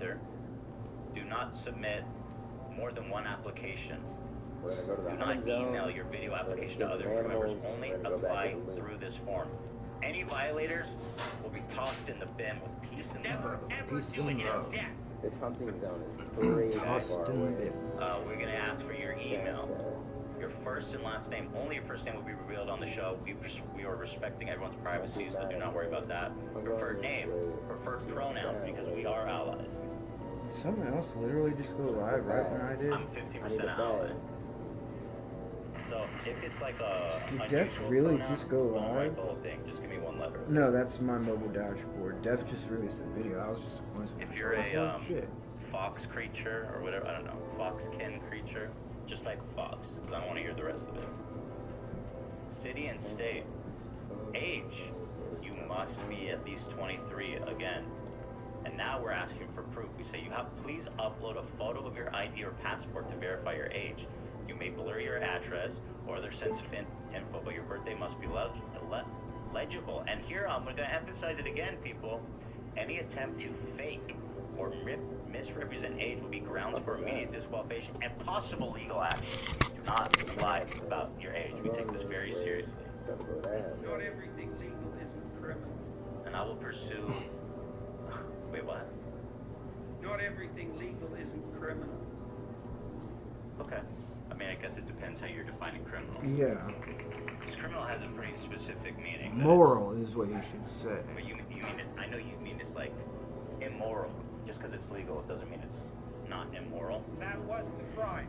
enter. Do not submit more than one application. We're gonna go to the Do not home zone. email your video application to We're other gonna skip some crew members. animals. Only We're gonna go back apply to the loop. through this form. Any violators will be tossed in the bin with peace and love. Peace and love. This hunting zone is crazy Tossed far in the away. bin. We're gonna ask for your email. Your first and last name, only your first name will be revealed on the show. We are respecting everyone's privacy, so do not worry about that. Preferred name, preferred pronouns, because we are allies. Did someone else literally just go live right when I did? I'm 50% ally. So if it's like a Did Def really just go don't live? write the whole thing. Just give me one letter. No, that's my mobile dashboard. Def just released a video. I was just a coincidence. If you're a shit. fox creature or whatever, I don't know, foxkin creature, just type fox, because I don't want to hear the rest of it. City and state. Age, you must be at least 23 again. And now we're asking for proof. We say please upload a photo of your ID or passport to verify your age. You may blur your address or other sensitive info, but your birthday must be legible. And here I'm going to emphasize it again, people. Any attempt to fake or misrepresent age will be grounds for immediate disqualification and possible legal action. Do not lie about your age. We take this very seriously. Not everything legal isn't criminal. And I will pursue... Wait, what? Not everything legal isn't criminal. Okay. I mean, I guess it depends how you're defining criminal. Yeah. Because criminal has a pretty specific meaning. Moral is what you should say. But you mean it, I know you mean it's like immoral. Just because it's legal, it doesn't mean it's not immoral. That wasn't a crime.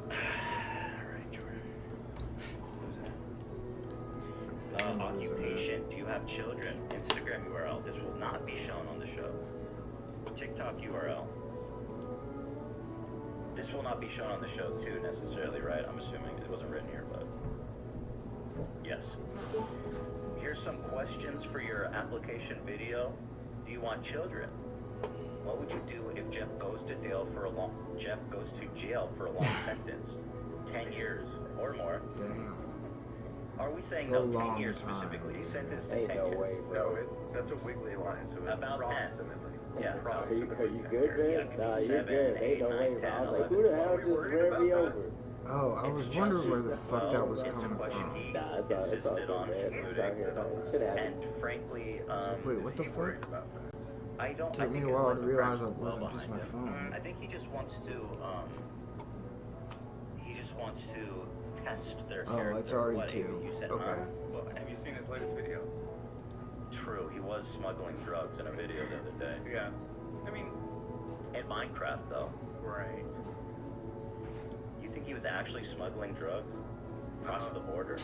Alright, Jordan. Occupation. Do you have children? Instagram URL. This will not be shown on the show. TikTok URL. This will not be shown on the show too necessarily, right? I'm assuming it wasn't written here, but yes. Here's some questions for your application video. Do you want children? What would you do if Jeff goes to jail for a long sentence? 10 years or more. Damn. Are we saying For no, a 10 long years time. specifically? He's sentenced to Ain't 10 no years. way, bro. That's a wiggly line, so it's About 10. approximately. Yeah. Are you good, man? Nah, you're 7, good. 8, Ain't no 9, way, bro. 10, I was like, 11. who the hell just ran me over? Oh, I was wondering where the fuck that was It's a coming question from. he Nah, it's all insisted good, on man. It's all including. here, man. Shit And happens. frankly, Wait, what the fuck? I don't. Took I me think a his while to life realize crashed it well wasn't just behind my him. phone. I think he just wants to test their character. Oh, it's already What, 2. you said, Okay. Well, Have you seen his latest video? true. He was smuggling drugs in a video the other day. Yeah. I mean, In Minecraft, though. right. You think he was actually smuggling drugs across the border?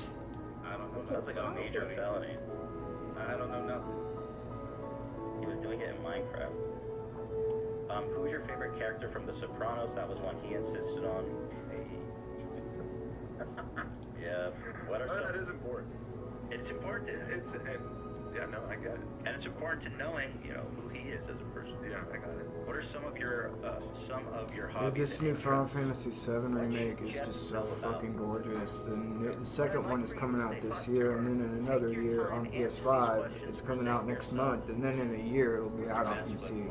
I don't know. That's like a major felony. I don't know nothing. He was doing it in Minecraft. Who's your favorite character from The Sopranos? That was one he insisted on. Yeah. What are That some? is important. It's important. Yeah, no, I get it. And it's important to knowing, who he is as a person. Yeah, I got it. What are some of your Dude, hobbies? this new Final Fantasy VII remake is just so fucking gorgeous. The second one is coming out this year, and then in another year on PS5, it's coming out next month, and then in a year it'll be out on PC.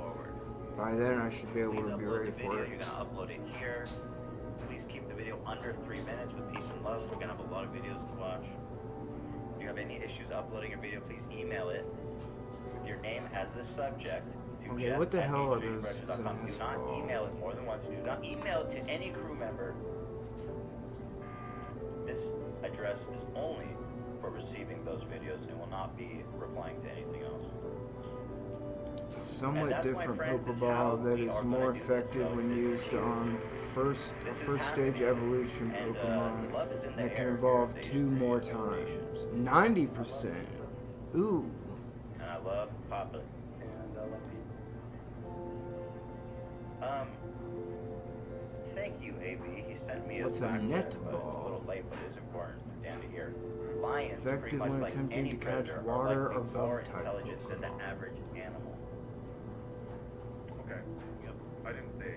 By then I should be able to be ready for it. You're gonna upload it here. Please keep the video under 3 minutes with peace and love. We're gonna have a lot of videos to watch. If you have any issues uploading your video, please email it with your name as the subject. Okay, what the hell are those Jeff@extremebreakers.com. Do not email it more than once. Do not email it to any crew member. This address is only for receiving those videos and will not be replying to anything else. A somewhat different Pokeball that is more effective when used on first stage evolution Pokemon that can evolve 2 more times. 90%. Ooh. And I love Papa. And I love you. Thank you, AB. He sent me What's a fact net check, but ball? It's a little late, but it is important for Dan to hear. Lions, pretty Effective much when like attempting any to catch predator, water are or likely more bug-type intelligent than the Pokemon. average animal. Okay. Yep. I didn't say.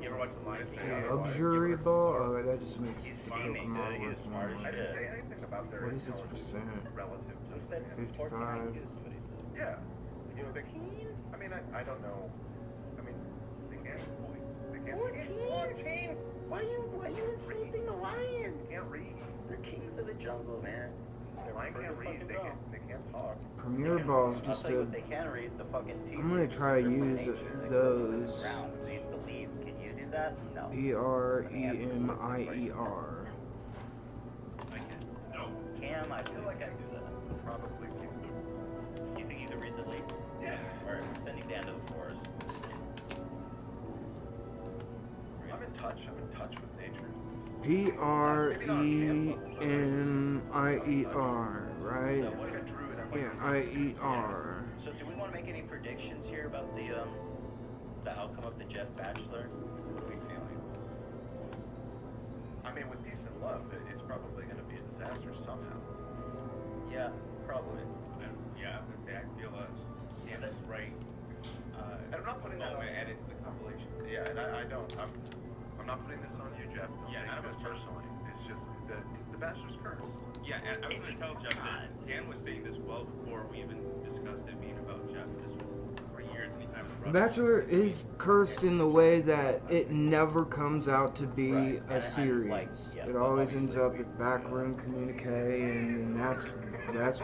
You ever watch the Lion King? Luxury ball? Oh, that just makes He's the scheming, Pokemon he's worth smart more. as I didn't shit. say anything about their What is its intelligence percent? relative to. Who said 55. 14 IQ, somebody said. Yeah. You know, I mean, I don't know. I mean, 14? Why are you insulting the lions? They can't read. They're kings of the jungle, man. They're Lions can't read. They can't talk. Premiere Ball's I'll just tell you a. what they can read, the fucking teeth. I'm gonna try to use those. Read the leaves. Can you do that? No. Premier. I can. No. Cam, I feel like I do that. Probably can. You think you can read the leaves? Yeah. Alright, sending down to the forest. I'm in touch with nature. Premier, right? So what Like a druid, I'm Yeah, like, IER. So do we want to make any predictions here about the outcome of the Jeff Bachelor? What are we feeling? I mean, with peace and love, it's probably going to be a disaster somehow. Yeah, probably. Yeah, I would say I feel yeah, that's right. And I'm not putting that on edit the compilation. Yeah, and I don't. I'm not putting this on you, Jeff. Yeah, none of us personally. It's just the Bachelor's curse. Yeah, and I was going to tell Jeff that Dan was saying this well before we even discussed it being about Jeff. This was for years, anytime it was Bachelor is cursed in the way that it never comes out to be a series. It always ends up with backroom communique, and that's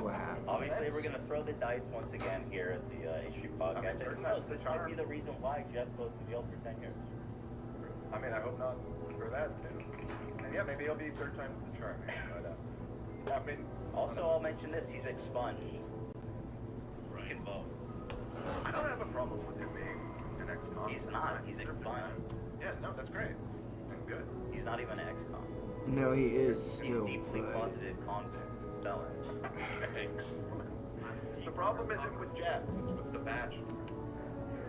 what happens. Obviously, we're gonna throw the dice once again here at the H3 podcast. Who knows? This might be the reason why Jeff goes to jail for 10 years. I mean, I hope not for that, too. And yeah, maybe he'll be third time's the charm. But, I mean... Also, I'll mention this, he's expunged. Right. He can vote. I don't have a problem with him being an ex-con. He's not, he's expunged. Yeah, no, that's great. That's good. He's not even an ex-con. No, he is He's still, deeply but closeted convict, felon. The problem isn't with Jeff, it's with the Bachelor.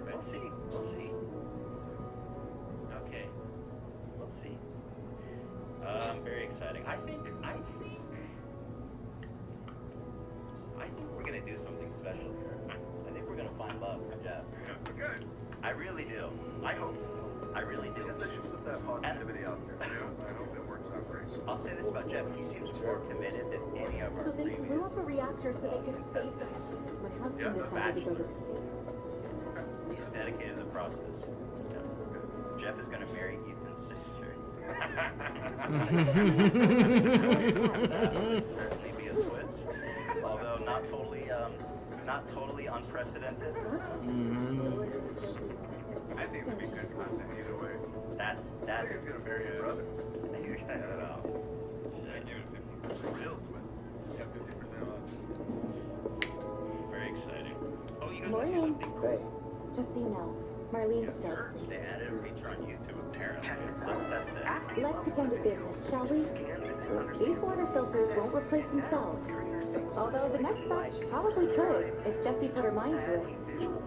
We'll see, Okay, we'll see. Very exciting. I think we're gonna do something special here. I think we're gonna find love for Jeff. Good. I really do. I hope. I really do. I guess I should put that positivity out there, too. I hope it works out great. I'll say this about Jeff. He seems more committed than any of our So they previous. blew up a reactor so they could save them. My husband decided to go to the States. He's dedicated to the process. Jeff is gonna marry Ethan's sister. Certainly be a twist, although not totally unprecedented. I think it'd be good content either way. I think he's gonna marry his brother. I don't know. Should I give it 50% real twist? Yeah, 50% off. Very exciting. Oh, you guys Morning. want to see something? Hey, Just so you know, Marlene's still Sure. asleep. They added a feature on YouTube apparently. Let's test it. Let's get down to business, shall we? These water filters won't replace themselves. Although the next batch probably could, if Jessie put her mind to it.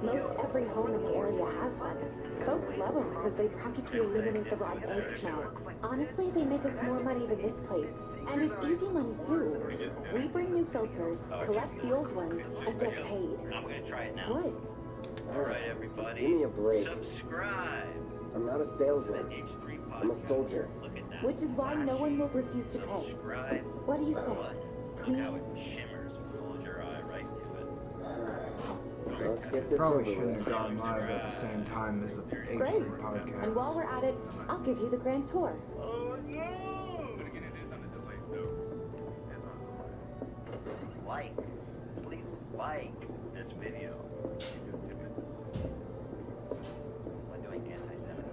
Most every home in the area has one. Folks love them because they practically eliminate the rotten egg smell. Honestly, they make us more money than this place. And it's easy money too. We bring new filters, collect the old ones, and get paid. I'm gonna try it now. Good. Alright, everybody. give me a break. Subscribe. I'm not a salesman. H3 podcast. I'm a soldier. Look at that. Which is why no one will refuse to pay. Subscribe. What do you Look say? how it Please? shimmers. Fooled your eye right to it. Let's get this probably over shouldn't with. have gone live at the same time as the Great. H3 podcast. And while we're at it, I'll give you the grand tour. Oh no! But again, it is on a delay, so it's on delay. Like. Please like this video. Am I doing anti-Semitism?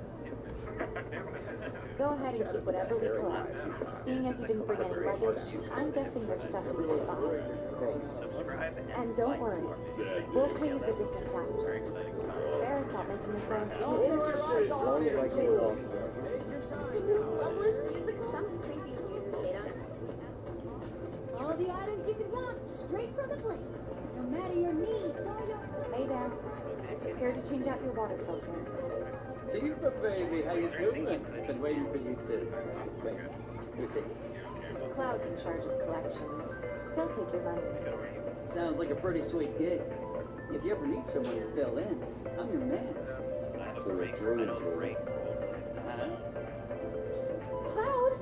Go ahead and keep whatever we collect. Seeing as you didn't bring any luggage, I'm guessing your stuff will be fine. Thanks. Subscribe And don't worry, we'll pay you the difference after. Very exciting time. Fair about making the plans too. As long as I can walk. Loveless music sounds creepy to you, Ada. All the items you could want, straight from the plate. No matter your needs or your... Hey there. Here to change out your water filter. Tifa, baby, how you doing? Been waiting for you to... Wait, you see. Cloud's in charge of collections. He'll take your money. Sounds like a pretty sweet gig. If you ever need someone to fill in, I'm your man. I have a For break. your I dreams, have a break. Cloud!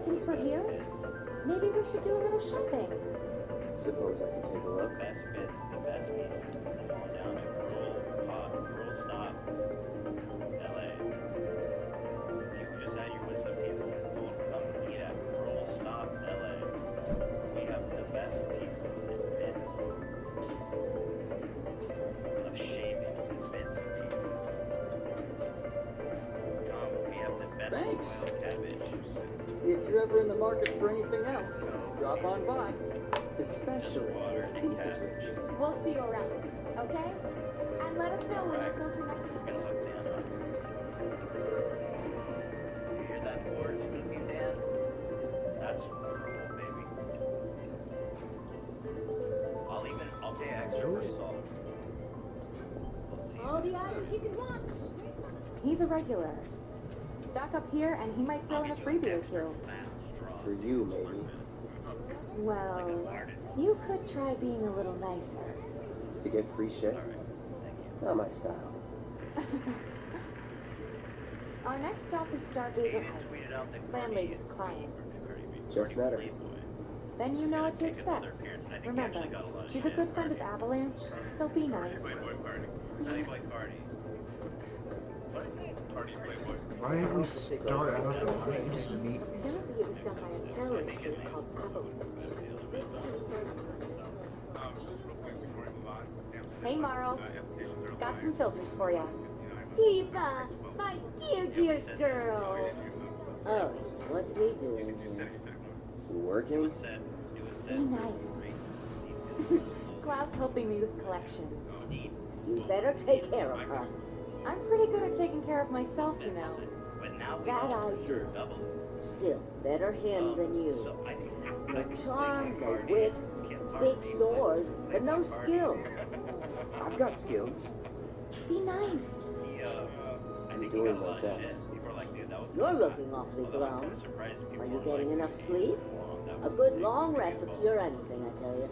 Since we're here, maybe we should do a little shopping. Suppose I can take a look. Best bits, the best pieces. Going down to Rural Stop, LA. thanks. If you're ever in the market for anything else, drop on by. Especially if Teeth is with you. We'll see you around, okay? And let us know when your filter next We're gonna hook Dan up. You hear that board speaking, Dan? That's cool, baby. I'll pay extra for salt. All the items you could want. He's a regular. Stock up here and he might throw in a freebie or two. For you, maybe. Well, you could try being a little nicer. To get free shit? Not my style. Our next stop is Stargazer Heights. Landlady's client. Just met her. Then you know what to expect. Remember, she's a good friend of Avalanche, so be nice. Why didn't we start out though? Why didn't you just meet me? Apparently it was done by a terrorist group called Avalanche. Hey, Marl. Got some filters for you. Tifa, my dear, dear girl. Oh, what's he doing here? Working? Be nice. Cloud's helping me with collections. You better take care of her. I'm pretty good at taking care of myself, you know. That I do. Still, better him than you. No charm, no wit, big sword, but no skills. I've got skills. Be nice. I'm doing my best. You're looking awfully glum. Are you getting enough sleep? A good long rest will cure anything, I tell you.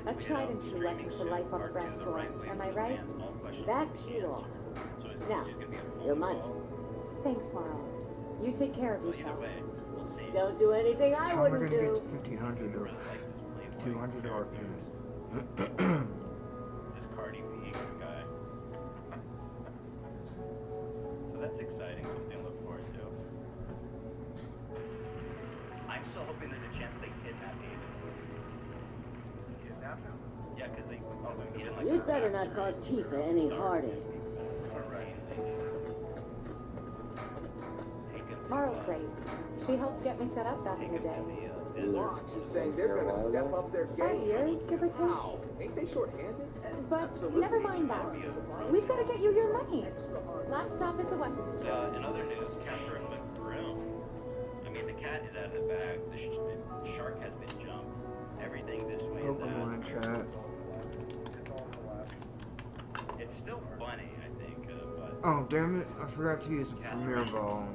A tried and true lesson for life on the ground floor. Am I right? That you are. Now, your money. Thanks, Marl. You take care of yourself. Don't do anything I How am I wouldn't gonna do. get to 1,500 or $200 payments? This Cardi B guy. So that's exciting, something to look forward to. I'm still hoping there's a chance they kidnap Aiden. Kidnap him? Yeah, because he didn't like You'd better not cause Tifa any heartache. Marl's great. She helped get me set up back in the day. She's saying they're gonna step up their 5 game. years, give or take. Wow, ain't they short-handed? But never mind that. We've got to get you your money. Last stop is the weapons store. In other news, Catherine went broom. I mean, the cat is out of the bag. The shark has been jumped. Everything this way and Pokemon that. chat. It's still funny, I think, but... Oh, damn it. I forgot to use the Premiere Ball.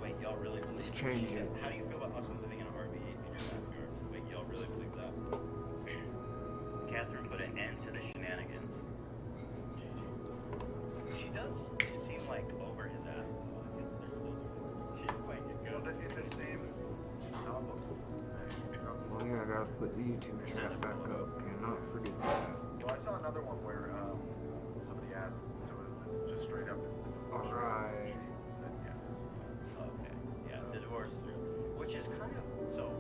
Wait, y'all really believe Let's change it. How do you feel about us living in an RV in your backyard? Wait, y'all really believe that? Catherine put an end to the shenanigans. She does seem like over his ass. She's quite good. It's the same novel. Oh yeah, I gotta put the YouTube chat back up. Cannot forget that. Well, I saw another one where somebody asked, so just straight up. Alright. Okay, yeah, the divorce through, which is kind of, so,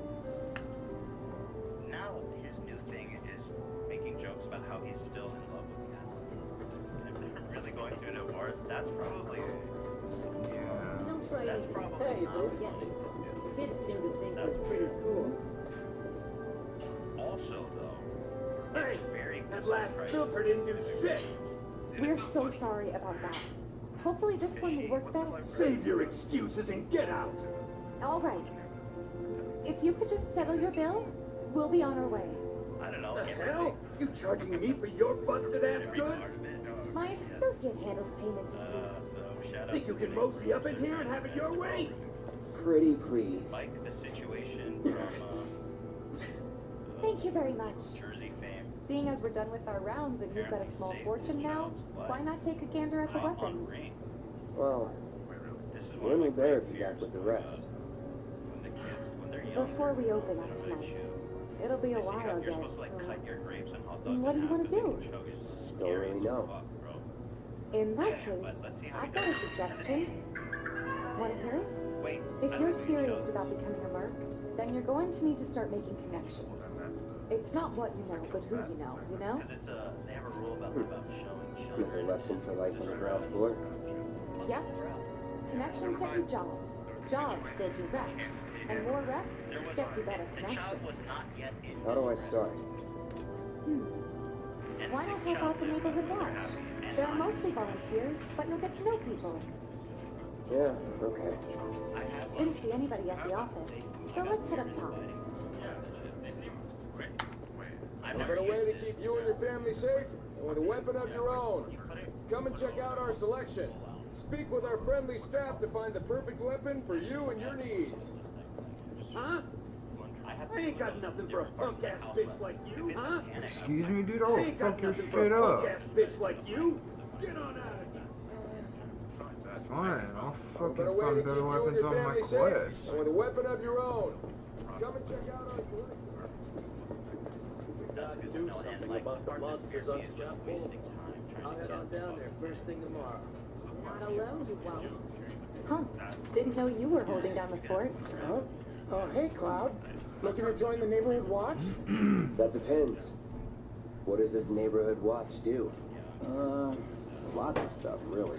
now his new thing is making jokes about how he's still in love with Catherine. And if they're really going through a divorce, that's probably, Yeah. Don't try that's anything probably very not good. funny. Kids seem to think we're pretty cool. Also, though, Hey, it's very that last filter didn't do shit. We're so sorry about that. Hopefully this one will work better. Save your excuses and get out. All right. If you could just settle your bill, we'll be on our way. I don't know. The hell? You charging me for your busted-ass goods? My associate handles payment disputes. So, shout out Think you to can the- mosey up in here and have it your way? Pretty please. Mike, the situation from Thank you very much. Jersey fame. Seeing as we're done with our rounds and you've got a small fortune now, why not take a gander at the weapons? Well, This is you one of only my better favorite be back fears with the of, rest. when the kids, when they're young. Before we open up tonight, it'll be a while You're yet, supposed to like cut so... your grapes and hot dogs. What do you want to do? Don't really know. In that case, I've got a suggestion. Want to hear it? Wait, If you're serious about becoming a merc, then you're going to need to start making connections. It's not what you know, but who you know, you know? because it's they have a rule about showing Another lesson for life on the ground floor. Yep. Connections get you jobs. Jobs build you rep. And more rep gets you better connections. How do I start? Why not help out the neighborhood watch? They're mostly volunteers, but you'll get to know people. Yeah, okay. Didn't see anybody at the office, so let's head up top. We've got a way to keep you and your family safe, and with a weapon of your own. Come and check out our selection. Speak with our friendly staff to find the perfect weapon for you and your needs. Huh? I ain't got nothing for a punk-ass bitch like you, huh? Excuse me, dude? I I'll ain't got fuck your nothing for shit a up. punk-ass bitch like you. Get on out of here. Fine, I'll We've got a fucking way to find keep better you and weapons your on my family safe, quest. and with a weapon of your own. Come and check out our selection. We got to do something about the monsters on Scaffold. I'll head on down there first thing tomorrow. Not alone, you won't. Huh. Didn't know you were holding down the fort. Huh? Oh, hey, Cloud. Looking to join the neighborhood watch? That depends. What does this neighborhood watch do? Lots of stuff, really.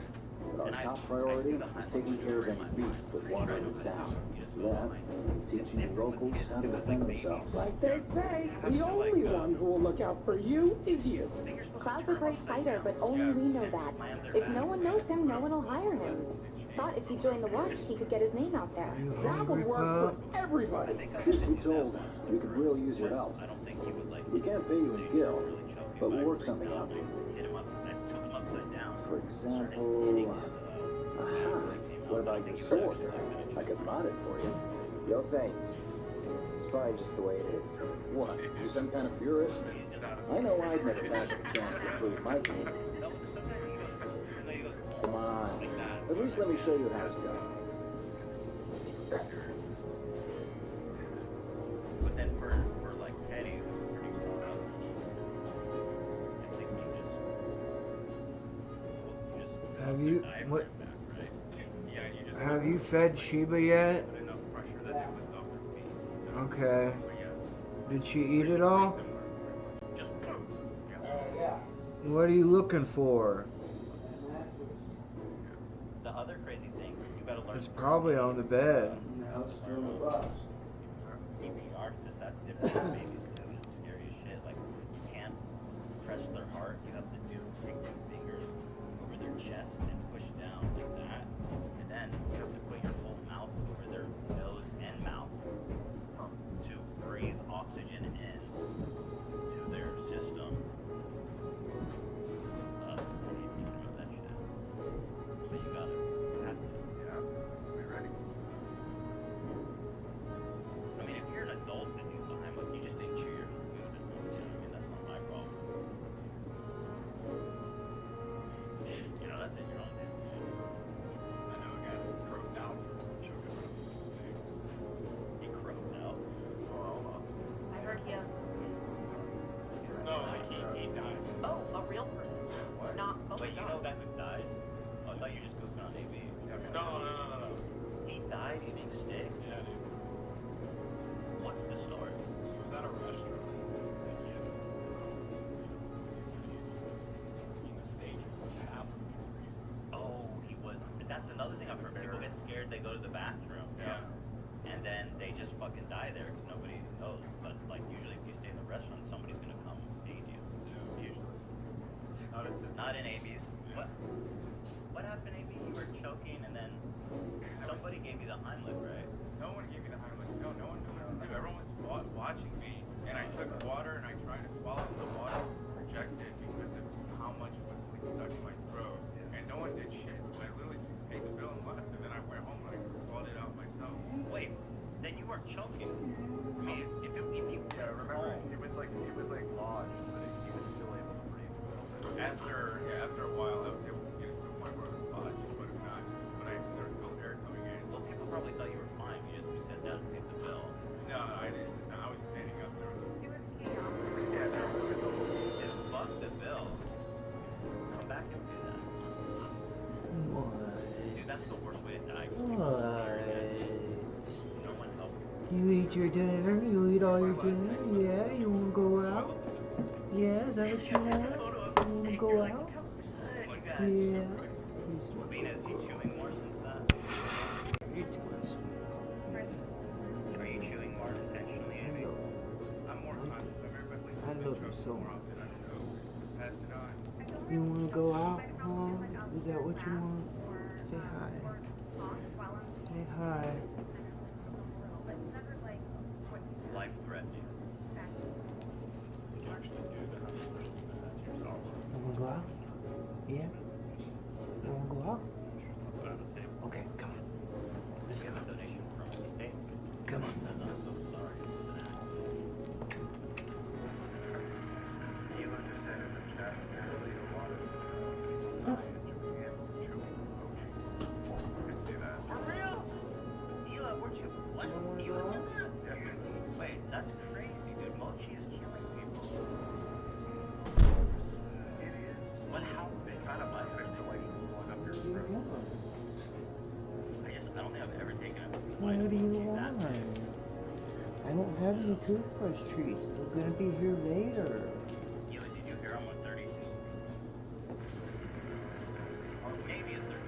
But our top priority is taking care of any beasts that wander into town. That, and teaching the locals how to defend themselves. Like they say, the only one who will look out for you is you. Cloud's a great fighter, but only we know that. If no one knows him, no one will hire him. Thought if he joined the watch, he could get his name out there. That would work for everybody. Truth be told, we could really use your help. We can't pay you in gil, but we'll work something out. For example, what about your sword? I could mod it for you. No thanks. It's fine just the way it is. What? You some kind of purist? I know I'd never pass up a chance to improve my game. Come on. At least let me show you how it's done. But then for like Teddy, Have you what? Have you fed Sheba yet? Okay. Did she eat it all? What are you looking for? The other crazy thing, you gotta learn. It's probably on the bed. EPR says that's different from babies too. It's scary as shit. Like you can't press their heart. You have to take 2 fingers over their chest and push down like that, and then you have to put your whole mouth over their nose and mouth to breathe oxygen in to their system. I don't even know what that shit is. But you gotta have to. Yeah, we ready? I mean, if you're an adult and you behind, like, you just didn't chew your food. You know what I mean? That's not my problem. You know, that's in your own hands. I know a guy that's croaked out from choking on a snake. He croaked out. Well, I heard he has. no, like he died. Oh, a real person. What? Not. Oh Wait, my you God. know that who died? Oh, I thought you were just goofing on AB. No. He died eating steak? Yeah, dude. What's the story? He was at a restaurant. And he had in the stage of the apple. Oh, he was. That's another thing I've heard. People get scared, they go to the bathroom. Yeah. And then they just fucking die there because nobody knows. But, like, usually if you stay in the restaurant, somebody's gonna come feed you. Yeah. Usually. Not in AB's. What happened, AB? You were choking and then somebody gave you the Heimlich, right? No one gave me the Heimlich. No one knew what to do. Everyone was watching me, and I took water and I tried to swallow the water, rejected because of how much was like stuck in my throat, and no one did shit. I literally just paid the bill and left, and then I went home and I swallowed it out myself. Wait, then you weren't choking. I mean, if you remember he was like lodged, but he was still able to breathe. After a while, I was able to get it to a point where it was lodged, but if not, but there was still air coming in. Well, people probably thought you were fine. You sat down and paid the bill. No, I didn't. I was standing up there. Yeah, just fuck the bill. Come back and do that. Dude, that's the worst way to die. No one helped. You eat your dinner? You eat all your dinner? Yeah? You wanna go out? Yeah? Is that what you want? You wanna go out? Yeah. Bean, is he chewing more since that? So, Pass it on. you want to go out, huh? Is that what you want? Say hi. Say hi. Life threatening. You can actually do that yourself. You want to go out? Yeah? You want to go out? I'll put it on the table. Okay, come on. Let's We go. have a donation from the state. Come on. Says I'm so sorry for that. Ela just said in the chat apparently a lot of people die in Japan from choking mochi. You can see that. For real? Ela, weren't you? What? You wanna You go did out? that? Yeah. Wait, that's crazy, dude. Mochi is killing people. It is. What happened? They kind of like it to like blow up your What do you throat. want? I don't think I've ever taken a What bite of do you mochi that want? big. I don't have any toothbrush treats. They're gonna be here later. Ela, did you hear I'm on 32? Or maybe a 32.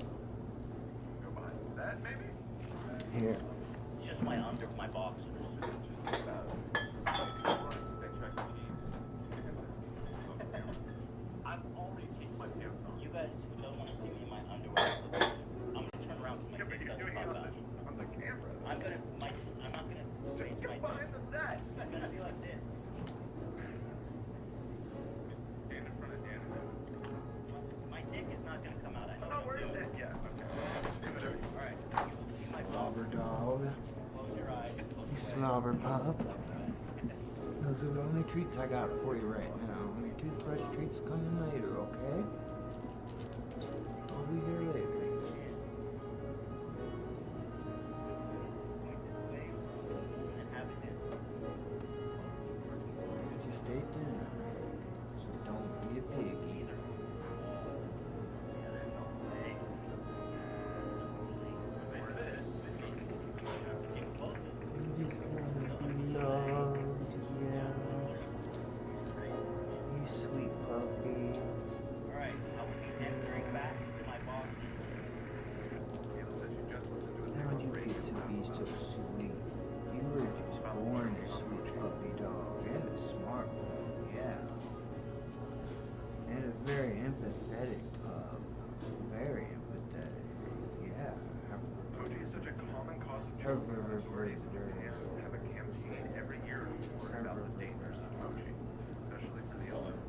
Go behind the set, maybe? Here. Just my boxers. Just about. Extra cheese. I've already taken my pants off. You guys who don't want to see me in my underwear, I'm gonna turn around so my Yeah, but dick you're doesn't doing it pop out. on the camera. I'm not gonna raise Just my get behind the set. I'm gonna be like this. Stand in front of Dan. My dick is not gonna come out. I know I'm not what I'm worried doing. that. Yeah, okay. Do whatever you want. Alright, you my Slobber dog. Close your eyes. You slobber pup. Those are the only treats I got for you right now. Your toothbrush treats coming later, okay? I'll be here later. Just ate dinner, so don't be a piggy. You just wanna be loved, yeah. You sweet puppy. Alright, I will be entering back into my boxes. How'd you get to be so sweet? You were just born a sweet puppy dog, and a smart one, yeah. And a very empathetic pup. Very empathetic, yeah. Mochi is such a common cause of children authorities in Japan have a campaign every year to warn about the dangers of mochi, especially for the elderly.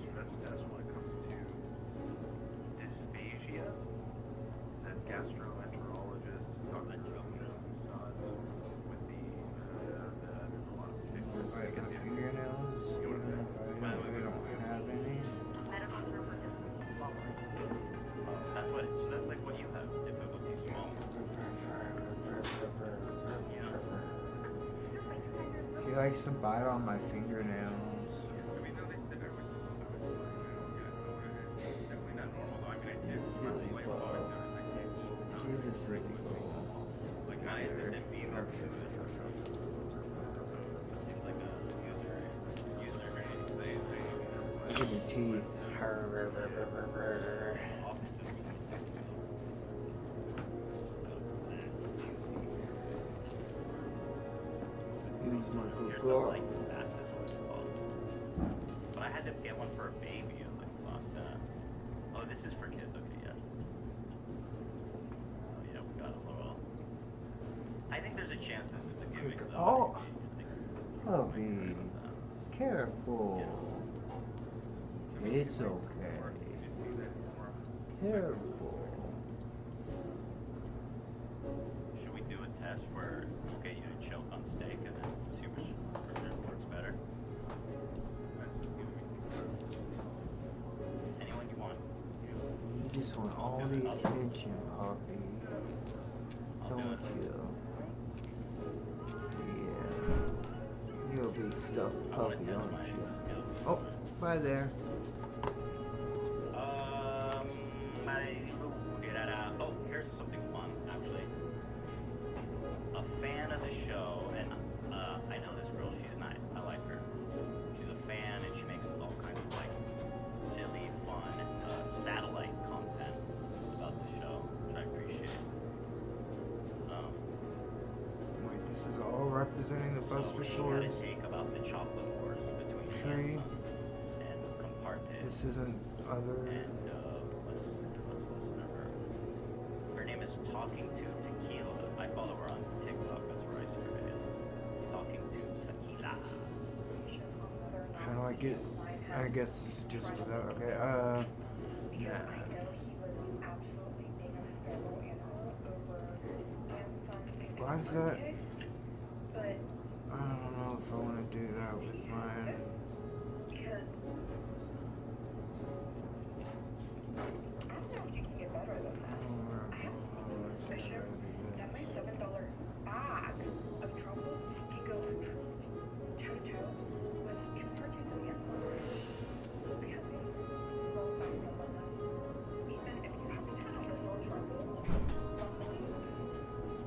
Stress test when it comes to dysphagia that gastroenterologist Dr. Makin saw with there's a lot of pictures. Bite my fingernails, even if we don't have any. That's like what you have, difficulty swallowing. She likes to bite on my fingernails. Silly bug. She's a silly girl. Like I am being Look at the teeth. He's my good girl. But I had to get one for a baby. I was like, fuck that. Oh, this is for kids. Okay, yeah. Oh, yeah, we got a little. I think there's a chance this is a gimmick, though. Oh! Puppy. Careful. It's okay. Careful. Should we do a test where we'll get you to choke on steak and then see which version works better? Anyone you want? You just want all the attention, puppy. Don't you? Yeah. You're a big stuffed puppy, aren't you? Oh, bye there. Oh, here's something fun, actually. A fan of the show, and I know this girl, she's nice, I like her. She's a fan, and she makes all kinds of, like, silly, fun, satellite content. is all representing the So Buster she had a Swords take about the chocolate wars between the tree. Ansons and Comparte. This isn't other. And what's this number? Her name is Talking to Tequila. I follow her on TikTok. That's where I see her videos. Talking to Tequila. How do I get? I guess this is just for that. Okay. Yeah. Why is that? I don't know if I want to do that with mine.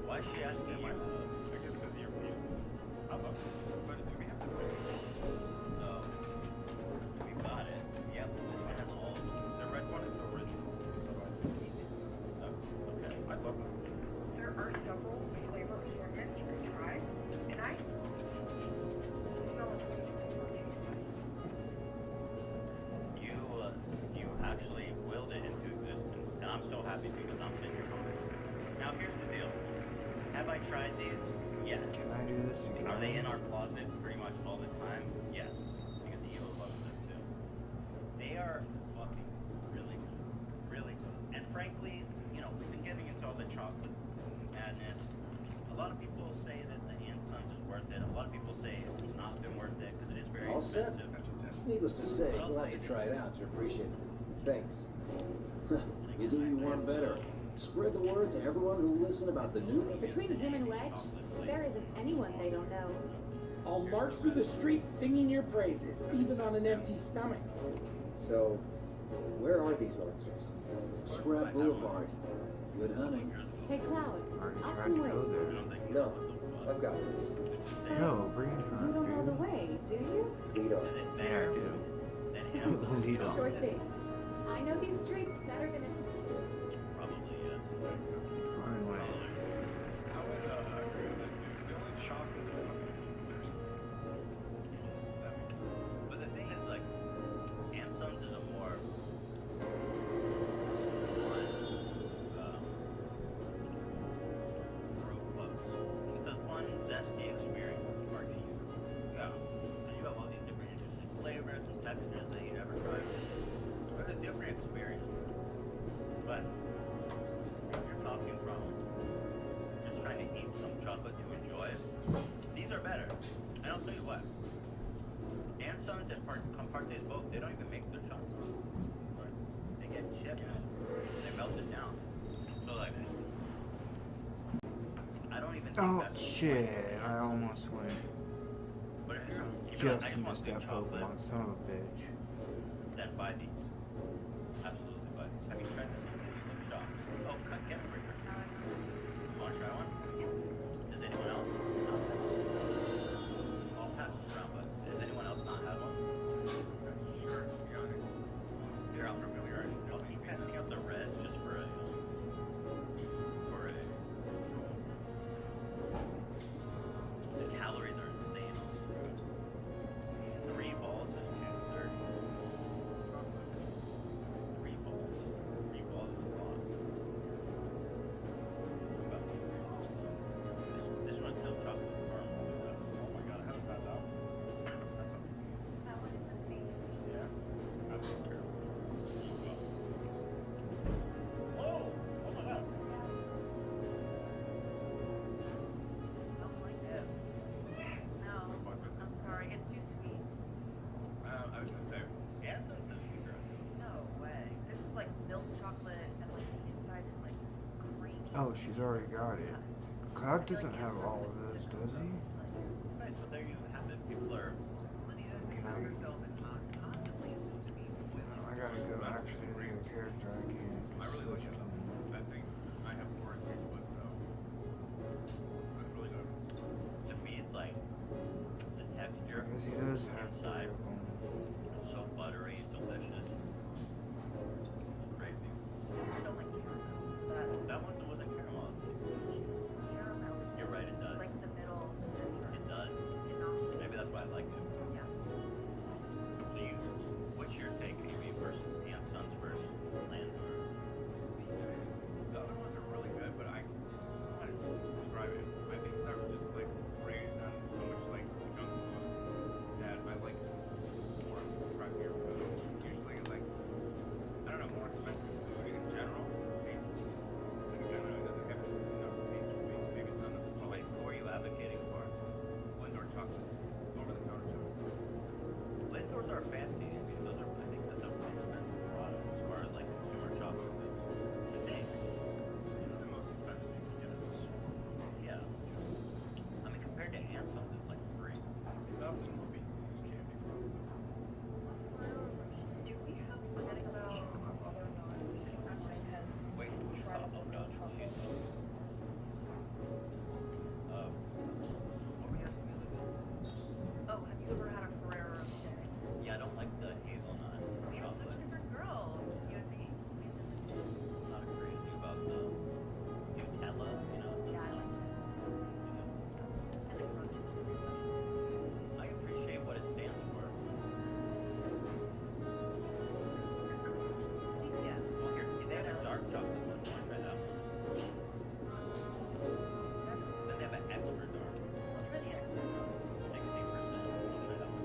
Why is she asking you? I guess because you're mute. But do we have to put So, we got it. Yep, this one has all. the red one is the original. So I think. Okay. I love them. There are several flavor assortments you can try, and I smell a 2024 taste test. You actually willed it into existence, and I'm so happy because I'm in your company. Now here's the deal. Have I tried these? Yes. Can I do this again? Are they in our closet pretty much all the time? Yes. Because Eva loves them too. They are fucking really good. Really good. And frankly, you know, we've been getting into all the chocolate madness. A lot of people say that the Ansons is worth it. A lot of people say it's not been worth it because it is very All set? expensive. Needless to say, we'll have to try it out to appreciate it. Thanks. You do you one better. Spread the word to everyone who listen about the new. Between him and Wedge, there isn't anyone they don't know. I'll march through the streets singing your praises, even on an empty stomach. So, where are these monsters? Scrap Boulevard. Good hunting. Hey, Cloud, Already up tried and to wait. go there. No, I've got this. No, bring it You on, don't know the dude. way, do you? Lead on. Yeah, I do. Lead on. Sure thing. I know these streets better than Probably, yes. Fine way. I would agree with that, dude. The only chocolate that But the thing is, like, Ansons is a more it's a fun, zesty experience. Martini. Yeah. So you have all these different interesting flavors and textures that you never tried. It's a different experience. But if you're talking from just trying to eat some chocolate to enjoy it, these are better. And I'll tell you what. Ansons and Compartes both, they don't even make their chocolate. Right? They get chips and they melt it down. So like, I don't even think Oh that's shit! I almost went. But if you're Just I just want missed good that chocolate, Pokemon, son of a bitch. then buy these. Absolutely buy these. Have you tried this? You look shocked. Oh, get them, Richard. You want to try one? Does anyone else? I'll pass this around, but does anyone else not have one? sure, to be honest. Here, I'll keep passing out the red just for a. The calories are insane. 3 balls is 230. 3 balls. 3 balls is a lot. This one still chocolate caramel. Oh my god, I haven't had that one. That one is amazing. Yeah? That's terrible. Whoa! Oh my god. Don't like it. No, I'm sorry. It's too sweet. I was gonna say, Anson's the sweeter. No way. This is like milk chocolate and like the inside is like creamy. Oh, she's already got it. Cloud doesn't have all of those, does he? Right, so there you have it. People are. Can I? I gotta go actually to the character. I can't I just really like switch it. to them. I think I have more in taste buds though. That's really good. To me, it's like the texture. Because he does have inside. 3 of them. It's so buttery, delicious. It's crazy. I don't like caramel. That one wasn't caramel. Caramel. You're right, it does. Like the middle.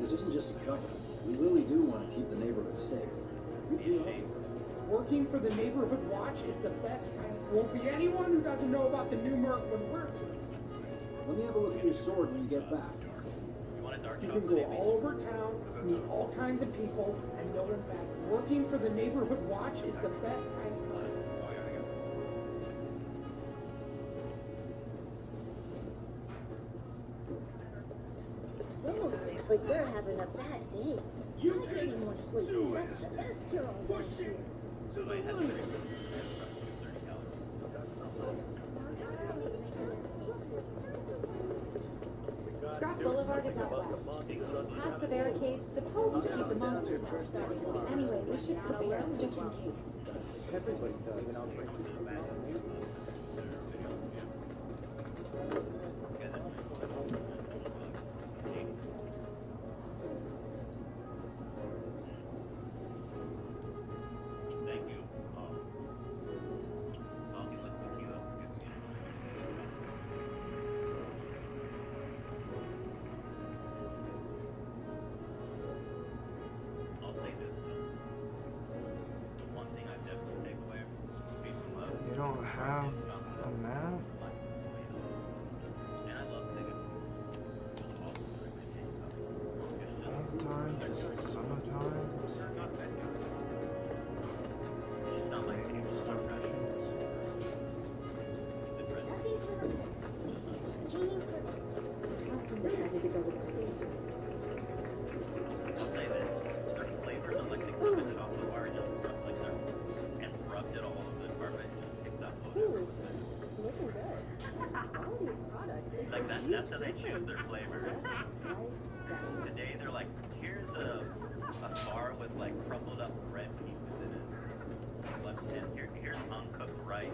This isn't just a cover. We really do want to keep the neighborhood safe. Working for the neighborhood watch is the best kind. Won't be anyone who doesn't know about the new merc when we're here. Let me have a look at your sword when you get back. You can go all over town, meet all kinds of people, and no one bats. Working for the neighborhood watch is the best kind of fun. Someone looks like they're having a bad day. You getting more sleep. That's the best cure on push it to the limit. Scrap Boulevard is out west. Past the barricades, supposed to keep the monsters from starting. Anyway, we should prepare just in case. Everybody does, and I'll break it. They don't have a map? All the time, just summertime? Start missions. Nothing's for the Painting's for my husband decided to go to the station. I'll say this. The flavors of like the chocolate bar just rubbed like that and rubbed it all over the carpet and just picked up all Ooh, over. looking good. Quality of product is Like a that's how they huge choose difference. their flavors. Like that. Today they're like, here's a bar with like crumbled up bread pieces in it. And here's uncooked rice.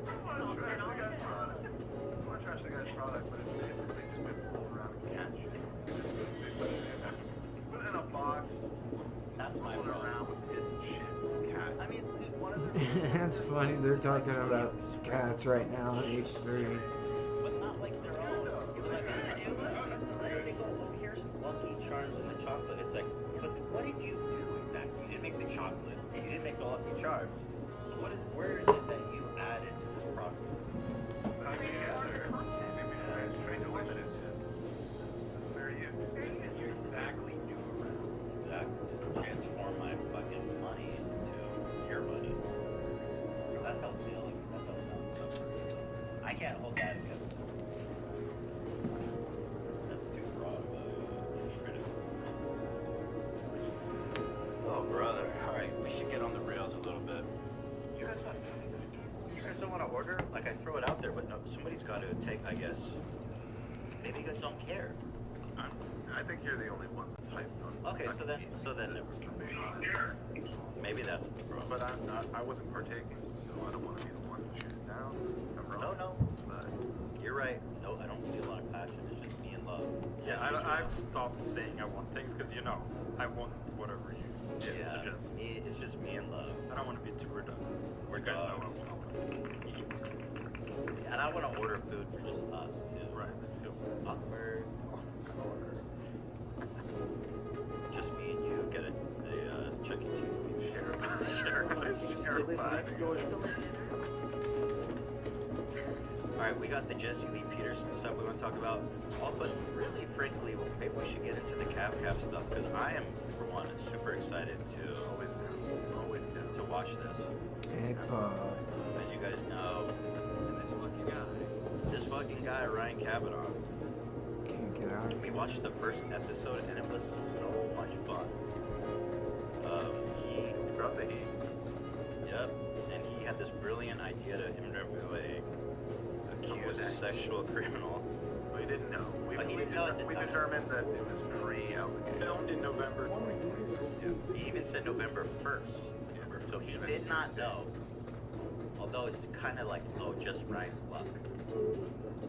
I want to trash the guy's product, but it's basically just been pulled around and catch. Put it in a box. That's my pull it around with piss and shit. Cat. I mean, dude, one of the That's funny, they're talking about cats right now on H3. but not like their own. It was like, they go, oh, here's Lucky Charms in the chocolate. It's like, but what did you do exactly? You didn't make the chocolate. You didn't make the Lucky Charms. So where is it that you added to this product? I mean, maybe it's trade limited. Fair use. You exactly do around. Exactly. Transform my fucking money into your money. That's how stealing. That's how stealing. I can't hold that against them. That's too broad of a criticism. Oh, brother. All right, we should get on the rails a little bit. You guys don't want to order? Like, I throw it out there, but no, somebody's got to take, I guess. Maybe you guys don't care. I think you're the only one that's hyped on. Okay, so then never mind. Maybe that's the problem. But I wasn't partaking, so I don't want to be the one to shoot it down. I'm wrong. No, But you're right. No, I don't feel a lot of passion. It's just me and love. Yeah, I've stopped saying I want things because, you know, I want whatever you suggest. It's just me and love. I don't want to be too redundant. We're You guys know dogs. what I want. And I want to order food for just us, too. Right, me too. Awkward. Just me and you get a Chuck E. Cheese. Share a pie. Alright, we got the Jesse Lee Peterson stuff we want to talk about. But really, frankly, maybe we should get into the Cap stuff, because I am, for one, super excited to watch this. As you guys know, this fucking guy, Ryan Kavanaugh. Can't get out. We watched the first episode and it was so much fun. He brought the heat. Yep. And he had this brilliant idea to interview a accused sexual criminal. we didn't know. We determined that it was pre-allegation. Filmed in November 20th. He even said November 1st. So he did not know. Although it's kind of like, oh, just Ryan's luck.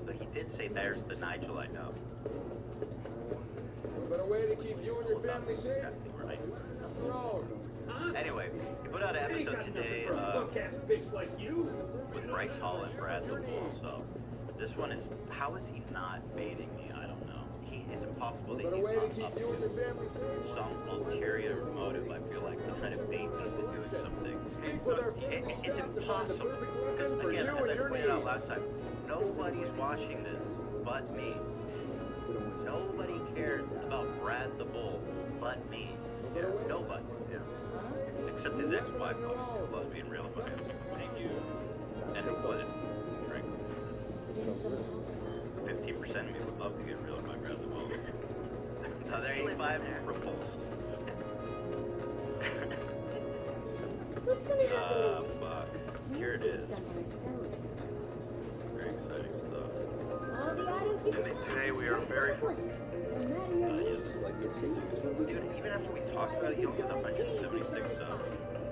But he did say, there's the Nigel I know. What better way to keep you and your family safe? Right. Road. Anyway, we put out an episode today with Bryce Hall and Brad the Bull. So this one is, how is he not baiting me? I don't know. it's impossible that Better he's way to not keep up you and your to family safe. some ulterior motive, I feel like, to try to bait me into doing something. Speak with our friendly It's staff to find the impossible. perfect Because, weapon for again, you as and I your pointed out needs. last time, nobody's watching this but me. Nobody cares about Brad the Bull but me. Nobody. Except his ex-wife, obviously, who loves being real about it. Thank you. And who wouldn't, frankly. 15% of me would love to get real about Brad the Bull. The other 85 repulsed. What's gonna happen? Fuck. Here it is. Very exciting stuff. All the items you can find. Today we are very No matter your needs. Like you see, Dude, even after we talked about it, he only has 176 subs.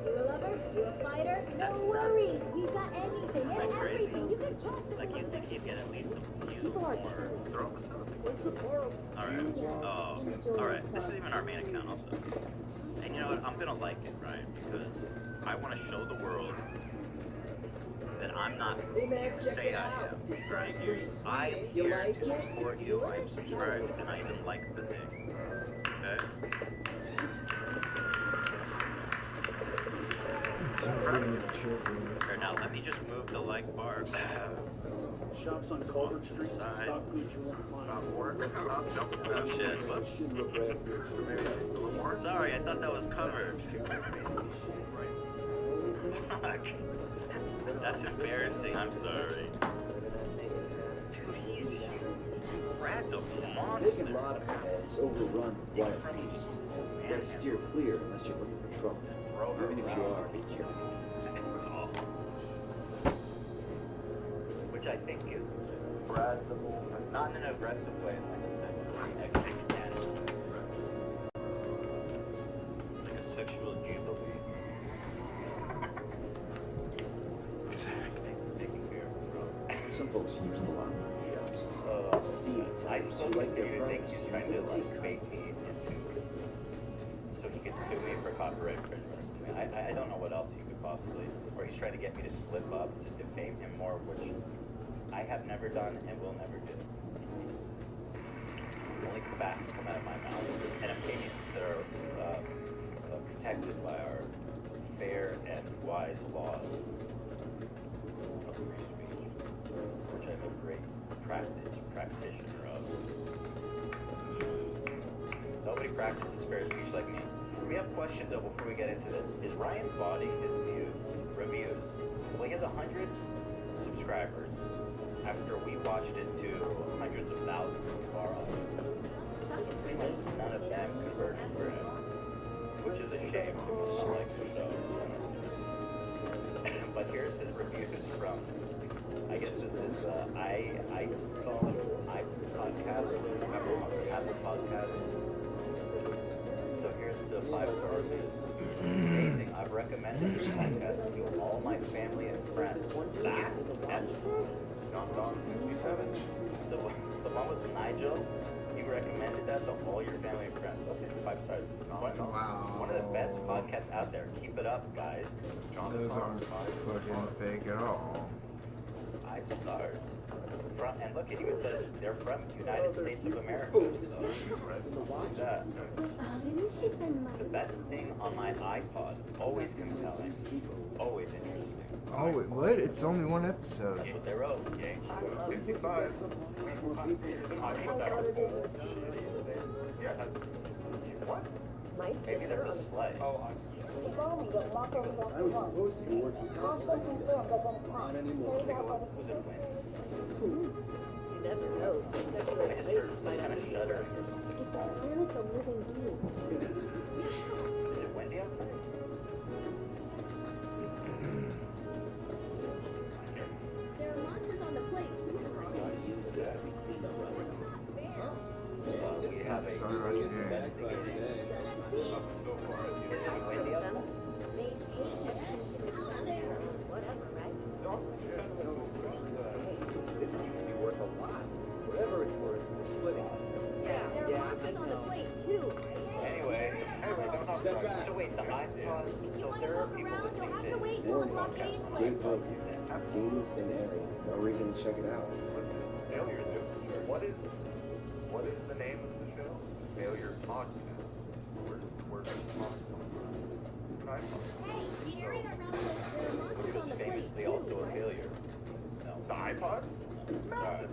You a lover? You a fighter? No worries. We've got anything and everything. You can trust us. Like, you'd think he'd get at least a few People are more. Throw up a sub. Alright. Oh. Alright. This is even our main account also. And you know what? I'm gonna like it, right? Because I want to show the world that I'm not who you say I am, right? I'm here to support you. I'm subscribed and I even like the thing. Okay? Here, now let me just move the like bar. Shops on Culver Street. Stop Gucci and Oh shit, whoops. Sorry, I thought that was covered. Fuck. That's embarrassing, I'm sorry. Dude, Brad's a monster. Making a lot of heads overrun wild beasts. Best steer clear unless you're looking for trouble. Even if you are, be careful. Which I think is Brad's a bull, but not in an aggressive way, like a like a sexual jubilee. Some folks use the line. I suppose like you think he's trying to like bait me into so he could sue me for copyright infringement. I mean, I don't know what else he could possibly, or he's trying to get me to slip up to defame him more, which I have never done and will never do. Only facts come out of my mouth and opinions that are protected by our fair and wise laws of free speech, which I'm a great practitioner of. Nobody practices fair speech like me. We have questions though before we get into this. Is Ryan botting his reviews? Well, he has 100 subscribers after we watched it to hundreds of thousands of our audience. None of them converted for him, which is a shame because I like the show. But here's his reviews from, I guess this is Apple Podcast. So here's the 5-star reviews. Amazing. I've recommended this podcast to all my family and friends. That episode, not gone 67. The one with Nigel, you recommended that to all your family and friends. Okay, 5 stars. Wow. One of the best podcasts out there. Keep it up, guys. Those aren't fucking fake at all. 5 stars. And look, it even says they're from United States of America. So, look at that. Didn't she send money? The best thing on my iPod. Always compelling. Always interesting. Oh, wait, what? It's only one episode. That's what they wrote. 55. What? Maybe there's a slide. I was supposed to be working top like not anymore. Was it Wendy? You never know. I just heard some kind of shuddering or something. If the planet's a living being. Is it windy outside? There are monsters on the plate. We have a investigating. Windy outside? Whatever, right? This used to be worth a lot. Whatever it's worth, we're splitting it. There are monsters on the plate, too. Anyway, Step back. so wait, the iPod, so there are people listening to Warning. Gate broken. Games in area. No reason to check it out. Failure, dude. What is... What is the name of the show? Failure Podcast. Where does the word pod come from? Tripod. Hey, the area around us, there are monsters on the plate, Famously too, also a right? failure. No. The iPod? Sorry,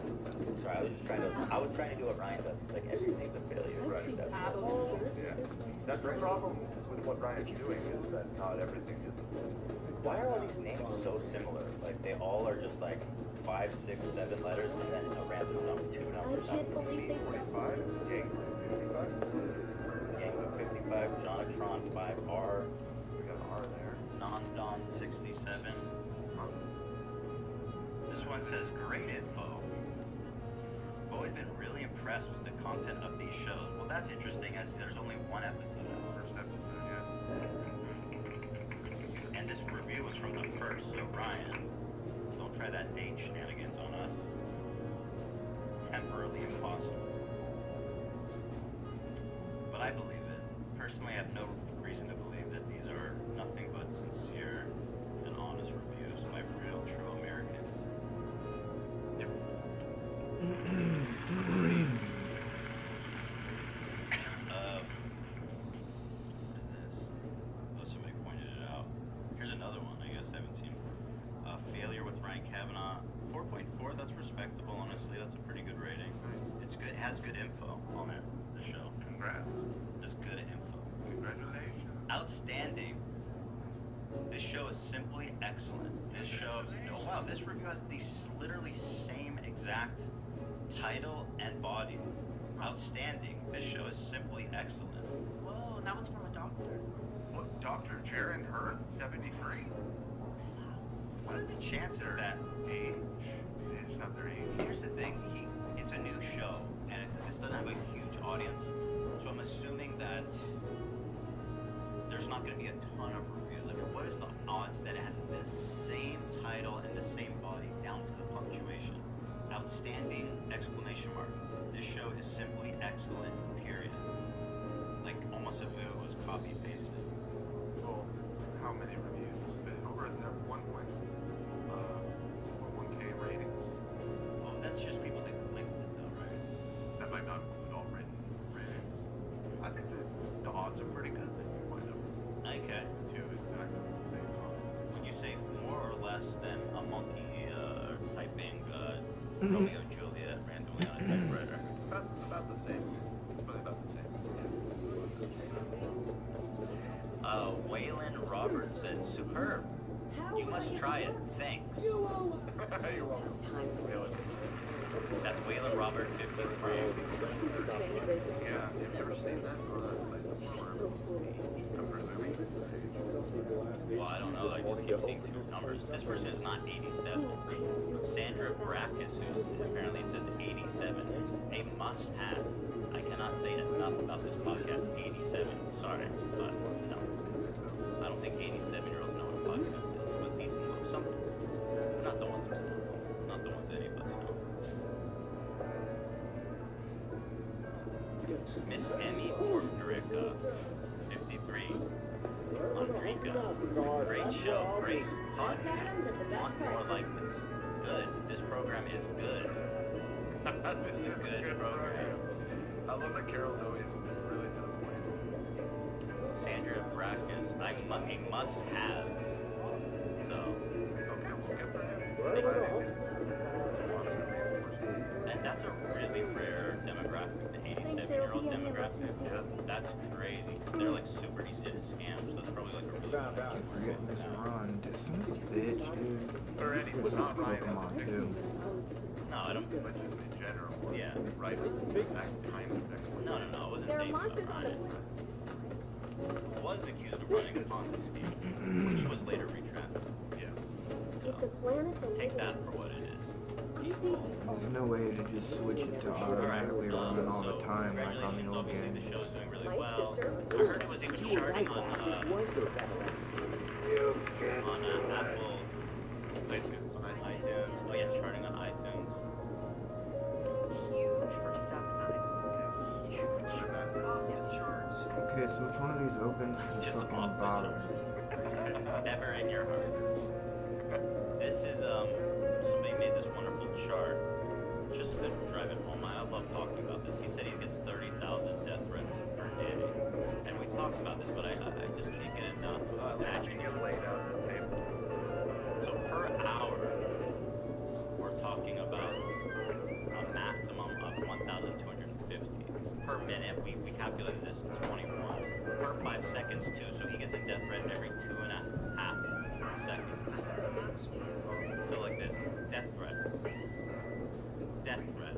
I was just trying to do what Ryan does. Like everything's a failure. I've Right. seen That's apples. Yeah. That's the problem with what Ryan's doing is that not everything is a failure. Why are all these names so similar? Like they all are just like 5, 6, 7 letters and then a random number, 2 numbers. I can't believe they stopped. 45? Gang 55? Gang 55, Jonatron 5R, We got R there. Non-Don 67. This one says great info. I've always been really impressed with the content of these shows. Well, that's interesting as there's only one episode out. First episode, yeah. And this review was from the first, so Ryan, don't try that date shenanigans on us. Temporarily impossible. But I believe it. Personally, I have no reason to believe that these are nothing but sincere and honest reviews by real, true Americans. Yep. What is this? Oh, somebody pointed it out. Here's another one I guess I haven't seen. Failure with Ryan Kavanaugh. 4.4, that's respectable, honestly. That's a pretty good rating. It's good. It has good info on it, the show. Congrats. Just good info. Congratulations. Outstanding. This show is simply excellent. This show, oh wow, this review has the literally same exact title and body. Outstanding. This show is simply excellent. Whoa, that was from a doctor. What, Dr. Jaron Hurd, 73? What are the chances that Age? They just have their age. Here's the thing, it's a new show, and this doesn't have a huge audience, so I'm assuming that there's not going to be a ton of reviews. Like, what is the odds that it has the same title and the same body down to the punctuation? Outstanding, exclamation mark. This show is simply excellent, period. Like, almost if it was copy-pasted. Well, how many reviews? Over at 1K ratings. Oh, that's just people that clicked it, though, right? That might not include all written ratings. I think the odds are pretty good that you wind up Okay. two exactly the same odds. Would you say more or less than a monkey typing Romeo and Juliet randomly on a typewriter? About the same. Probably about the same. Waylon Roberts said, superb. You must try it. Thanks. You're welcome. Really? That's Waylon Robert 53. Yeah, have you ever seen that on a site before? I'm presuming. Well, I don't know. I just keep seeing two numbers. This person is not 87. Sandra Brackus, who's apparently it says 87. A must-have. I cannot say enough about this podcast. 87. Sorry, but no. I don't think 87-year-olds know what a podcast is. But these know something. Not the ones that know. Not the ones any of us know. Miss Emmy Ordrika, 53. Andrika, great show, great podcast. Want more like this? Good. This program is good. This is a good program. I love that Carol's always really to the point. Sandra Brackus, a must-have. So, Okay, we'll get there. and that's a really rare demographic, the 87-year-old demographic. Yeah, that's crazy. They're like super easy to scam, so it's probably like a really Keep forgetting this Ron. This son of a bitch, dude. Or any, but not Ryan. Pokemon, too. No, I don't. But just in general. Yeah. Right? That kind of explanation. No, I wasn't There are saying monsters on the Ryan. plate. Was accused of running a Ponzi scheme, which was later retracted. Yeah. If the planets are Take living, that for what it is. There's no way to just switch it to automatically running all the time like on the old Obviously, game. the show's doing really my well. sister, I heard it was even charting on Apple iTunes. iTunes. Oh yeah, charting on iTunes. Huge for 2009. Huge. Okay, so which one of these opens the Just fucking bottle? Ever in your heart. This is somebody made this wonderful chart just to drive it home. I love talking about this. He minute. We calculated this in 21. Per 5 seconds too, so he gets a death threat every 2.5 seconds. So like this, death threat. Death threat.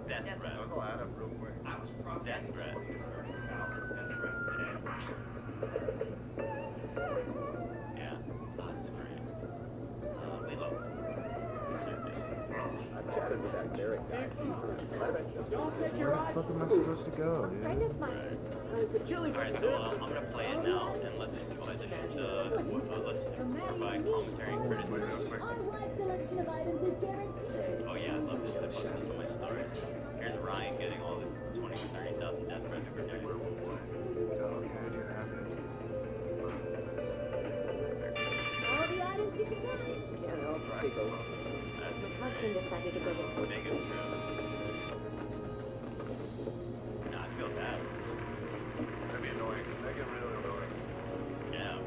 Death threat. Those will add up real quick. I was probably death threat. 20 to 30,000 death threats today. Yeah, that's great. Lilo. I've chatted with that Derek guy. Don't take Where your the eyes. fuck am I supposed to go, A friend dude? of mine. It's a chili Alright, so I'm gonna play it now, and let's enjoy the let's provide commentary and criticism real quick. Our wide selection of items is guaranteed. Oh yeah, I love this. I posted this on my story. Here's Ryan getting all the 20 to 30,000 death threats per day. Okay, I do have it. All the items you can find. Can't help but take a look. My husband decided to go with Megan. Nah, I feel bad. That'd be annoying. That get really annoying. Yeah.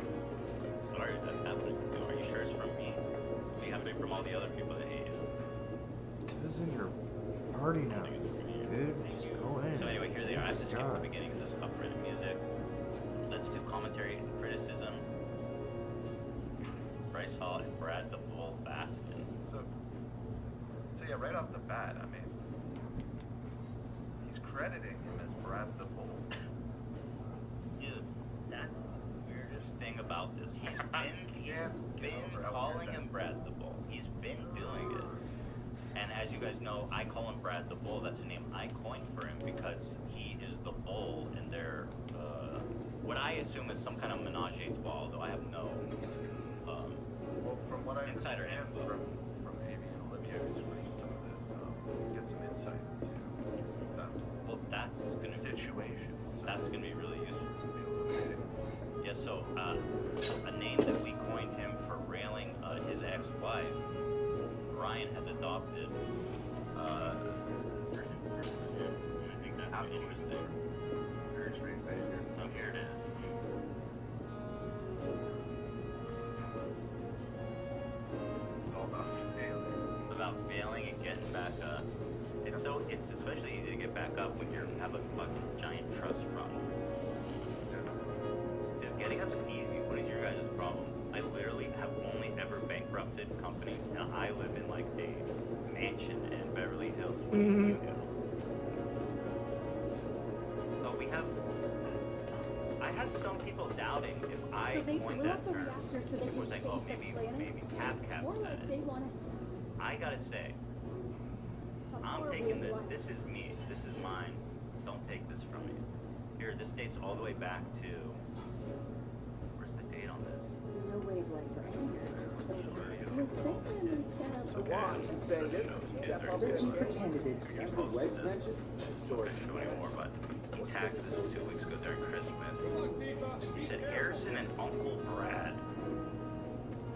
Sorry that's happening. Are you sure it's from me? It'd be happening from all the other people that hate you. This is in your party now, dude. Just go in. So anyway, here they are. I have to skip the beginning because it's copyrighted music. Let's do commentary and criticism. Bryce Hall and Brad the Bull Baskin. So yeah, right off the bat, I mean, he's crediting him as Brad the Bull. Dude, that's the weirdest thing about this. He's been calling him Brad the Bull. He's been doing it. And as you guys know, I call him Brad the Bull. That's a name I coined for him because he is the bull in their, what I assume is some kind of menage a trois, though I have no, Well, from what I insider understand info. from Amy and Olivia, who's reading some of this, get some insight into that Well, that's gonna situation. That's gonna be really useful. Yeah, so a name that we coined him for railing his ex-wife, Ryan has adopted. I think that's interesting. Oh, here it is. It's all about failing. It's about failing and getting back up. It's especially easy to get back up when you have a fucking giant trust fund. If getting up's easy, what is your guys' problem? I literally have only ever bankrupted companies, and I live in like a mansion in Beverly Hills. What do you do? Oh, I had some people doubting if I So they coined blew that up the term. reactor so they It was could like, save oh, the maybe planet. Cap More said like it. they want us to. I gotta say, I'm taking this. This is me. This is mine. Don't take this from me. Here, this dates all the way back to. Where's the date on this? No wavelength for anything. I was thinking you channeled The watch is saying it. Searching for candidates. The wife mentioned? Sort of show anymore, but he tagged this 2 weeks ago during Christmas. He said Harrison and Uncle Brad.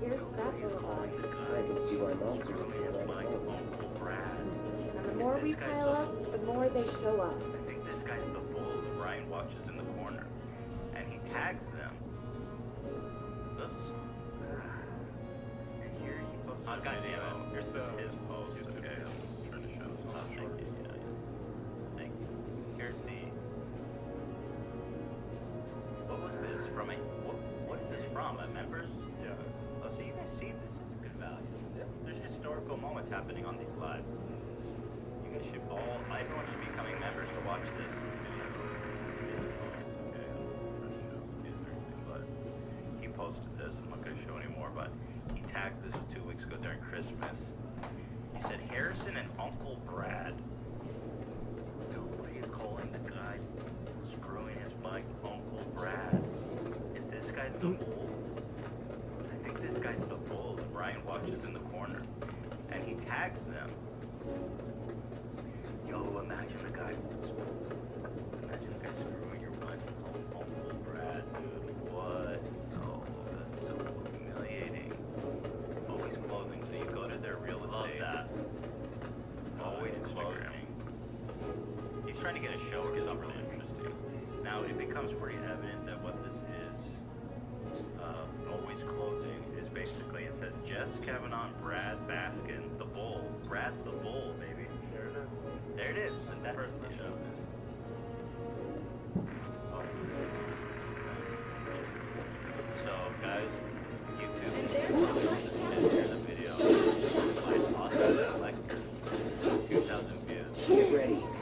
Here's that boulevard. I can see why monsters would feel right My at home. Uncle Brad. And the more we pile up, the more they show up. I think this guy's the bull that Ryan watches in the corner. And he tags them. Oops. And here he posts a video. Here's his post. Okay, I'm trying to show some. Thank you. Yeah. Thank you. Here's the. What was this from? What is this from? A members? Yes. Oh, so you guys see this is good value. There's historical moments happening on these lives. You guys should everyone should be becoming members to watch this video. But he posted this. I'm not going to show anymore, but he tagged this 2 weeks ago during Christmas. He said Harrison and Uncle Brad. Dude, what are you calling the guy screwing his bike Uncle Brad? Is this guy the bull? I think this guy's the bull that Ryan watches in the corner. And he tags them. Yo, imagine the guy screwing your wife Uncle Brad, dude. What? Oh, that's so humiliating. Always clothing, so you go to their real estate. Love that. Always clothing. He's trying to get a show or something really interesting. Now, it becomes pretty evident that what this is, Always Closing, is basically, it says Jess Kavanaugh, Brad Baskin, the Bull. Brad's the Bull, baby. There it is. There it is. That's the first show.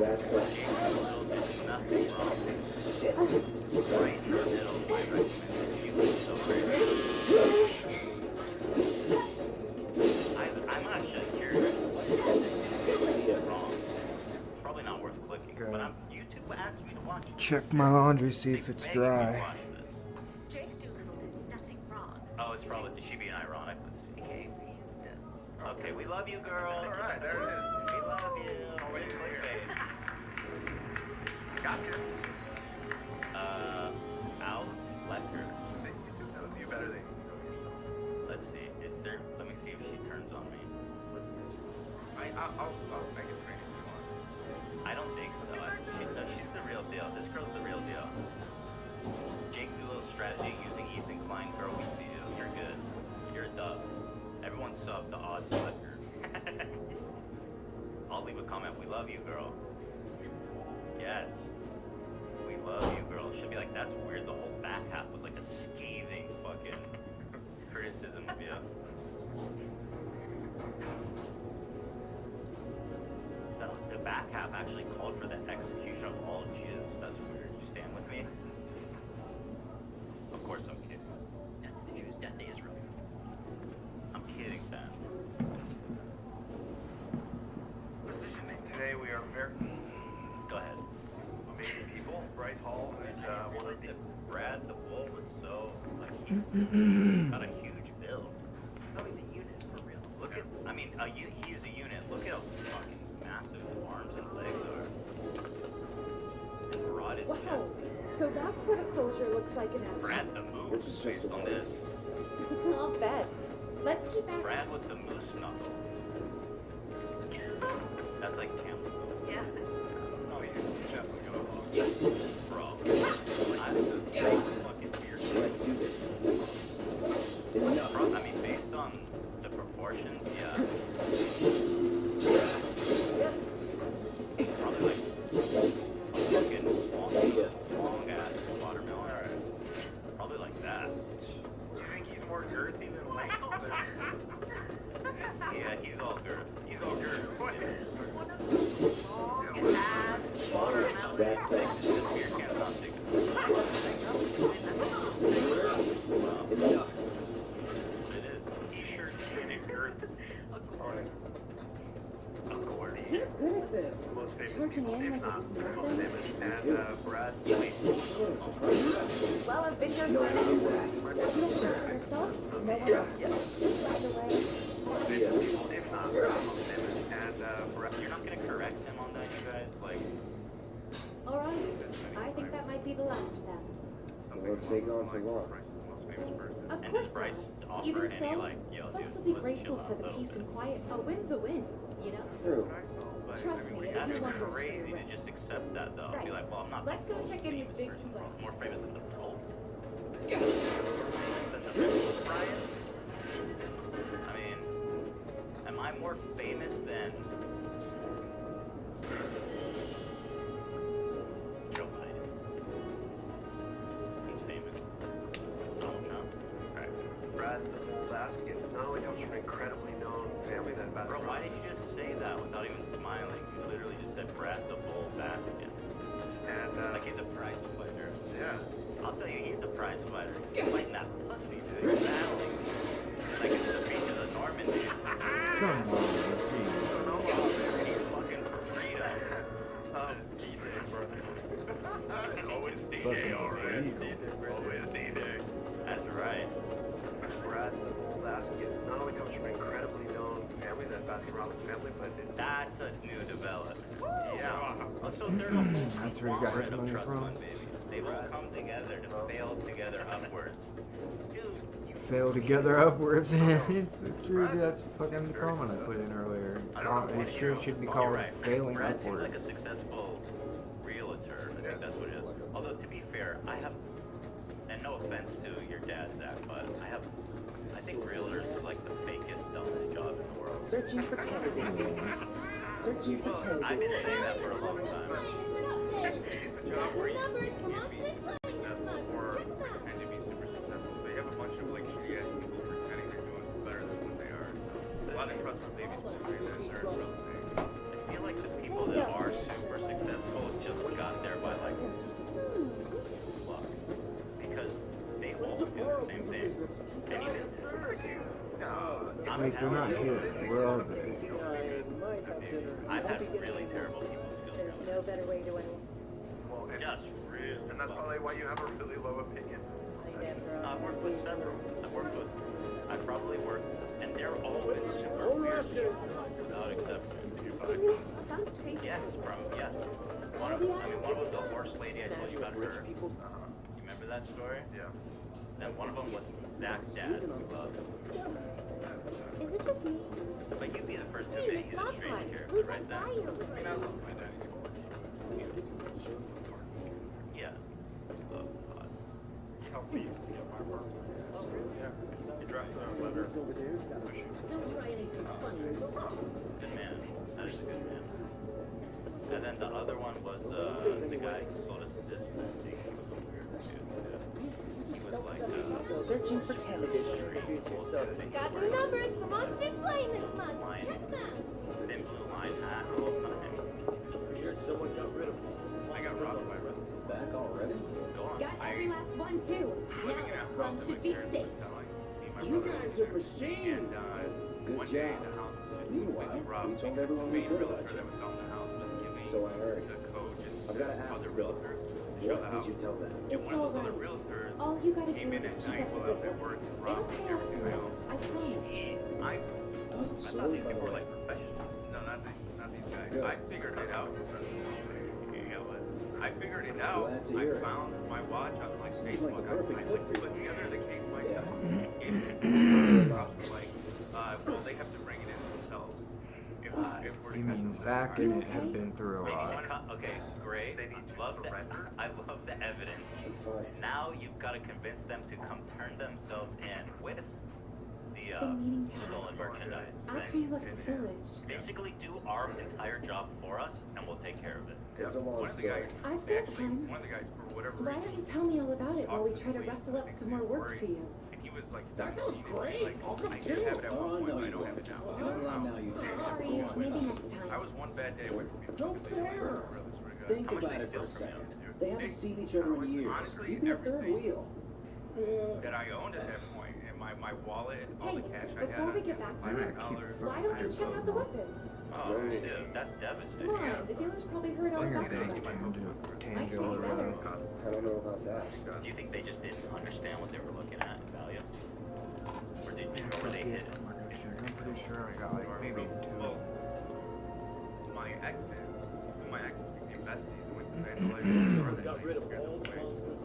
That's right. Nothing wrong. Right in the middle, I recommend. She was so very good. I'm actually curious. What is wrong? Probably not worth clicking. Okay. But YouTube asked me to watch it. Check my laundry, see if it's dry. Jake Doolittle did nothing wrong. Oh, it's probably, is she being ironic? Okay, we love you, girl. Alright, there it is. We love you. Already clickbait. Gotcha. Al Flecker. YouTube knows you better than you know yourself. Let's see. Is there, let me see if she turns on me. I'll make it pretty if you want. I don't think so. She's the real deal. This girl's the real deal. Jake Doolittle's strategy using Ethan Klein, girl, we see you. You're good. You're a dub. Everyone sub the odds Flecker. I'll leave a comment. We love you, girl. Yes. We love you, girl. She'll be like, that's weird. The whole back half was like a scathing fucking criticism of you. The back half actually called for the execution of all Jews. That's weird. You stand with me? Of course I'm kidding. Death to the Jews, death to Israel. I'm kidding, fam. Today we are very Go ahead. amazing people. Bryce Hall, who's one of the Brad the Bull was so like got a huge build. Oh, he's a unit for real. Look at, I mean, he's a unit. Look at how fucking massive his arms and legs are. And rotted. Wow. So that's what a soldier looks like in action. Brad the Moose. This was just based on this. I'll bet. Let's keep at it. Brad with the moose knuckle. That's like camp. Yeah. oh, he's definitely gonna Bro. I'm the fucking weird. Let's do this. Enough. I mean, based on the proportions, yeah. Probably like fucking long ass watermelon. Probably like that. Do you think he's more girthy than length? Yeah, he's all girth. He's all girth. That's that. Beer can's not big. Enough. It is. T-shirt and a girth. Accordion. You're good at this. Most famous Charging people, in if like not it the was most nothing. famous, and Brad. Well, I've been here No, for I a do minute. that. You don't do it yourself? No one else. By the way, Most famous people, if not the most famous, and Brad. You're not gonna correct him on that, you guys? Like, all right. I think that might be the last of them. Well, let's stay gone for long. Of and course does Bryce not. offer Even any, so, like, yo, folks dude, will be let's grateful chill for out the a little peace bit. and quiet. A win's a win, you know? True. Trust me, it'll That's do wonders for crazy your to rep. just accept that, though. Be Right. like, well, I'm not Let's go check in with famous Biggs person. and Blake. I'm more famous than the Pope. Than the rest of Brian? I mean, am I more famous than Joe Biden? He's famous. Donald Trump? Right. Brad the Bull Baskin not only comes from an incredibly known family that Bro, why did you just say that without even smiling? You literally just said Brad the Bull Baskin. and Like he's a prize fighter. yeah. I'll tell you, he's a prize fighter. He's fighting that pussy, dude. He's battling. Like it's the beach of the Normandy. Come on, geez. He's fucking for freedom. DJ, brother. Always DJ, Fucking alright. freedom. Always DJ. That's right. Brad the Bull Baskin not only comes from an incredibly known family, that Baskin Robbins family, but That's a new development. Yeah. Oh, so there's a whole That's where he got his conglomerate of money trust from. fund babies. They've all come together to fail together upwards. Dude, you Fail together upwards. It's so true. That's fucking the comment I put in earlier. It sure should be Oh, called you're right. failing Brad seems upwards. like a successful realtor. I think that's what it is. Although, to be fair, I have, and no offense to your dad, Zach, but I think realtors is like the fakest, dumbest job in the world. Searching for candidates. Searching for candidates. I've been saying that for a long time. it's a job where you can't be successful or pretend to be super successful. So you have a bunch of like shitty ass people pretending they're doing better than what they are. So a lot of trust on babies behind that. They're real estate. I feel like the people that are super successful Wait, they're not here. Where are they? I might have dinner. I've had really terrible people skills. There's no better way to end. Well, Just real. and that's probably why you have a really low opinion. I've worked with several. I've probably worked, and they're always super weird without exception. Sounds crazy. Yes, bro. Yes. One of them was the horse lady I told you about her. You remember that story? Yeah. Then one of them was Zach's dad. Is it just me? But you'd be the first to admit he's a strange character, right then? I mean, I love my daddy. Yeah. Oh, God. He helped me get my work. Yeah. He drafted a letter. Don't try anything funny. Good man. That is a good man. And then the other one was the guy who sold us this movie. He was like Searching for candidates. Introduce yourself. Got new numbers for Monsters Playing this month. Check them. thin blue line hat all the time. Sure someone got rid of him. I got robbed by Red. Back already? Go on. Got every last one too. Now the slum should be safe. You guys are machines. Good One day job. the house was Meanwhile, completely robbed. we told everyone we The could realtor about you. that was on the house was giving So I heard. the code just I've got to to ask other you, realtors to show what the did house. you tell them? And It's one of all those other right. realtors All you gotta came do in is at keep night up while the out good there work. working, It'll robbing pay off everything soon. else. I promise. I Nice thought sword, these by the people were way. like professionals. No, not these guys. Good. I figured it out. Yeah, but I figured it out. Glad to hear I it. found my watch on my Seems Facebook. like a perfect I fit for put you. together the case Yeah. myself. Like, well, they have to bring it in themselves. If we're You to mean catch them. Zach and it have been through a Maybe lot. okay, great. They need I love the evidence. I'm fine. Now you've got to convince them to come turn themselves in with the Been meaning to stolen ask. merchandise. After you left the village, Basically, do our entire job for us, and we'll take care of it. It's a long One of the guys, story. I've got actually, time. one of the guys, for whatever Why reason, don't you tell me all about it while we try to rustle up some more work for you? and he was like, That sounds great. Like, I'll come I did too. have it at Oh, one point, no, but I you don't won't. have it now. Don't lie now, you two. Sorry, Go on. maybe next I time. was one bad day away from being No fair. Think How much about they it for a steal from you? second. They haven't seen each other in years. Honestly, You'd be a third everything. wheel. that I owned at that point, and my wallet, all Hey, the cash I had, before we get back to it, $500. why don't you check out the weapons? Oh, dude, that's devastating. Come on, the dealer's probably heard all Figure about they the weapons. tangible Might treat you better. I don't know about that. Do you think they just didn't understand what they were looking at in value? Or did I'm or were they hidden? pretty sure I got like maybe two. Well, my exes became besties and went to San Got rid of all the monsters.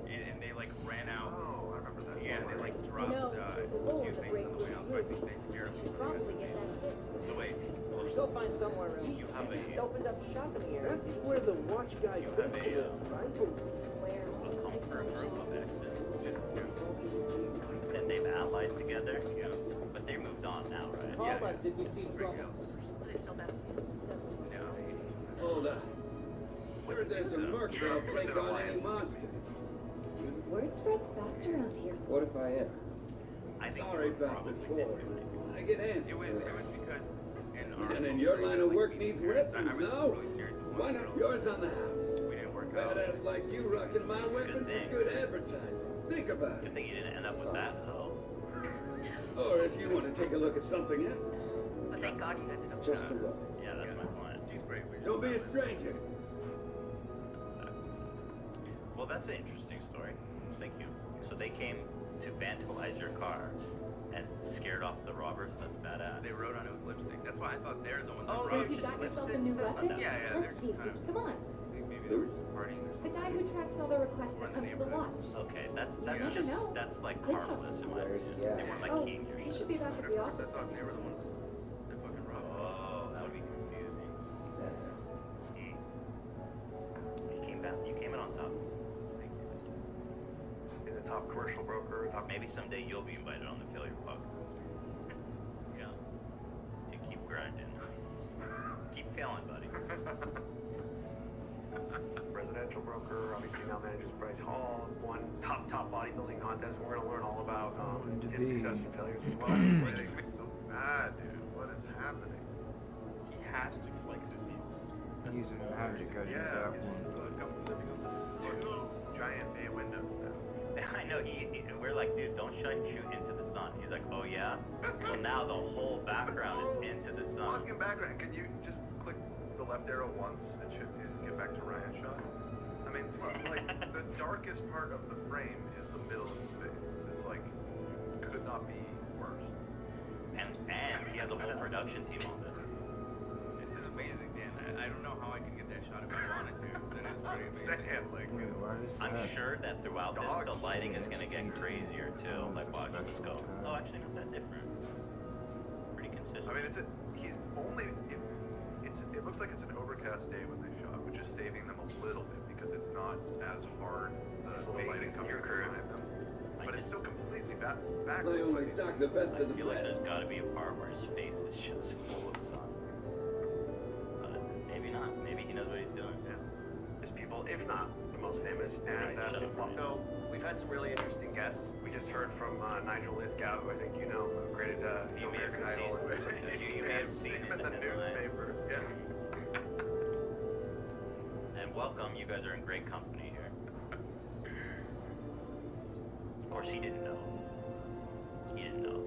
and they like ran out. Oh, I remember that. Yeah, they like You dropped know, there's a hole few in the things break on the way out, so I think they scared Should me. probably get that fixed. So wait, You'll find somewhere else. You have just a opened up shop in the area. That's where the watch guy You have thinks a, of, right? Swear. comfort group of exes, and they've allied together. Yeah, but they moved on now, right? Call us if you see trouble. Hold up. Heard there's a merc that'll break on any monster. Word spreads fast around here. What if I am? I think Sorry we're about probably before. I get antsy. it was because And in your line of work needs weapons, I was no? really serious with Why one not girl. yours on the house? We didn't work out. Badass like you rocking my weapons is good advertising. Think about Good it. thing you didn't end up with that, though. Or if you want to take a look at something else. But thank God you ended up. Just a look. Yeah, that's my point. She's great. We just Don't be a stranger. Well, that's an interesting story. Thank you. So they came to vandalize your car and scared off the robbers. That's badass. They wrote on it with lipstick. That's why I thought they're the ones that Oh, wrote Since you got yourself a new weapon, Yeah, let's see. kind of- Come on. Maybe they were just partying or The guy who tracks all the requests that come to the watch. Okay, that's You never just know. that's like They toss harmless in my Where's he opinion. at? They weren't like Oh, king your he shit. should be back at the I office. thought they were the ones that fucking robbed. Oh, that would be confusing. You came in on top. Be the top commercial broker. Top Maybe someday you'll be invited on the failure puck. Yeah. You keep grinding. Keep failing, buddy. residential broker. Obviously now manages Bryce Hall. Won top bodybuilding contest. We're gonna learn all about his success and failures as well. What makes me so mad, dude? What is happening? He has to flex his muscles. Using magic, I use that one. I'm living on this giant bay window. I know, we're like, dude, don't shoot into the sun. He's like, oh yeah? Well, now the whole background is into the sun. Fucking background. Could you just click the left arrow once and get back to Ryan's shot? I mean, like, the darkest part of the frame is the middle of his face. It's like, could not be worse. And he has a whole production team on this. This is amazing, man. I don't know how I can get that shot if I wanted to. That is pretty amazing. Wait, what is that? I'm sure that throughout this, the lighting is going to get crazier too. Like, watch, let's go. Oh, actually, not that different. Pretty consistent. I mean, it looks like it's an overcast day when they shot, which is saving them a little bit because it's not as hard. The lighting coming behind them. But it's still completely backwards. I only stock the best of the I feel like best. there's got to be a part where his face is just full of sun. Maybe not. Maybe he knows what he's doing. Yeah. There's people, if not the most famous, and so we've had some really interesting guests. We just heard from Nigel Lithgow, who I think you know, who created American Idol. You may have seen him in the newspaper. Yeah. And welcome, you guys are in great company here. Of course, he didn't know. He didn't know.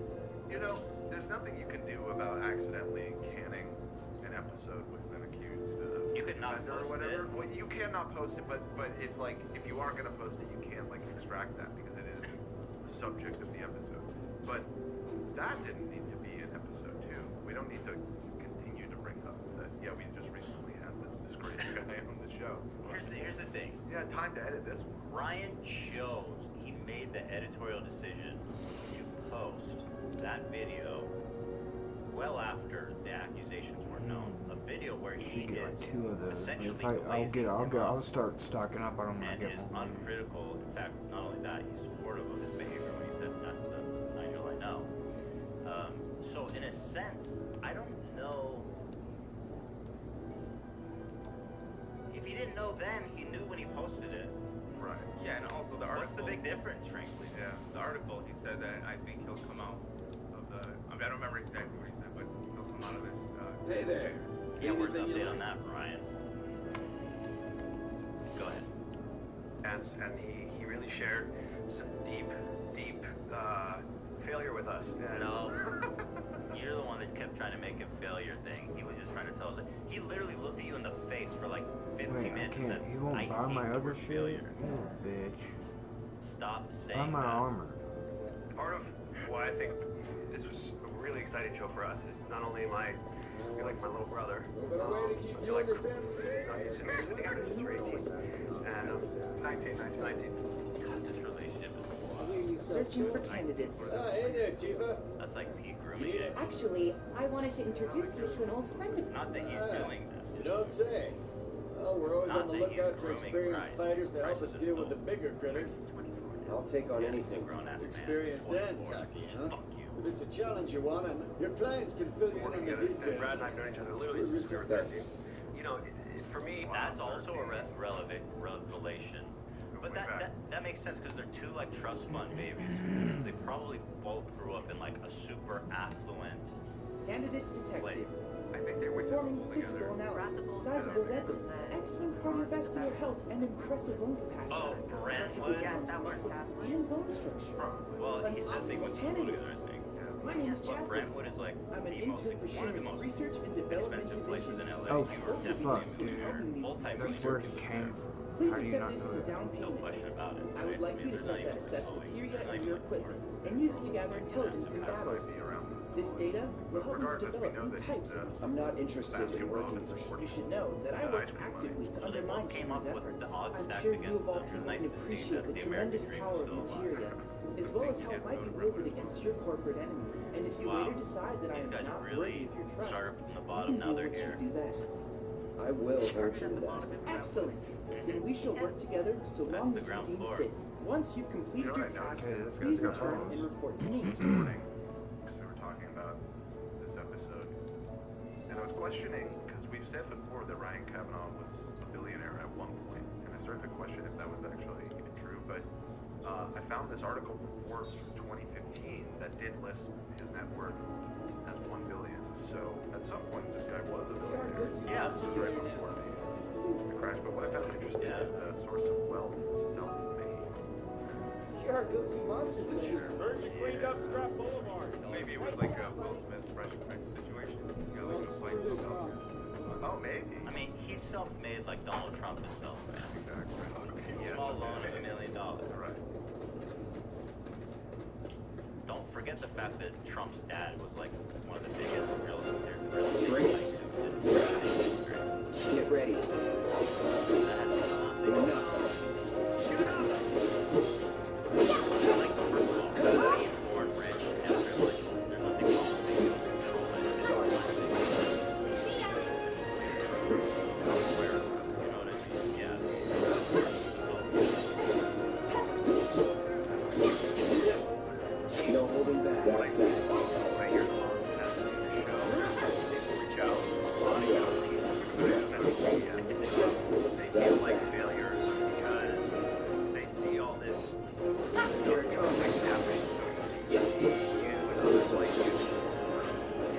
You know, there's nothing you can do about accidentally canning an episode with an accused you could not offender or post whatever. it. Well, you cannot post it, but it's like if you are gonna post it, you can't like extract that because it is the subject of the episode. But that didn't need to be in episode 2. We don't need to continue to bring up that. Yeah, we just recently had this great guy on the show. Here's the thing. Yeah, time to edit this one. Ryan chose. He made the editorial decision to post that video well after the accusations were known. A video where he Should get is like 2 of those. essentially I'll start stocking up on them when I and get is more money. uncritical. In fact, not only that, he's supportive of his behavior when he said that's the Nigel I know. So in a sense, I don't know. If he didn't know then, he knew when he posted it. Right. Yeah, and also the article. What's the big difference, frankly? Yeah, the article, he said that I think he'll come out of the. I mean, I don't remember exactly what he said, but he'll come out of this. Hey there. Yeah, where's the update on that, Ryan? Go ahead. And he really shared some deep failure with us. No, you're the one that kept trying to make a failure thing. He was just trying to tell us. He literally looked at you in the face for like 15 Wait, I minutes can't. and said, He won't I buy hate my the other word shit? failure. You bitch. Stop Buy saying my that. armor. Part of why I think this was a really exciting show for us is not only am I you're like my little brother. Way to keep you and your family safe. Since the end of 18 and 19. God, this relationship is wild. Searching for candidates. Hey there, Tifa. That's like peak grooming it. Actually, I wanted to introduce you to an old friend of mine. Not that he's doing that. You don't say. Well, we're always Not on the that lookout he's for grooming experienced Bryce. fighters to help Bryce us is deal with adult. the bigger critters. I'll take on anything. Experienced and cocky, huh? Fuck you. If it's a challenge you want, your clients can fill you in on the details. Brad and I've known each other literally since we were 13. You know, for me, That's also a relevant revelation. But that makes sense because they're two like trust fund babies. They probably both grew up in like a super affluent Candidate detective. I think they went Performing physical analysis. Sizable weapon. Excellent cardiovascular health and impressive lung capacity. Oh, Brentwood. Muscle and bone structure. Well, An he said they went optimal to school candidate. together, I think. My name's But Chapman. Brentwood is like I'm an the most, intern for one of the Sherman's most Research and Development expensive places Division. in LA. Oh, You are fuck, definitely dude. multi-research. That's where he came from. Please How do you accept not this know as a that? down No payment. question about it. I would like you to There's not set that even assess close. materia Not and even your close. equipment and use it to gather intelligence in battle. This data will help you to develop new types of. I'm not interested in working for You should know that I work actively to undermine Sherman's efforts. I'm sure you of all people can appreciate the tremendous power of materia, as well as how it might be wielded against your corporate enemies. And if you later decide that I am not worthy of your trust, from the you bottom. can Now do they're what here. you do best. I will hold you to that. Excellent. Then we shall work together so long as you deem fit. Once you've completed your task, Okay, this please guy's got return balls. and report to me. This morning, as we were talking about this episode, and I was questioning, because we've said before that Ryan Kavanaugh was a billionaire at one point, and I started to question if that was actually even true, but I found this article from Forbes from 2015 that did list his net worth as $1 billion. So at some point this guy was a billionaire. Yeah. This was right before the crash. But what I found interesting is the source of wealth, self-made. You're our go-to monster safe. Heard you cleaned up Scrap Boulevard. Maybe it was like a Will Smith Fresh Prince situation. You know, like a fight himself. Oh, maybe. I mean, he's self-made like Donald Trump is self-made. Exactly. Yeah. Small loan of $1 million. Right. Don't forget the fact that Trump's dad was like one of the biggest real estate history. Get ready. Enough. Shoot up! Like, first of all, being born rich and privileged, there's nothing wrong with being No holding back. That's that. They feel like failures because they see all this stuff happening so easy. You and others like you.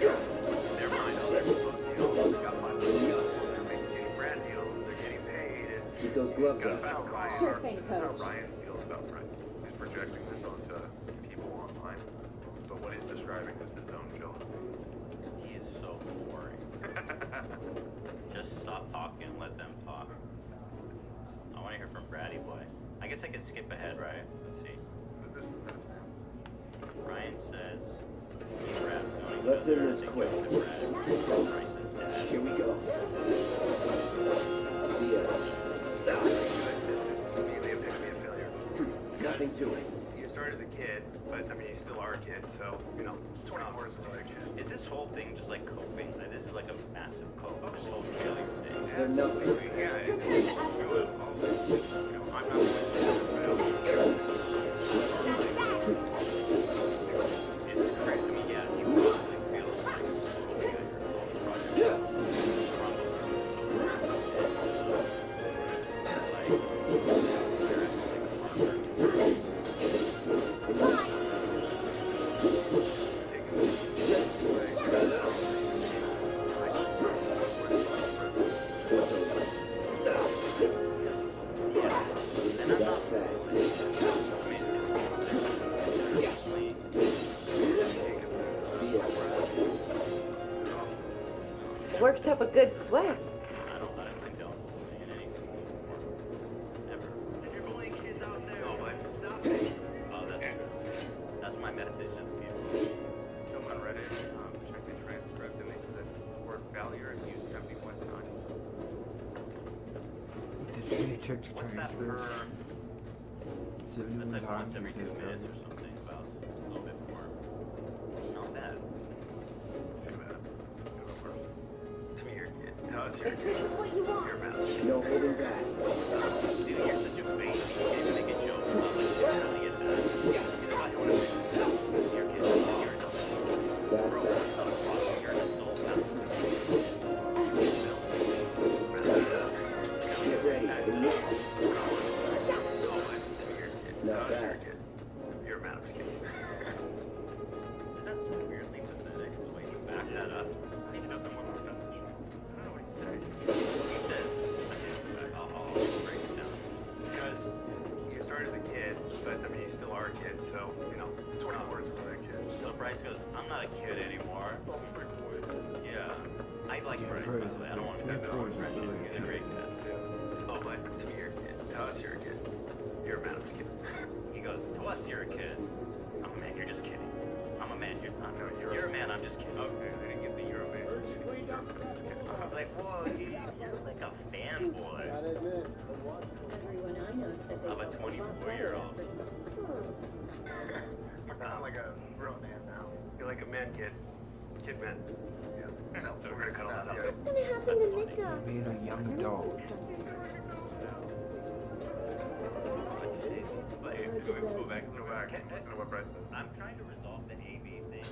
Their mind, oh, they're got money, they're making brand deals, they're getting paid. Keep those gloves up. Sure thing, Coach. How Ryan feels about Brent. He's projecting this onto people online, but what he's describing is his own jealousy. He is so boring. Just stop talking and let them talk. I want to hear from Bratty Boy. I guess I could skip ahead, right? Let's see. Ryan says, let's end this quick. Here we go. See ya. Nothing to it. You started as a kid, but I mean, you still are a kid, so, you know, 24 is another kid. Is this whole thing just like coping? Like, this is like a massive cope. This whole failure thing. They're nothing. Yeah, you know, I'm not It's crazy. I mean, yeah, you probably feel like you're Worked up a good sweat. I don't condone bullying anything anymore. Ever. If you're bullying kids out there, no, but stop it. Oh, that's my message to the people. Someone on Reddit, check the transcript, and they said the word failure is used 71 times. Did you check the What's that transcripts? per? 71 That's like times once every 2 instead of minutes or something, about a little bit more. Not bad. Too bad. To me, you're a kid. No, it's your If this is what you want. You're a mouse. No holding back. Dude, you're such a baby. You can't even make a joke about like, you're trying to get that. You know, I want to make it sound. You're a kid. You're an adult. Bro, that's not a problem. You're an adult now. Get ready. Enough. Not bad. You're a mouse kid. That's weirdly pathetic. Wait, you back that up. He doesn't want to finish. I don't know what he's saying. He says, I'll break it down. Because you started as a kid, but I mean, you still are a kid, so, you know, 24 is another kid. So Bryce goes, I'm not a kid anymore. Yeah. I like Bryce, by the way. I don't want to know Bryce. He's a great kid. Oh, but to me, you're a kid. To us, you're a kid. You're a mouse kid. He goes, to us, you're a kid. I'm a man, you're just kidding. I'm a man, you're not. You're a man, I'm just kidding. Okay, I didn't get the you're a man. I'm like, whoa, you're like a fanboy. Gotta admit, Everyone I know said they I'm a felt a lot 24-year-old. We're not like a real man now. You're like a man kid. Kid man. Yeah. No, so we're gonna cut all that out. What's gonna happen to Mika? being a young adult. But if we go back. Listen to what Bryce said. I'm trying to resolve the AV thing.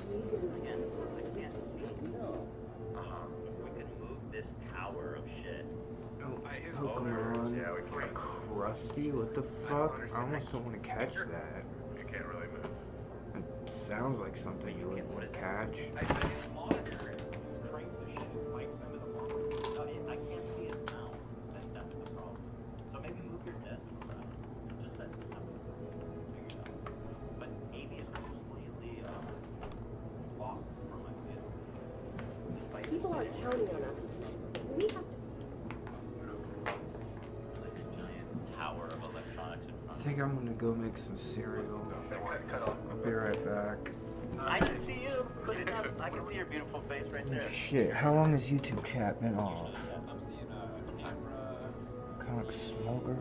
Again, I can't see. If we could move this tower of shit. Oh, Pokemon. Yeah, we can't. Crusty? What the fuck? I almost don't want to catch that. You can't really move. It sounds like something you would want to catch. I said his monitor cranked the shit like some of the monitor. No, I can't see his mouth. That's the problem. So maybe move your desk around. Just that. Figure it out. are counting on us. We have Tower of electronics in I front. think I'm gonna go make some cereal. I'll be right back. I can see you. I can see your beautiful face right there. Shit, how long has YouTube chat been off? Cock smoker.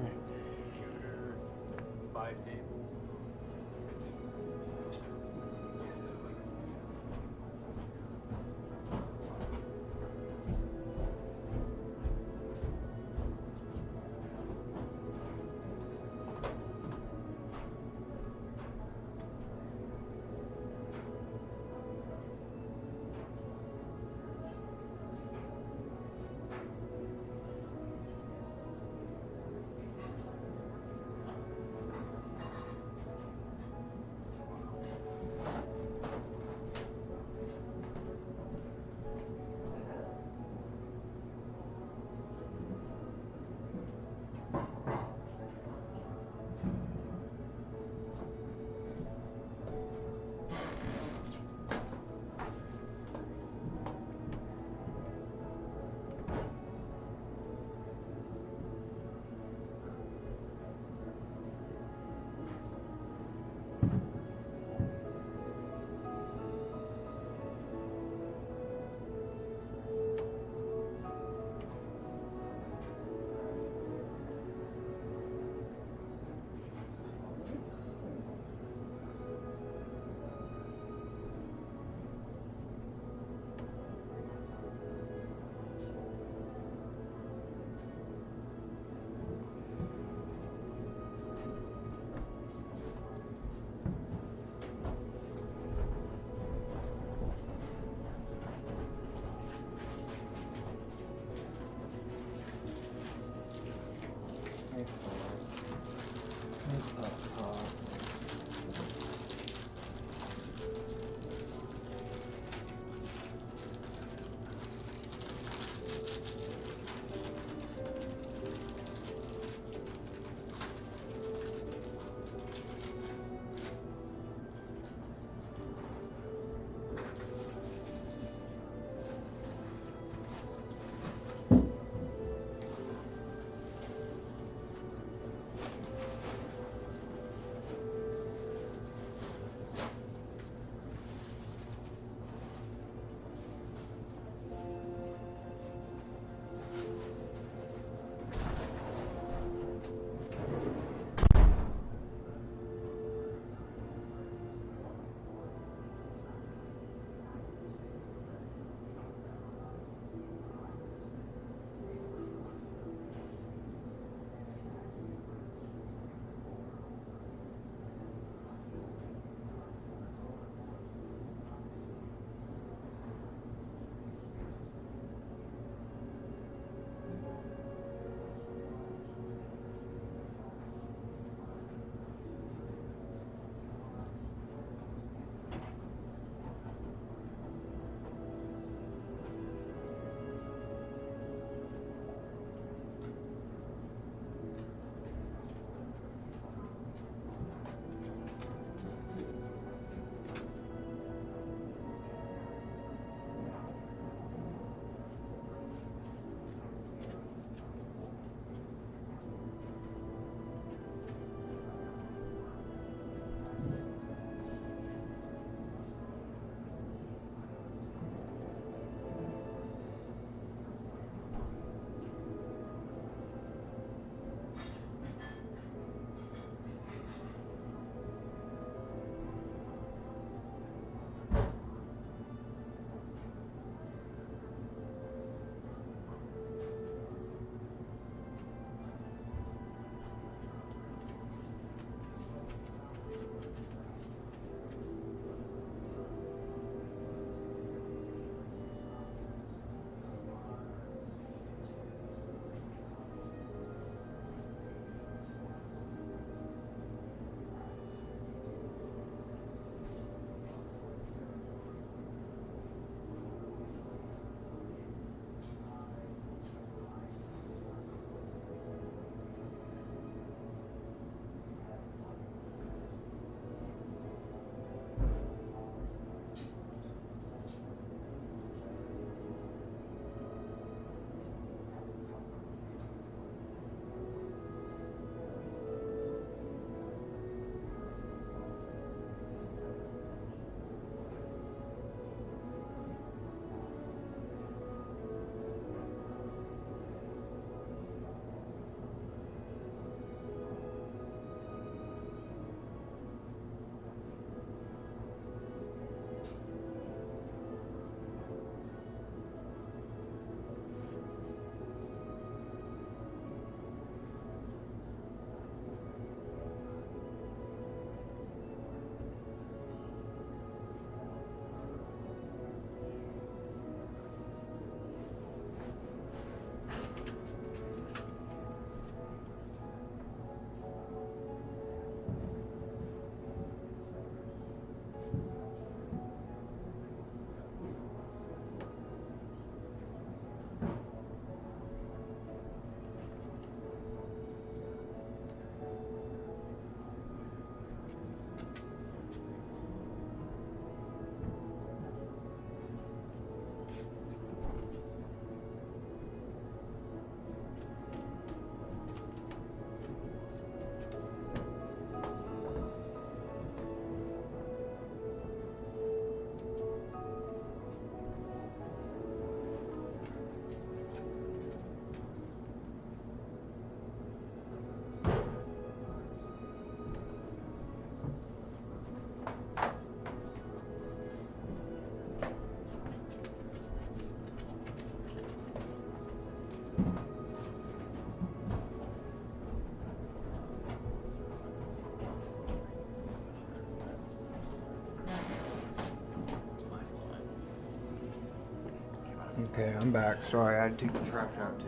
I'm back. Sorry, I had to take the trash out too.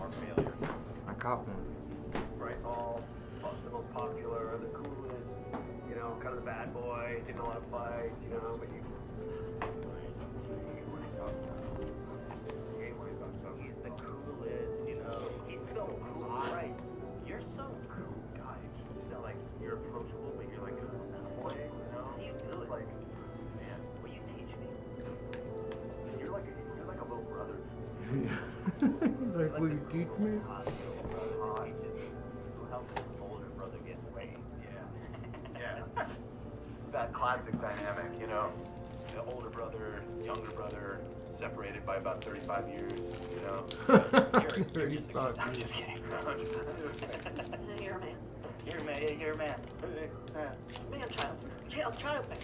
Or failure. I caught one. Bryce Hall, the most popular, the coolest, you know, kind of the bad boy, getting a lot of fights, you know, but you. He's the coolest, you know. He's so cool. Bryce, you're so cool. God, you sound like you're approachable, but you're like a boy, you know? How do you do it? Like, man, will you teach me? You're like a little brother. Like, will you teach me? Who helps his older brother get away? Yeah. That classic dynamic, you know? The older brother, younger brother, separated by about 35 years, you know? 35 I'm just kidding. You're a man. You're a man, yeah, you're a man. Child thing.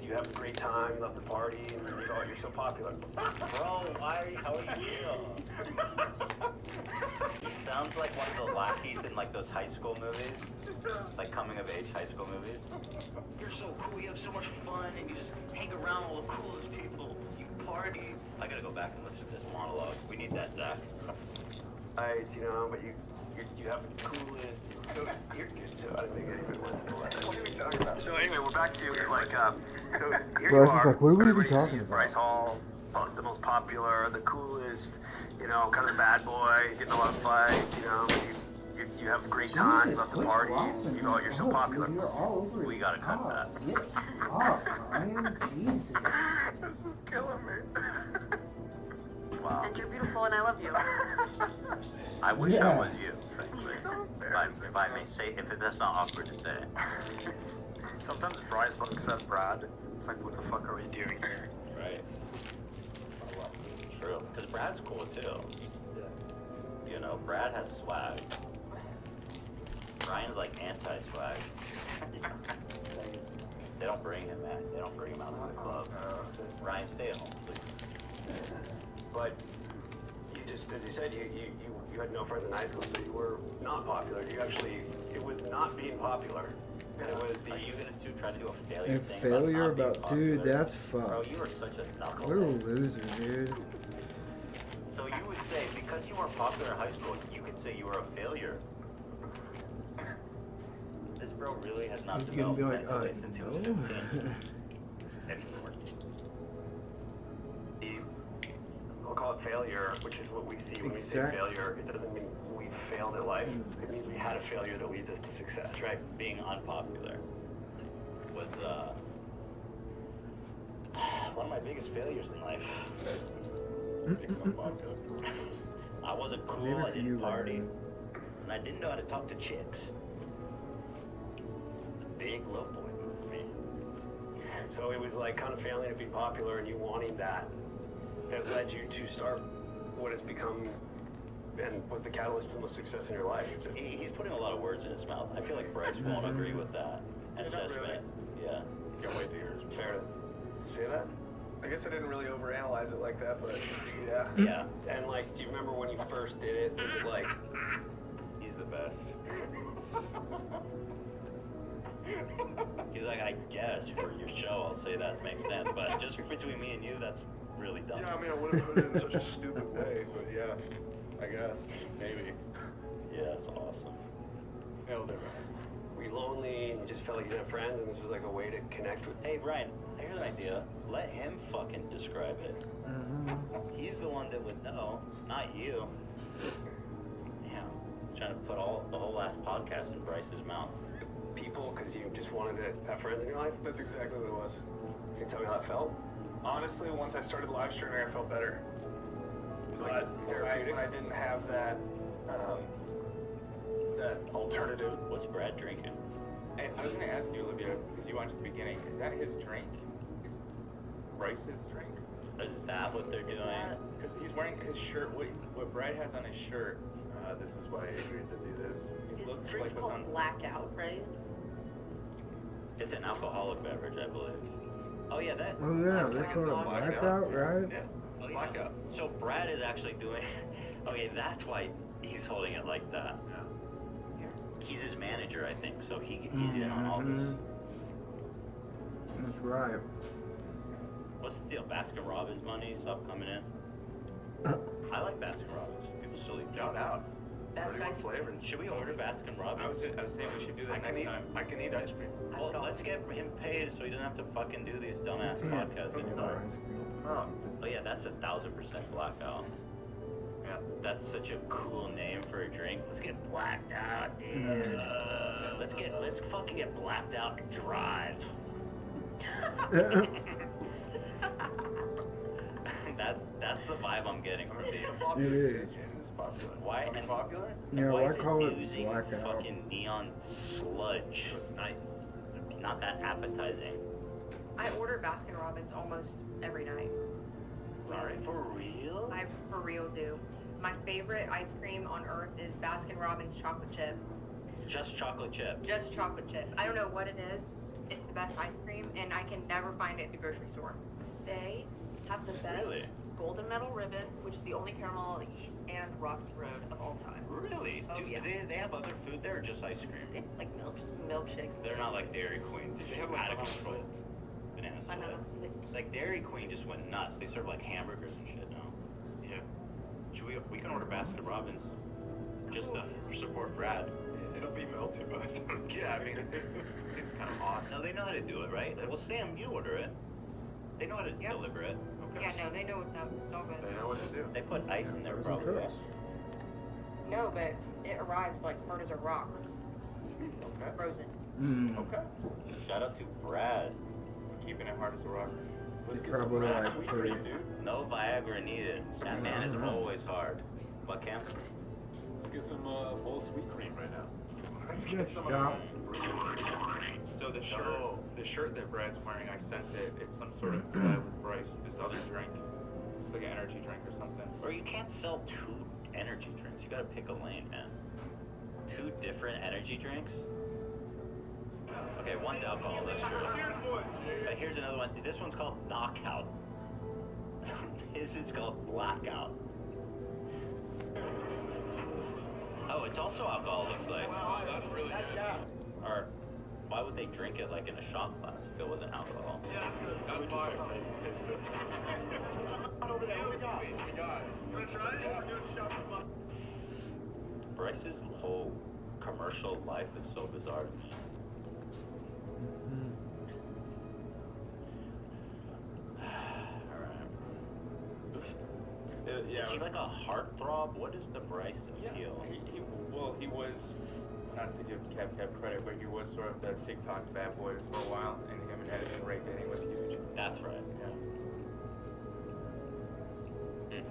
You have a great time, you love to party, and you're so popular. Bro, how are you? He sounds like one of the lackeys in like those high school movies. Like coming of age high school movies. You're so cool, you have so much fun, and you just hang around all the coolest people. You party. I gotta go back and listen to this monologue. We need that, Zach. Nice, you know, but you have the coolest. So you're good. So I didn't think anybody wanted to know that. What are we talking about? So anyway, we're back to like, so here Bryce you is are. like, what are we Everybody talking sees about? Bryce Hall, the most popular, the coolest, you know, kind of the bad boy, getting a lot of fights, you know, but you have a great time, you love to party, you're so popular. You're all over We gotta cut that. Get off, Ryan. Jesus. This is killing me. Wow. And you're beautiful and I love you. I wish Yeah. I was you, frankly. If I may say, if that's not awkward to say. Sometimes Bryce looks at Brad. It's like, what the fuck are we doing here? Right. True. Because Brad's cool too. Yeah. You know, Brad has swag. Ryan's like anti-swag. They don't bring him, man. They don't bring him out to the club. Ryan, stay at home, please. But you just, as you said, you had no friends in high school, so you were not popular. It was not being popular. And it was Are you gonna try to do a failure A thing? failure about about, not being dude, popular? that's Bro, fucked. you are such a knucklehead. What a loser, dude. So you would say, because you weren't popular in high school, you could say you were a failure. This bro really has not He's gonna developed be like, mentally since he was no. 15. Anymore. We'll call it failure, which is what we see when we say failure. It doesn't mean we failed at life. It means we had a failure that leads us to success, right? Being unpopular was one of my biggest failures in life. Being unpopular. I wasn't cool, Maybe I for didn't you, party, Ryan. and I didn't know how to talk to chicks. Big low boy move for me. So it was like kind of failing to be popular and you wanting that led you to start what has become and was the catalyst to the most success in your life. So He's putting a lot of words in his mouth. I feel like Bryce won't agree with that assessment. Really. Yeah. Can't wait to hear it. Fair to say that? I guess I didn't really overanalyze it like that, but yeah. Yeah. And like, do you remember when you first did it? Was it like, He's the best. He's like, I guess for your show, I'll say that makes sense, but just between me and you, that's really dumb. yeah, I mean, I would have put it in such a stupid way, but yeah, I guess, maybe. Yeah, it's awesome. Nailed it. Were you lonely and you just felt like you didn't have friends and this was like a way to connect with? Hey, Brian, here's an idea. Let him fucking describe it. He's the one that would know, not you. Damn. Trying to put the whole last podcast in Bryce's mouth. People, because you just wanted to have friends in your life? That's exactly what it was. Can you tell me how it felt? Honestly, once I started live streaming, I felt better. But when I didn't have that, that alternative. What's Brad drinking? Hey, I was going to ask you, Olivia, because you watched the beginning, is that his drink? Bryce's drink? Is that what they're doing? Because he's wearing his shirt, what Brad has on his shirt, this is why I agreed to do this. It looks like what's on Blackout, right? It's an alcoholic beverage, I believe. Oh yeah, that. Oh yeah, they call it blackout, right? Yeah, blackout. So Brad is actually doing. Okay, that's why he's holding it like that. Yeah. He's his manager, I think, so he's in on all this. That's right. What's the deal? Baskin Robbins money? Stop coming in. I like Baskin Robbins. People still eat. Shout out. Best ice flavors. Should we order Baskin Robbins? I was saying we should do that next time. I can eat ice cream. Well, let's get him paid so he doesn't have to fucking do these dumbass podcasts anymore. Oh yeah, that's 1000% blackout. Yeah, that's such a cool name for a drink. Let's get blacked out, dude. Let's fucking get blacked out and drive. That's the vibe I'm getting from these. It is. Why and popular? Yeah, why why is call it oozing blackout? fucking neon sludge? Nice. Not that appetizing. I order Baskin Robbins almost every night. Sorry, for real? I for real do. My favorite ice cream on earth is Baskin Robbins chocolate chip. Just chocolate chip. Just chocolate chip. I don't know what it is. It's the best ice cream, and I can never find it at the grocery store. They have the best golden medal ribbon, which is the only caramel I'll eat, and Rocky Road of all time. Really? Oh, yeah. They have other food there or just ice cream? It's like milkshakes. They're not like Dairy Queen. They have out of control. Bananas. Like Dairy Queen just went nuts. They serve like hamburgers and shit now. Yeah. We can order Baskin Robbins just to support Brad. It'll be melted, but Yeah, I mean, it's kind of odd. No, they know how to do it, right? Well, Sam, you order it. They know how to deliver it. Okay. Yeah, no, they know what's up. It's all good. they know what to do. They put ice in there probably. Right? No, but it arrives like hard as a rock. Okay. Frozen. Okay. Shout out to Brad. Keeping it hard as a rock. Let's get Probably some like sweet 30. cream, dude. No Viagra needed. That man is always hard. What, Cam? Let's get some bowl sweet cream right now. Just stop. So the shirt that Brad's wearing, I sent it. It's some sort of collab with Bryce, this other drink. It's like an energy drink or something. Or you can't sell 2 energy drinks. You gotta pick a lane, man. 2 different energy drinks? Okay, one's alcohol, that's true. But here's another one. This one's called Knockout. This is called Blackout. Oh, it's also alcohol, looks like. Wow, that's really good. Or, why would they drink it like in a shot glass if it wasn't alcohol? Yeah, that's fine. Taste this. Over there, what we got? You wanna try it? Yeah. Doing shot for fun. Bryce's whole commercial life is so bizarre to me. Yeah, is he like a heartthrob? What is the Bryce appeal? He was, not to give Kev credit, but he was sort of the TikTok bad boy for a while, and him and Edison Ray dating was huge. That's right. Yeah.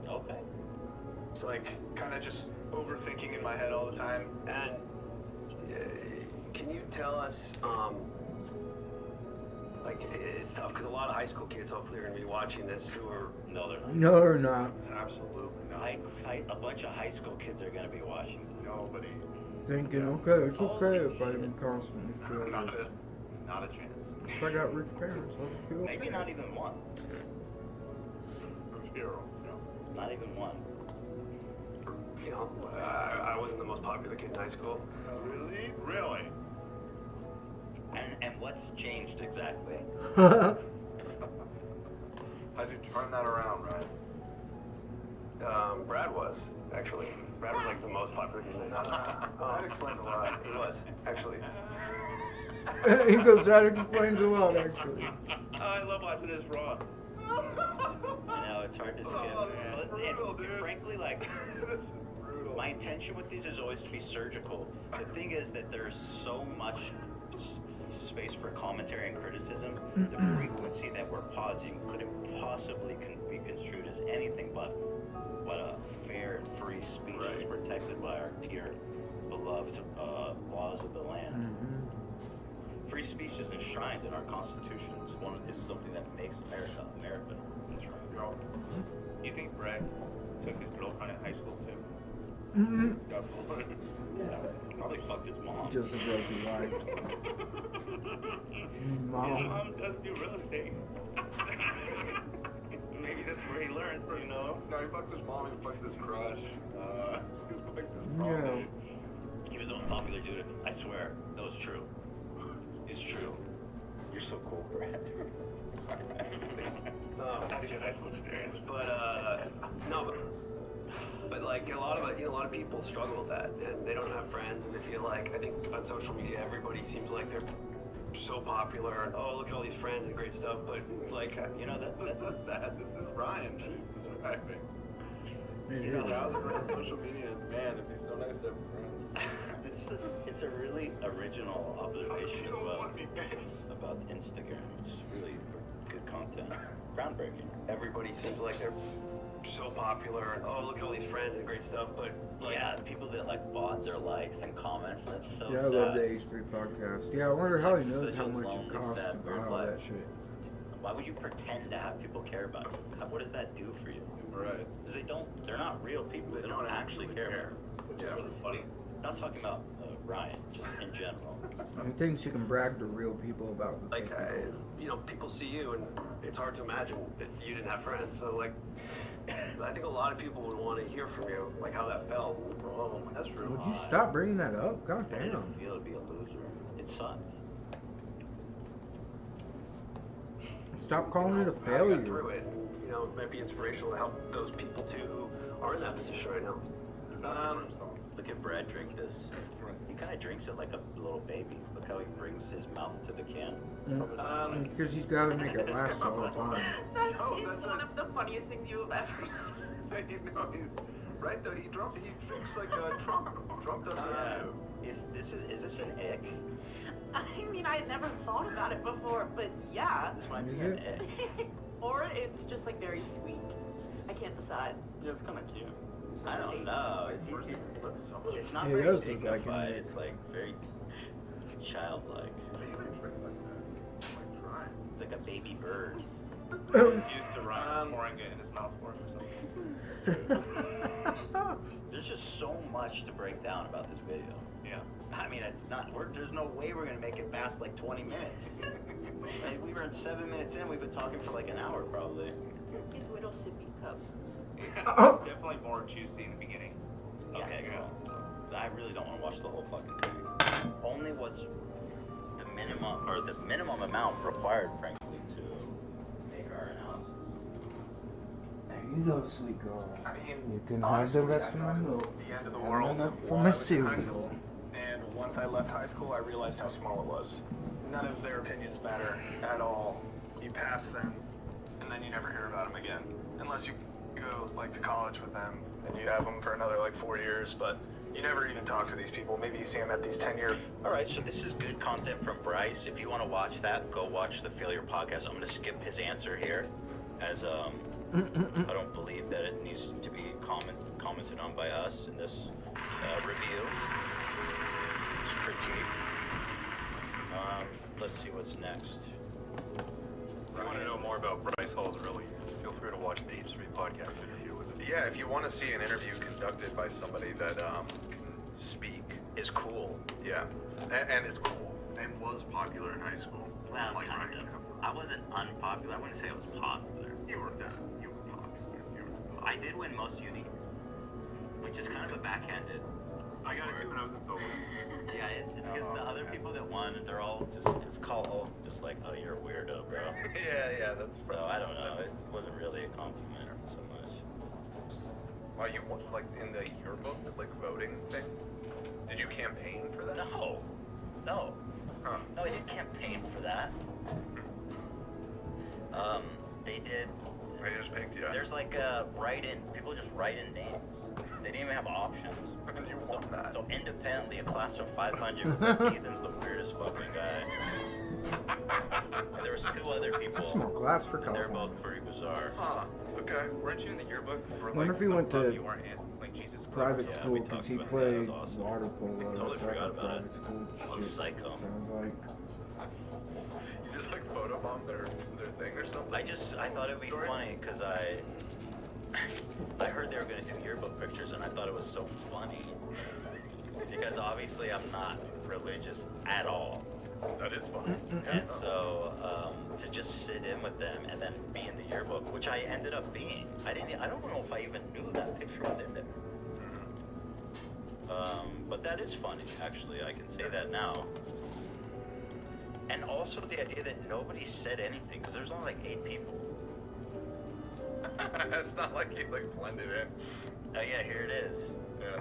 Okay. It's like kind of just overthinking in my head all the time. And can you tell us, like, it's tough because a lot of high school kids hopefully are going to be watching this who are... No, they're not. No, they're not. Absolutely not. A bunch of high school kids are going to be watching. Nobody. Thinking, okay, it's okay if I can constantly feel Not this. a chance. If I got rich parents, I'll just be okay. Maybe not even one. Zero. Not even one. You know, I wasn't the most popular kid in high school. Really? Really? And what's changed exactly? How'd you turn that around, Ryan? Brad was, actually. Brad was like the most popular kid in high school. That explains a lot. He was, actually. He goes, that explains a lot, actually. I love watching this raw. I know, it's hard to skip. And frankly, like, my intention with these is always to be surgical. The thing is that there's so much space for commentary and criticism. The frequency that we're pausing couldn't possibly be construed as anything but a fair and free speech is protected by our dear, beloved laws of the land. Free speech is enshrined in our Constitution. It's something that makes America America. That's right. Yo, do you think Brad took his girlfriend in high school too? Yeah, probably fucked his mom. Just because he liked. Mom. His mom does do real estate. Maybe that's where he learns, you know? No, he fucked his mom, he fucked his crush. He was fucked his Yeah. prom. He was the most popular dude. I swear, that was true. It's true. You're so cool, Brad. Had a good high school experience. But no, but like a lot of people struggle with that, and they don't have friends, and they feel like, I think on social media everybody seems like they're so popular, and oh, look at all these friends and great stuff, but like, you know, that's sad. This is Ryan. I think. It is. Browsing around social media, and man, it'd be so nice to have friends. It's a really original observation about Instagram. It's really good content. Groundbreaking. Everybody seems like they're so popular, and oh, look at all these friends and great stuff, but like, yeah, people that like bought their likes and comments, that's so Yeah, I love the H3 podcast. Yeah, I wonder how he knows how much it costs to buy all that shit. Why would you pretend to have people care about you? What does that do for you? Right. Because they're not real people. They don't actually care about you. Yeah, it's funny. I'm not talking about Ryan, just in general. He thinks you can brag to real people about like, you know, people see you, and it's hard to imagine if you didn't have friends. So like, I think a lot of people would want to hear from you, like how that felt. Oh, that's real. Would you stop bringing that up? God damn. I didn't feel to be a loser. It sucks. Stop calling it a failure. Through it, you know, it might be inspirational to help those people too who are in that position right now. Look at Brad drink this. He kind of drinks it like a little baby. Look how he brings his mouth to the can. Because he's got to make it last all the time. That is one of the funniest things you have ever said. You know, he's right though. He drinks like a Trump. Trump does that. Is this an ick? I mean, I had never thought about it before, but yeah. This might be an ick. Or it's just like very sweet. I can't decide. Yeah, it's kind of cute. I don't know. It's not It very does look like dignified. an It's like very childlike. It's like a baby bird. He's used to Ryan pouring it in his mouth for him or something. There's just so much to break down about this video. Yeah. I mean, there's no way we're gonna make it past like 20 minutes. Like, we were at 7 minutes in. We've been talking for like an hour probably. His little sippy cup. Yeah, definitely more juicy in the beginning. Okay, cool. I really don't want to watch the whole fucking thing. Only what's the minimum amount required, frankly, to make our analysis. There you go, sweet girl. I mean, You can have the rest of my milk. The end of the world For while my I was in high cereal. school. And once I left high school, I realized how small it was. None of their opinions matter at all. You pass them, and then you never hear about them again. Unless you go like to college with them, and you have them for another like 4 years, but you never even talk to these people. Maybe you see them at these 10-year. All right, so this is good content from Bryce. If you want to watch that, go watch the Failure Podcast. I'm going to skip his answer here, as I don't believe that it needs to be commented on by us in this review. This critique. Let's see what's next. If you want to know more about Bryce Hall's really, feel free to watch the H3 podcast interview with him. Yeah, if you want to see an interview conducted by somebody that can speak, is cool. Yeah, and is cool, and was popular in high school. Well, like kind of. I wasn't unpopular. I wouldn't say I was popular. You were popular. I did win most uni, which is kind of a backhanded. I got it too when I was in solo. Yeah, it's because the other people that won, they're all it's called just like, oh, you're a weirdo, bro. yeah, that's. So I don't know. It wasn't really a compliment so much. Wow, you won like in the yearbook, like voting thing? Did you campaign for that? No. Huh. No, I didn't campaign for that. They did. I just picked you. There's like people just write in names. They didn't even have options. And you won that. So independently, a class of 500 was Ethan's the weirdest fucking guy. And there was 2 other people. It's a small class for They're California. both pretty bizarre. Huh. Okay. Weren't you in the yearbook for Wonder if he went to you weren't in? Like Jesus. private Yeah, school we because talked he about that. played That was awesome. water polo. Totally That's like forgot a about private it. school What a shit. psycho. Sounds like. You just like photobomb their thing or something? I thought it would be funny because I heard they were going to do yearbook pictures and I thought it was so funny. Because obviously I'm not religious at all. That is funny. And so to just sit in with them and then be in the yearbook, which I ended up being. I don't know if I even knew that picture was in there. But that is funny, actually. I can say that now. And also the idea that nobody said anything, because there's only like 8 people. It's not like he like blended in. Oh yeah, here it is. Yeah.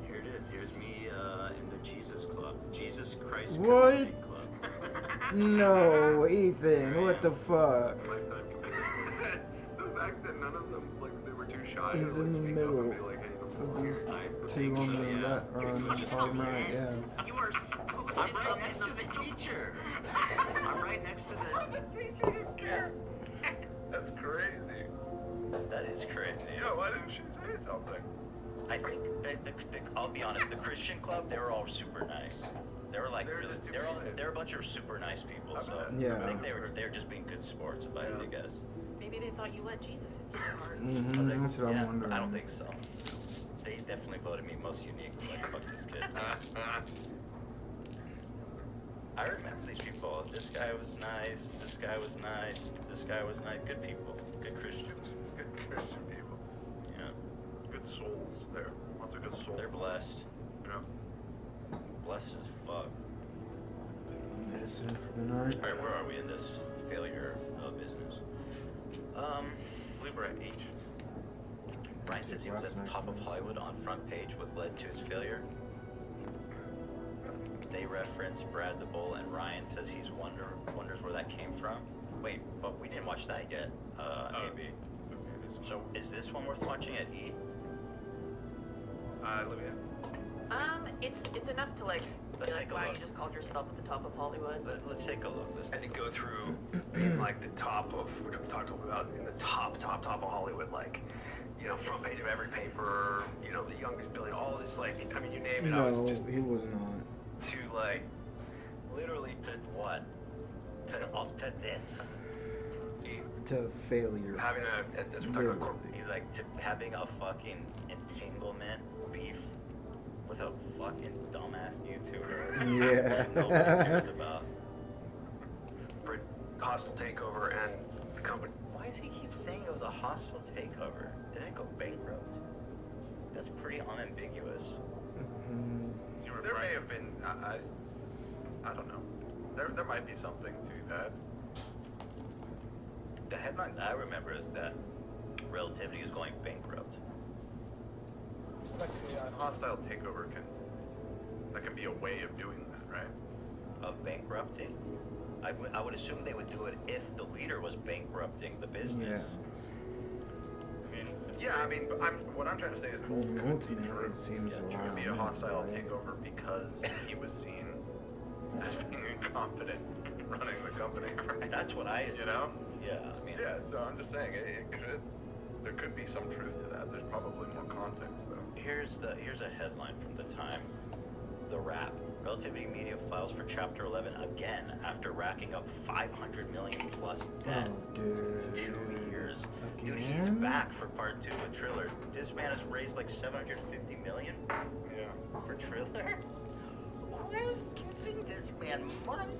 Here it is. Here's me in the Jesus Club. Jesus Christ What? Community Club. No, Ethan, what the fuck? The fact that none of them, like, they were too shy to He's in the speak up middle and be like, hey, of these 2 on the left, bottom right, yeah. You are I'm right next to the teacher. I'm right next to the teacher didn't care. That's crazy. That is crazy. Yeah, why didn't she say something? I think I'll be honest, the Christian club, they were all super nice. They were like really, they're a bunch of super nice people, so Yeah. I think they're just being good sports, if I had to guess. Maybe they thought you let Jesus into their heart. That's what I'm wondering. I don't think so. They definitely voted me most unique. Like, fuck this kid. I remember these people. This guy was nice. This guy was nice. This guy was nice. Good people. Good Christians. Good Christian people. Yeah. Good souls there. Lots of good souls. They're blessed. Yeah. Blessed as fuck. Medicine for the night. Alright, where are we in this failure of business? I believe we're at H. Ryan says he was at the top of Hollywood on front page, what led to his failure. They reference Brad the Bull, and Ryan says he's wonders where that came from. Wait, but we didn't watch that yet. Maybe. So is this one worth watching at E? Olivia. It's enough to like. Let's Like, take a why look. you just called yourself at the top of Hollywood? Let's take a look. I had to go through being like the top of, which we talked about, in the top of Hollywood, like, you know, front page of every paper, you know, the youngest billion, all this, like, I mean, you name it, I was No, just he was not. to, like, Literally to what? To this. To failure. having a, as we're talking about corporate, He's like to having a fucking entanglement beef with a fucking dumbass YouTuber. Yeah. that nobody cares about. for hostile takeover and the company. Why does he keep saying it was a hostile takeover? Did it go bankrupt? That's pretty unambiguous. There may have been, I don't know. There might be something to that. The headlines I remember is that Relativity is going bankrupt. Like, a hostile takeover that can be a way of doing that, right? Of bankrupting? I would assume they would do it if the leader was bankrupting the business. Yeah, I mean, what I'm trying to say is Ultimately, it seems it could be a hostile takeover because he was seen as being incompetent running the company. That's what I, you know? Yeah, I mean. Yeah, so I'm just saying, there could be some truth to that. There's probably more context, though. Here's a headline from the time. The Wrap. Relativity Media files for Chapter 11 again after racking up 500 million plus debt. Oh, dude. 2 years. Again? Dude, he's back for part 2 of Triller. This man has raised like 750 million. Yeah. For Triller. Who is giving this man money?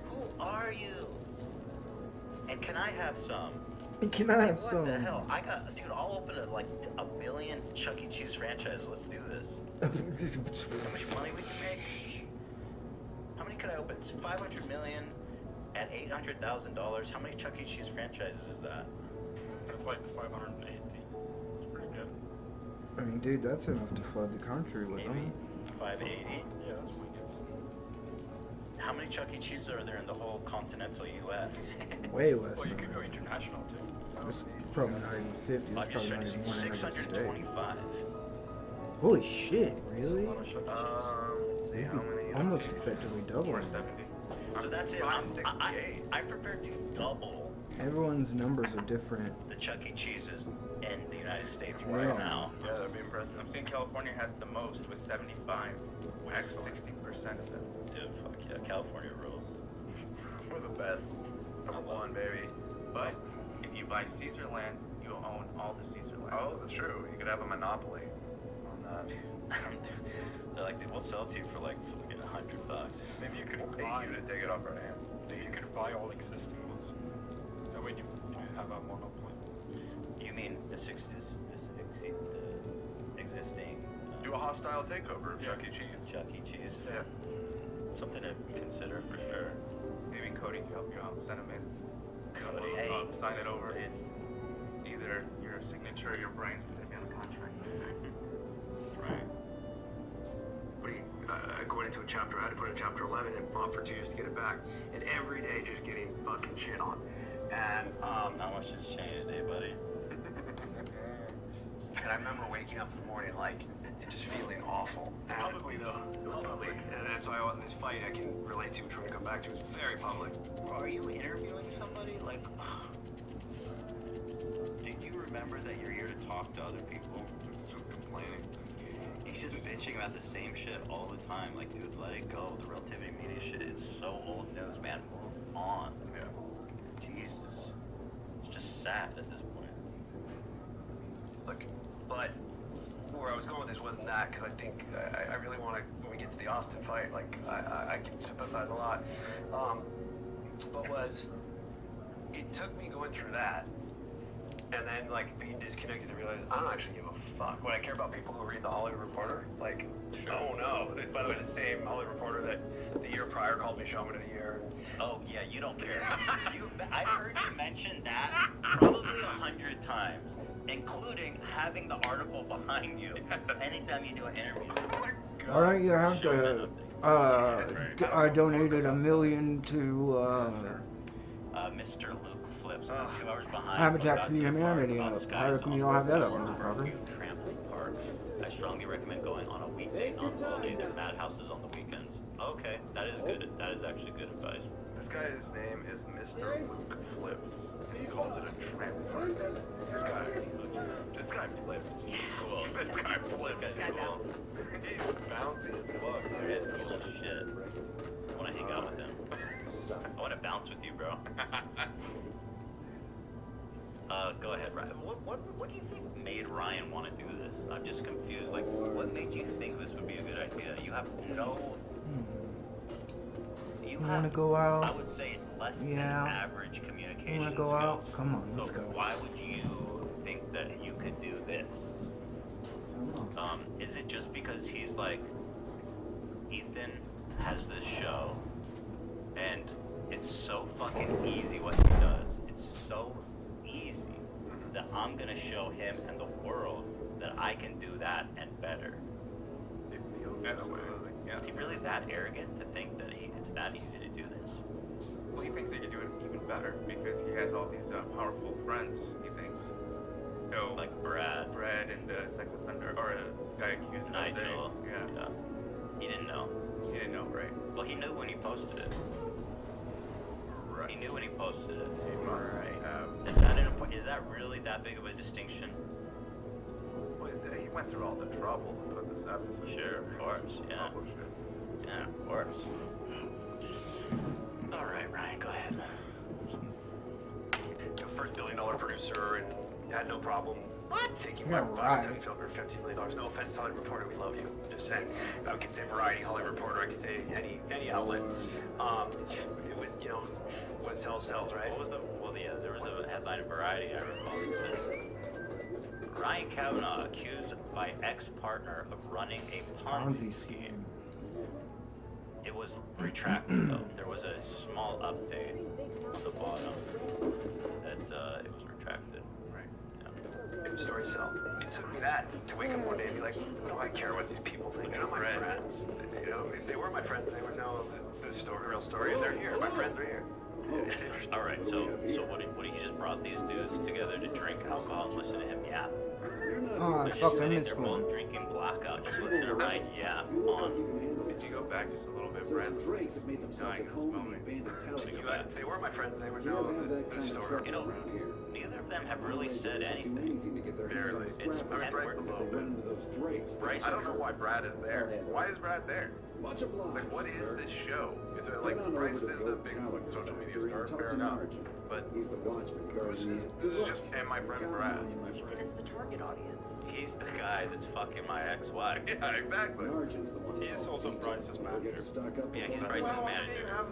Who are you? And can I have some? Can I have what some? What the hell? Dude, I'll open like a billion Chuck E. Cheese franchise. Let's do this. How much money we can make? How many could I open? 500 million at $800,000. How many Chuck E. Cheese franchises is that? That's like 580. It's pretty good. I mean, dude, that's enough to flood the country with them. 580? Yeah, that's pretty good. How many Chuck E. Cheese are there in the whole continental U.S.? Way less. Well, you could go international too. It's probably not even 50. I'm It's just probably trying not to even see. one in every state. 625. Holy shit, really? Let's see how many. Almost effectively double. 470. So that's it. I'm prepared to double Everyone's numbers are different. the Chuck E. Cheeses in the United States right now. Yeah, that'd be impressive. I'm seeing California has the most with 75. Excellent. 60% of them. Dude, fuck yeah, California rules. We're the best. Number one, baby. But if you buy Caesar land, you own all the Caesar land. Oh, that's true. You could have a monopoly on that. They're like, dude, we'll sell it to you for like $100. Maybe you could pay you to take it off our hands. Maybe you could buy all existing ones. That way you have a monopoly. You mean the existing Do a hostile takeover of Chuck E. Cheese. Chuck E. Cheese? Yeah. something to consider for sure. Maybe Cody can help you out. Send him in. Cody, we'll sign it over. It's either your signature or your brains for the contract. Right. Going into a chapter, I had to put in chapter 11 and fought for 2 years to get it back. And every day just getting fucking shit on. And, not much has changed, buddy. And I remember waking up in the morning, like, just feeling awful. Publicly, though. Publicly. And that's why this fight I can relate to, trying to come back to, is very public. Are you interviewing somebody? Like, do you remember that you're here to talk to other people? Just complaining. He's just bitching about the same shit all the time. Like, dude, let it go. The relativity media shit is so old news, man. Move on. Yeah. Jesus. It's just sad at this point. Look, but where I was going with this wasn't that, because I think I really want to, when we get to the Austin fight, like, I can sympathize a lot. But it took me going through that, and then, like, being disconnected to realize I don't actually give a fuck. When I care about people who read the Hollywood Reporter, like, oh no. By the way, the same Hollywood Reporter that the year prior called me Showman of the Year. Oh, yeah, you don't care. I've heard you mention that probably 100 times, including having the article behind you anytime you do an interview. Why don't you have to, I donated $1 million to, Mr. Luke Flips, 2 hours behind. Habitat for Humanity. How come you don't have that up, motherfucker? Trampoline park. I strongly recommend going on a weekday, not holidays, and madhouses on the weekends. Okay, that is good. That is actually good advice. This guy's name is Mr. Luke Flips. He calls it a tramp park. This guy flips. He's cool. This guy flips. This guy's cool. He's bouncy as fuck. Dude, it's cool as shit. I want to hang out with him. I want to bounce with you, bro. Go ahead, Ryan. What do you think made Ryan want to do this? I'm just confused. Like, what made you think this would be a good idea? You have no... You want to go out? I would say less than average communication. You want to go out? Come on, let's so go. Why would you think that you could do this? Is it just because he's like, Ethan has this show, and it's so fucking easy what he does. It's so easy that I'm gonna show him and the world that I can do that and better. It feels that way. Yeah. Is he really that arrogant to think that it's that easy to do this? Well, he thinks he can do it even better because he has all these powerful friends, he thinks. So, like Brad and sex offender, or a guy accused of Nigel. Yeah. He didn't know. He didn't know, right? Well, he knew when he posted it. Right. He knew when he posted it. He must have. Is that really that big of a distinction? Well, he went through all the trouble to put this episode. Sure, of course, yeah. Yeah, of course. All right, Ryan, go ahead. First $1 billion producer, and had no problem taking my film for $15 million. No offense, Hollywood Reporter, we love you. Just saying. I could say Variety, Hollywood Reporter. I could say any outlet. With, what sells, right? What was there was a headline in Variety I recall that said, Ryan Kavanaugh accused by ex-partner of running a Ponzi scheme. It was retracted though. There was a small update on the bottom that it was retracted. Right. Yeah. Story sell. It took me that to wake up one day and be like, what do I care what these people think? They're not my friends. If they were my friends, they would know the story, real story, and they're here. My friends are here. It's interesting. All right. So what he just brought these dudes together to drink alcohol and listen to him yap. Oh, fuck, I missed They're one. both drinking blackout. Just listen to Ryan yap on. If you go back just a little bit, Brad. Drakes have made themselves at home in the abandoned tower. If they were my friends, they would know the story. Neither of them have really said anything. Barely. It's Bryce. I don't know why Brad is there. Why is Brad there? Much obliged. Like, what is this show? Is it like Bryce is a big social media star? Fair enough. But he's the watchman guarding the this is just and my friend Brad. Ethan is the target audience. He's the guy that's fucking my ex-wife. Yeah, exactly. He's also Bryce's manager. Yeah, he's Bryce's Why manager. do you have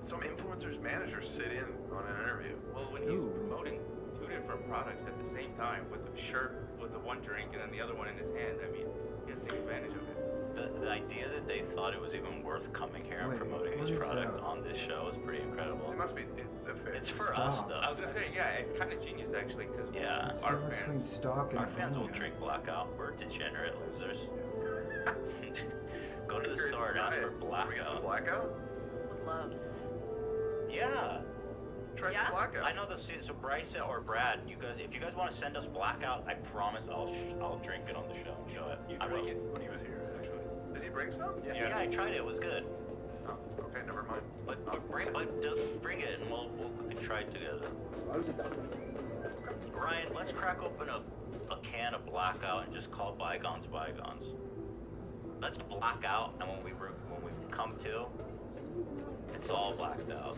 some influencer's manager sit in on an interview? Well, when he's promoting 2 different products at the same time with the shirt with the one drink and then the other one in his hand, I mean, he has to take advantage of it. the idea that they thought it was even worth coming here and promoting this product on this show is pretty incredible. It must be. It's for us though. I was gonna say, yeah, it's kind of genius actually, because our fans will drink Blackout. We're degenerate losers. Go to the store and ask for Blackout. Blackout? With love. Yeah. Try some Blackout. I know the so Bryce or Brad, you guys, if you guys want to send us Blackout, I promise I'll drink it on the show. Show it. You drank it when he was here, actually. Did he bring some? Yeah, I tried it. It was good. Oh, okay, never mind. But bring it and we can try it together. Ryan, let's crack open a can of Blackout and just call bygones bygones. Let's black out, and when we come to, it's all blacked out.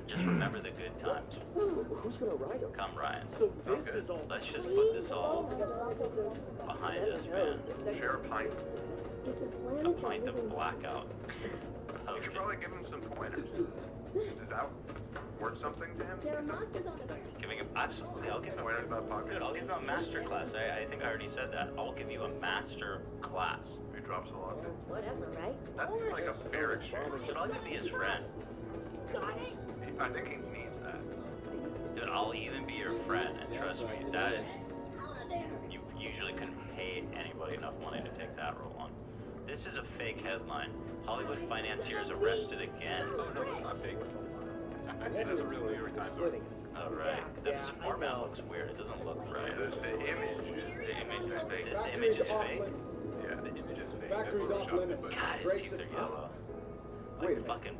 Just remember the good times. Who's gonna ride him? Come, Ryan. So this is all. Let's just put this all behind us, man. Share a pint. A pint of Blackout. You should probably give him some pointers. Is that worth something to him? There are monsters on the ground. Giving him, absolutely, I'll give him pointers about pocket. Good, I'll give him a master class. I think I already said that. I'll give you a master class. He drops a lot. Whatever, right? That's like a fair exchange. Dude, I'll be his friend. Got it. I think he needs that. Dude, I'll even be your friend, and trust me, that is, you usually couldn't pay anybody enough money to take that role on. This is a fake headline. Hollywood financiers arrested again. Oh no, it's not fake. It is a real New York Times article. Oh, right. This format looks weird. It doesn't look right. The image is fake. This image is fake. Yeah, the image is fake. Factory's off limits. God, his teeth are yellow. Like fucking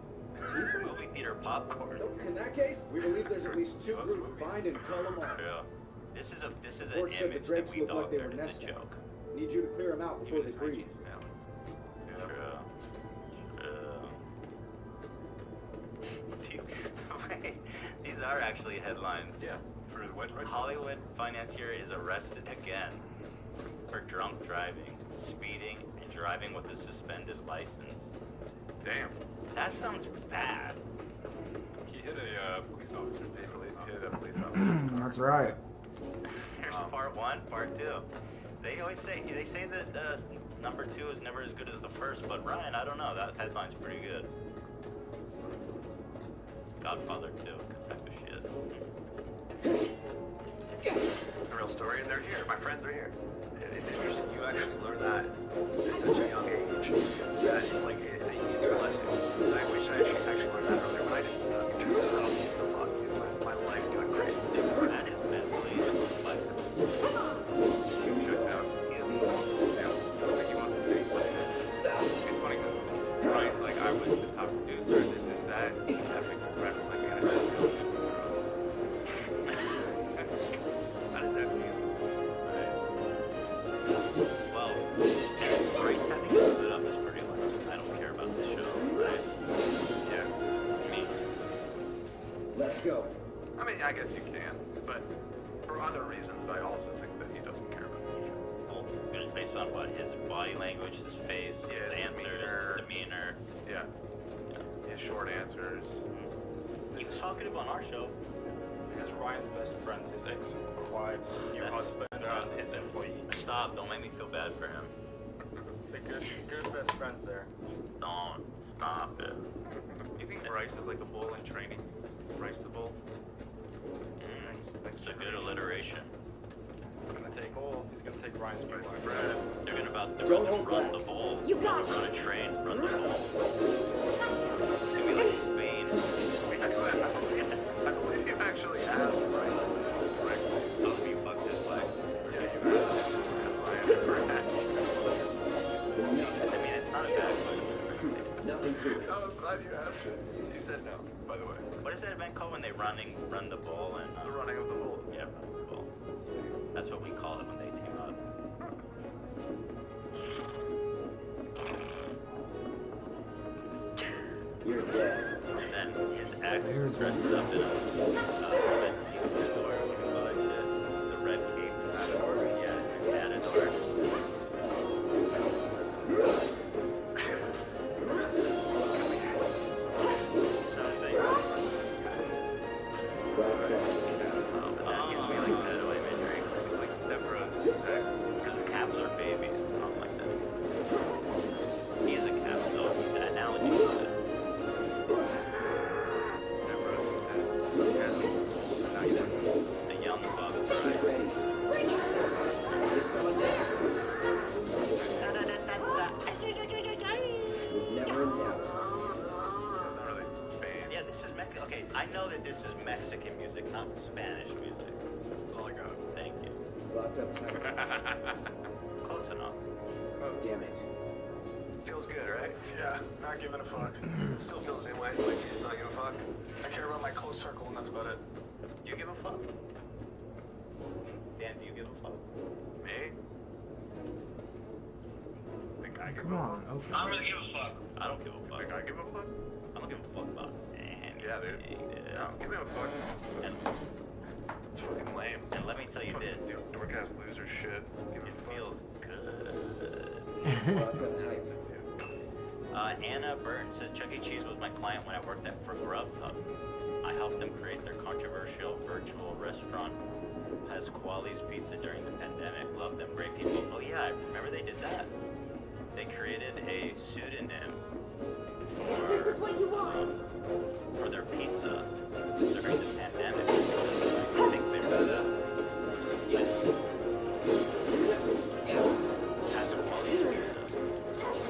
movie theater popcorn. In that case, we believe there's at least two groups. Find and kill them all. Yeah. This is an Report said the image that drapes we look like thought they were was a nesting. joke. Need you to clear them out before they breed. These are actually headlines. Yeah. For what? Hollywood financier is arrested again for drunk driving, speeding, and driving with a suspended license. Damn. That sounds bad. He hit a police officer. He hit a police officer. That's right. Here's part one, part two. They say that number two is never as good as the first, but Ryan, I don't know. That headline's pretty good. Godfather 2, type of shit. The real story, and they're here. My friends are here. It's interesting. You actually learn that at such a young age. It's like it's a huge lesson. I wish I actually learned that earlier. When I just stuck to myself, my life got great. That is mentally like. Shut down. Like he wants to say, it's funny because Ryan's like, I was the top producer. This is that. That makes me rap like I had to go. How does that feel? Well, Bryce having to split up is pretty much, I don't care about the show, right? Yeah. Me. Let's go. I mean, I guess you can, but for other reasons, I also think that he doesn't care about the show. Well, it's based on what? His body language, his face, his answers, his demeanor. Yeah. His short answers. He was talkative on our show. This is Ryan's best friends, his ex-wives, your husband, his employee. Stop, don't make me feel bad for him. It's a good best friends there. Don't. Stop it. You think Bryce is like a bull in training? Bryce the bull? It's a good alliteration. He's gonna take hold. He's gonna take Ryan's Bryce place. the Brad. They're gonna about to Don't hold run back. the bull. You got it. Run a train, run the bull. It's gonna be like Spain. I believe you actually asked Bryce. Oh, you fucked his leg. Yeah, you asked Ryan for a hat. I mean, it's not a bad question. Nothing to it. I was glad you asked it. You said no, by the way. What is that event called when they run the bull and The running of the bull. yeah, run the bull. That's what we call it when they team up. You're dead. And then his ex There's dresses up in a red cape, or what do you call it? The red cape. Matador. Yeah, matador. So I was saying, that gives me like pedo imagery, like Deborah, because the caps are babies, not like that. Mexican music, not Spanish music. That's all I got. Thank you. Locked up tight. Close enough. Oh, Damn it. feels good, right? Yeah, not giving a fuck. Still feel the same way. Like, just not give a fuck. I care about my close circle, and that's about it. Do you give a fuck? Dan, do you give a fuck? Me? Think I give Come a on, fuck? okay. I don't really give a fuck. I don't give a fuck. Think I give a fuck? I don't give a fuck about anything. Yeah, dude. No, give me a fuck. And, It's fucking lame. and let me tell you this. Dork-ass loser shit. Give me It a fuck. feels good. Locked up tight. Anna Burns says Chuck E. Cheese was my client when I worked for Grubhub. I helped them create their controversial virtual restaurant, Pasquale's Pizza, during the pandemic. Love them, great people. Oh yeah, I remember they did that. They created a pseudonym If this is what you want. for their pizza during the pandemic. I think they were Pasquale's Pizza.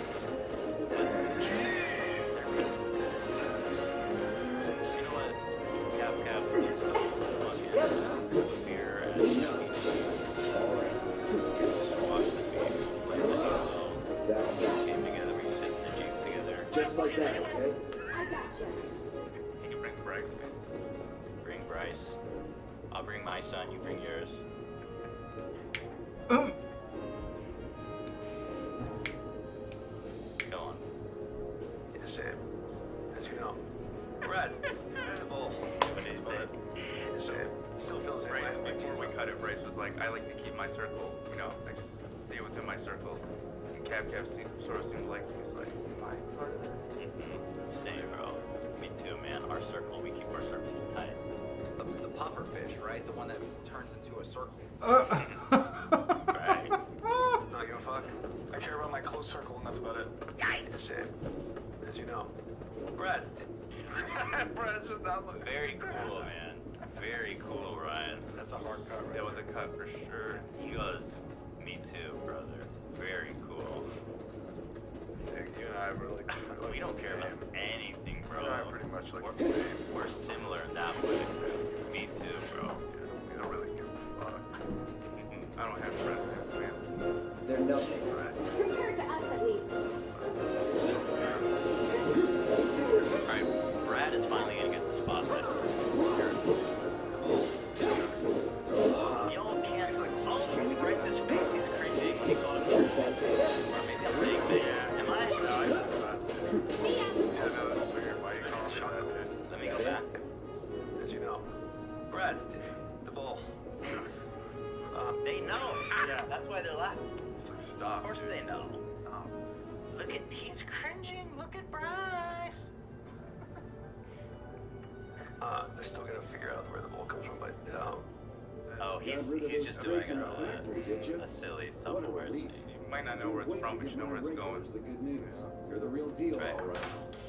Just like that, okay? I gotcha. Can you bring Bryce? Bring Bryce. I'll bring my son, you bring yours. Go on. It's the same. As you know. Brad. Oh, what is it? It's the same. Still feels the same way. Bryce, before we cut it, Bryce was like, I like to keep my circle, you know, I just stay within my circle. And Cav sort of seemed like he was like, am I part of that? Same, bro. Me too, man. Our circle, we keep our circles tight. The puffer fish, right? The one that turns into a circle. Right. Not give a fuck. I care about my close circle, and that's about it. It's the same. As you know. Brad. Brad's just not looking. Very cool, man. Very cool, Ryan. That's a hard cut, right? That was a cut for sure. He goes, me too, brother. Very cool. You and I really. We don't care about anything, bro. You and I pretty much like the same. We're similar in that way. Me too, bro. We don't really give a fuck. I don't have friends, man. They're nothing. Compared to us, at least. Alright, Brad is finally gonna get the spotlight. Yo, can't. Oh, Bryce's face, he's cringing when he calls him. Or maybe I'm saying that. Am I? No, I just thought. Yeah, no, that's weird. Why you calling me that, dude? Let me go back. As you know. Brad, the bull. They know. Yeah, that's why they're laughing. Stop. Of course dude. they know. Stop. Look at, he's cringing. Look at Bryce. They're still gonna figure out where the bull comes from, but Oh, he's just doing a silly self-aware thing. You might not know where it's from, but you know where it's going. The good news. You're the real deal, Right. all right.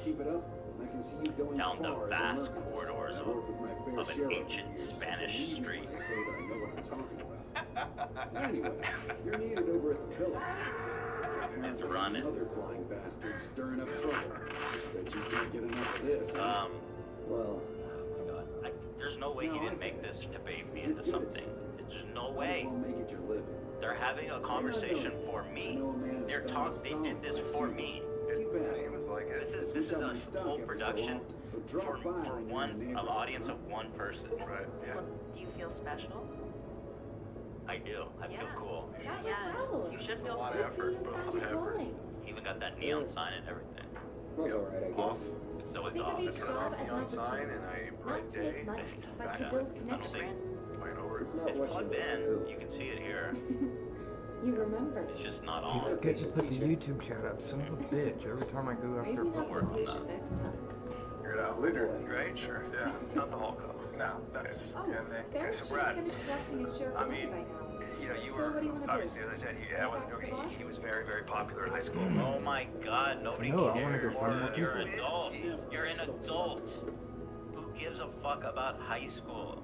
Keep it up, and I can see you going Down the far as a vast mercantilist. corridors I work with my fair of an share of ancient these, so Spanish believe me street. when I say that I know what I'm talking about. Anyway, you're needed over at the pillar. It's Apparently running. another flying bastard stirring up trouble. Bet you can't get enough of this. Huh? Well, Oh my god. There's no way he didn't make this to bait me into something. There's no way. Might as well make it your living. They're having a conversation for I me. know a man as They're fast as they Colin, did this but I for see me. Keep at it. Seems like it. This Switch is up my a stock whole every so production often, so drop by for when you're in the audience neighborhood, of one person. Right, yeah. Well, do you feel special? I do. I feel cool. That Yeah. went well. You should A feel lot of Good effort, for you but a lot found of your effort. calling. Even got that neon sign and everything. was alright, I guess. So it's Think of off. each job as an Neon sign opportunity. and a Not bright to day. make money, but to I build don't think- connections. Fight over it. It's not It's what plugged you in. do. You can see it here. You remember. It's just not You on. forget to put the YouTube chat up, son of a bitch. Every time I go Maybe after not work so on patient that. next time. You're not literally, right? Sure, yeah. not the Hulk though. No, that's Oh, yeah, Nick. Barrett so should Brad, have finished collecting his share of I the money mean, by now. You know, you So were what do you wanna do? obviously, as I said, he was very, very popular in high school. Oh my god, nobody No, I wanna cares. go find more You're an people. adult. You're an adult. Who gives a fuck about high school?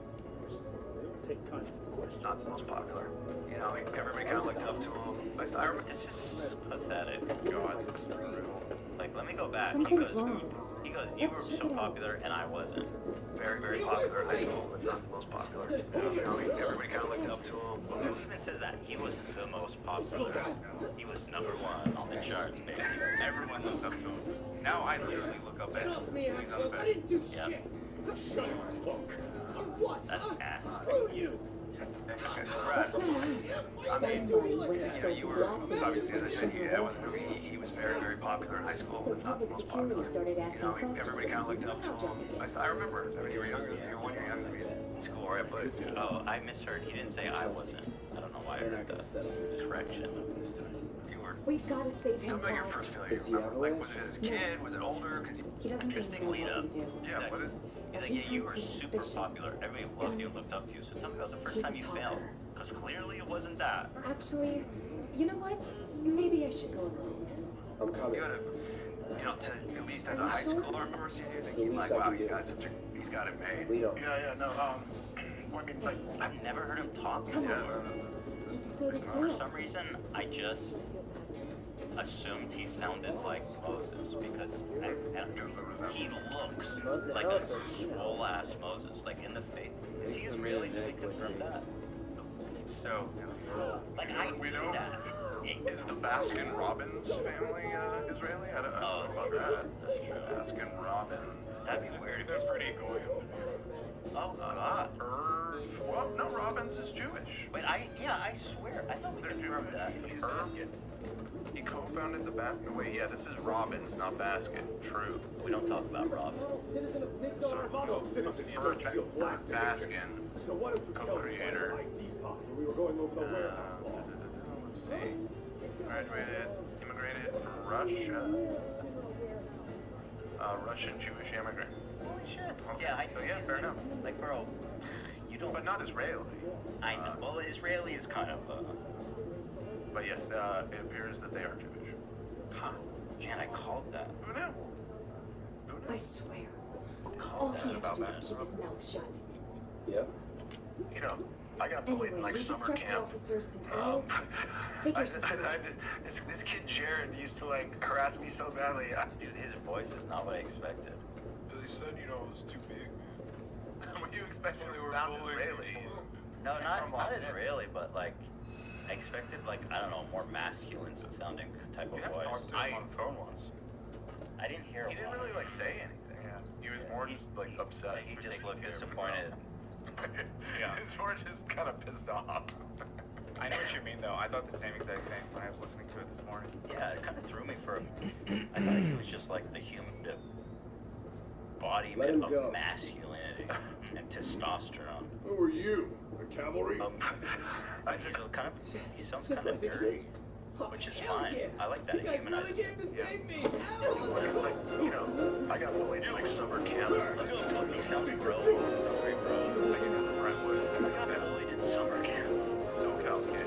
Not the most popular. You know, everybody kind of looked up to him. I remember This is pathetic. God, this is brutal. Like, let me go back. Something's Because wrong. He goes, you were so popular and I wasn't. Very, very popular in high school, but not the most popular. Everybody kind of looked up to him. Who even says that? He was the most popular. He was #1 on the charts, baby. Everyone looked up to him. Now I literally look up at him. Get off me, He's on the assholes! I bench. didn't do Yeah. shit! Shut up, fuck! On what? That's ass. Screw you! Okay, so Brad, I mean, you were, obviously, as I said, he was very, very popular in high school, but not the most popular. Everybody kind of looked up to him. I remember, I mean, you were younger, you were 1 year younger than me in school, right? But, Oh, I misheard. He didn't say I wasn't. I don't know why I heard that. Correction. you were, We've got to save him. tell me about your first failure. Remember, like, was it as a kid? Was it older? Because He doesn't even Interesting know lead what up. we do. yeah, what is? He's like, yeah, you were super popular. Everybody loved you and looked up to you. So tell me about the first time you failed. Because clearly it wasn't that. Actually, you know what? Maybe I should go alone. I'm coming. You gotta, to at least as a high schooler, I remember seeing you thinking like, wow, he's got it made. We don't. Yeah, no, I mean, like, I've never heard him talk. Come yeah. on. For some reason, I just assumed he sounded like Moses because he looks like a swole ass Moses, like in the face. Is he Israeli? Did they confirm that? So, Like I we knew know, that. is the Baskin Robbins family Israeli? I don't know about that. That's true. Baskin Robbins. That'd be weird if They're it's pretty cool. Oh God. Well, no, Robbins is Jewish. Wait, I swear, I thought we confirmed that. He's Baskin. He co-founded the Baskin. Wait, yeah, this is Robbins, not Baskin. True. We don't talk about Robin. Citizen of Nico So, Armado. Baskin, So why don't you tell me co-creator. about ID pop when we were going over the warehouse law? Let's see. Graduated, immigrated from Russia. Russian Jewish immigrant. Holy shit. Okay. Yeah, So yeah, fair enough. Like, bro, you don't. But not Israeli. I know. Well, Israeli is kind of. But yes, it appears that they are Jewish. Huh. Man, I called that. Who knew? I swear. All Called he that had about to do was that. keep his mouth shut. Yep. You know, I got bullied in Anyway, like you summer distract the camp. officers and figure something out. This kid Jared used to like harass me so badly. Dude, his voice is not what I expected. Billy said, it was too big, man. What do you expected? They were Israeli. No, not Israeli, but like, I expected like, I don't know, more masculine sounding type of voice. Talked to him on the phone once. I didn't hear He him. didn't really like say anything. Yeah. He was more just like upset. He just looked disappointed. Yeah. He was more just kind of pissed off. I know what you mean, though. I thought the same exact thing when I was listening to it this morning. Yeah, it kind of threw me for. I thought he was just like the embodiment of masculinity and testosterone. Who are you? The cavalry? He sounds kind of dirty, which is fine. I like that. It humanizes him. Like, I got bullied in like summer camp. He sounds bro. Sorry, bro. Like in Brentwood. I got bullied in summer camp. SoCal kid.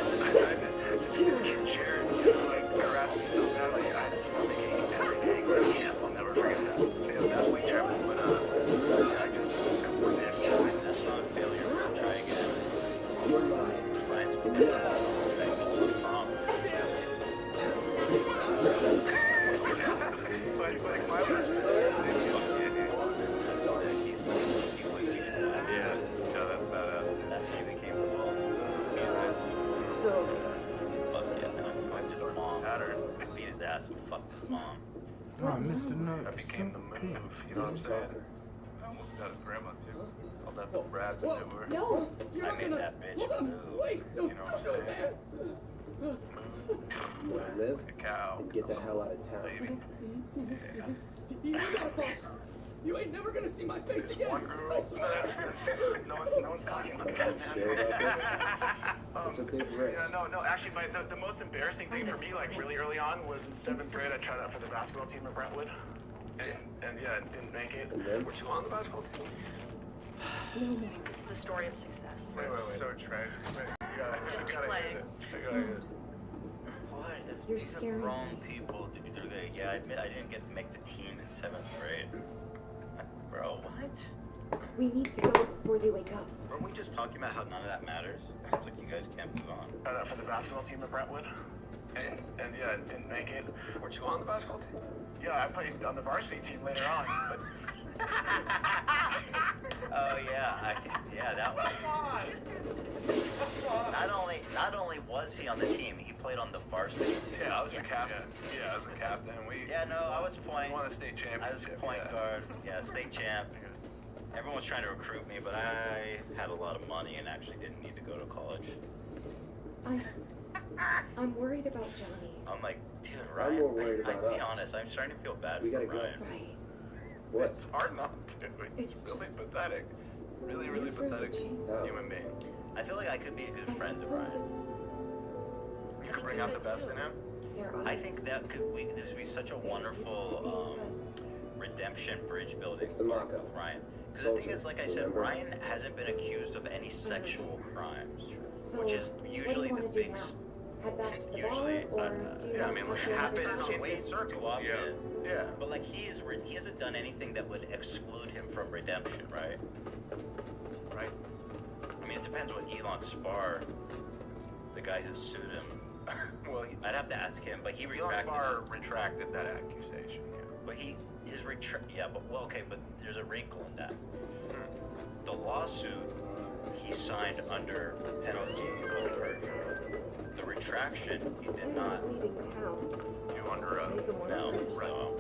This kid Jared used to like harass me so badly. I had a stomach ache every day. Camp, I'll never forget that. It was halfway terrible, but I just That's not a failure. We'll try again. You're mine. Brian's prom. But it's like my last that's badass. That's how he became cool. So, Fuck yeah, no. Fucked his mom. Beat his ass and fucked his mom. Oh, I missed a note. That became the move, you know what I'm saying? I almost got his grandma too. Called that the Brad that knew her. No, you're I not made gonna. that bitch Hold on, move. wait, don't You know do what I'm it, man. you want to live Like a cow. and get the hell out of town. Baby. You got a boss. You ain't never gonna see my face This again. one girl. No one's talking about that, man. Sure about this? It's a big risk. Yeah, no, actually, the most embarrassing thing for me, like really early on, was in 7th grade. I tried out for the basketball team at Brentwood, and yeah, didn't make it. And then? Were you on the basketball team? No, no. This is a story of success. Wait. So tragic. Wait, you gotta playing. What? You're These are scaring grown me. people, dude. Yeah, I admit I didn't get to make the team in 7th grade. Bro, what? We need to go before they wake up. Weren't we just talking about how none of that matters? Seems like you guys can't move on. Tried out for the basketball team at Brentwood, And yeah, didn't make it. Weren't you on the basketball team? Yeah, I played on the varsity team later on, but... Oh yeah, that one. Not only was he on the team, he played on the varsity. Yeah, I was a captain. Yeah, I was a captain. I was point. We won a state championship. I was point guard. Yeah, state champ. Everyone was trying to recruit me, but I had a lot of money and actually didn't need to go to college. I'm worried about Johnny. I'm like, dude, Ryan. I'm more worried about I'll be us. honest, I'm starting to feel bad We for gotta go. Ryan. Right. What? It's hard not to. It's really pathetic. Really, really pathetic human being. I feel like I could be a good friend to suppose Ryan. You could bring out the best in him. I think that could be such a wonderful redemption bridge building It's the Mako. with Ryan. Because the thing is, like I said, remember? Ryan hasn't been accused of any sexual crimes, So, which is usually what do you the want to do big. now? Head back to the Usually, bar, or do you yeah, I want mean, to like, talk to happens another in person? his circle. Too often. Yeah. But like he hasn't done anything that would exclude him from redemption, right? Right. I mean, it depends what Elon Spar, the guy who sued him. Well, I'd have to ask him, but he Elon retracted. Spar retracted that accusation. But but there's a wrinkle in that. Hmm. The lawsuit he signed under penalty of perjury. The retraction he did not. Leaving town. You under oath. No, no.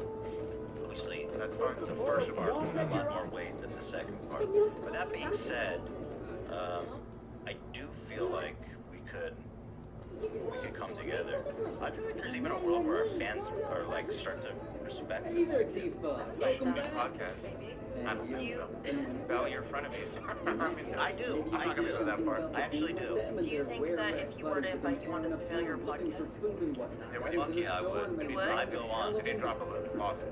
Obviously, That's probably the first part has a lot more weight than the second part. But that being said, I do feel like we could come together. I feel like there's even a world where our fans are like start to respect. Hey there, Tifa. Welcome back. Podcast. You Val, you're frenemies. I do. I'm not gonna go that far. I actually do. Do you think that if you were to invite you on to your podcast? Yeah, we Fuck yeah, I would. You would? I'd go on. If you drop a load, awesome.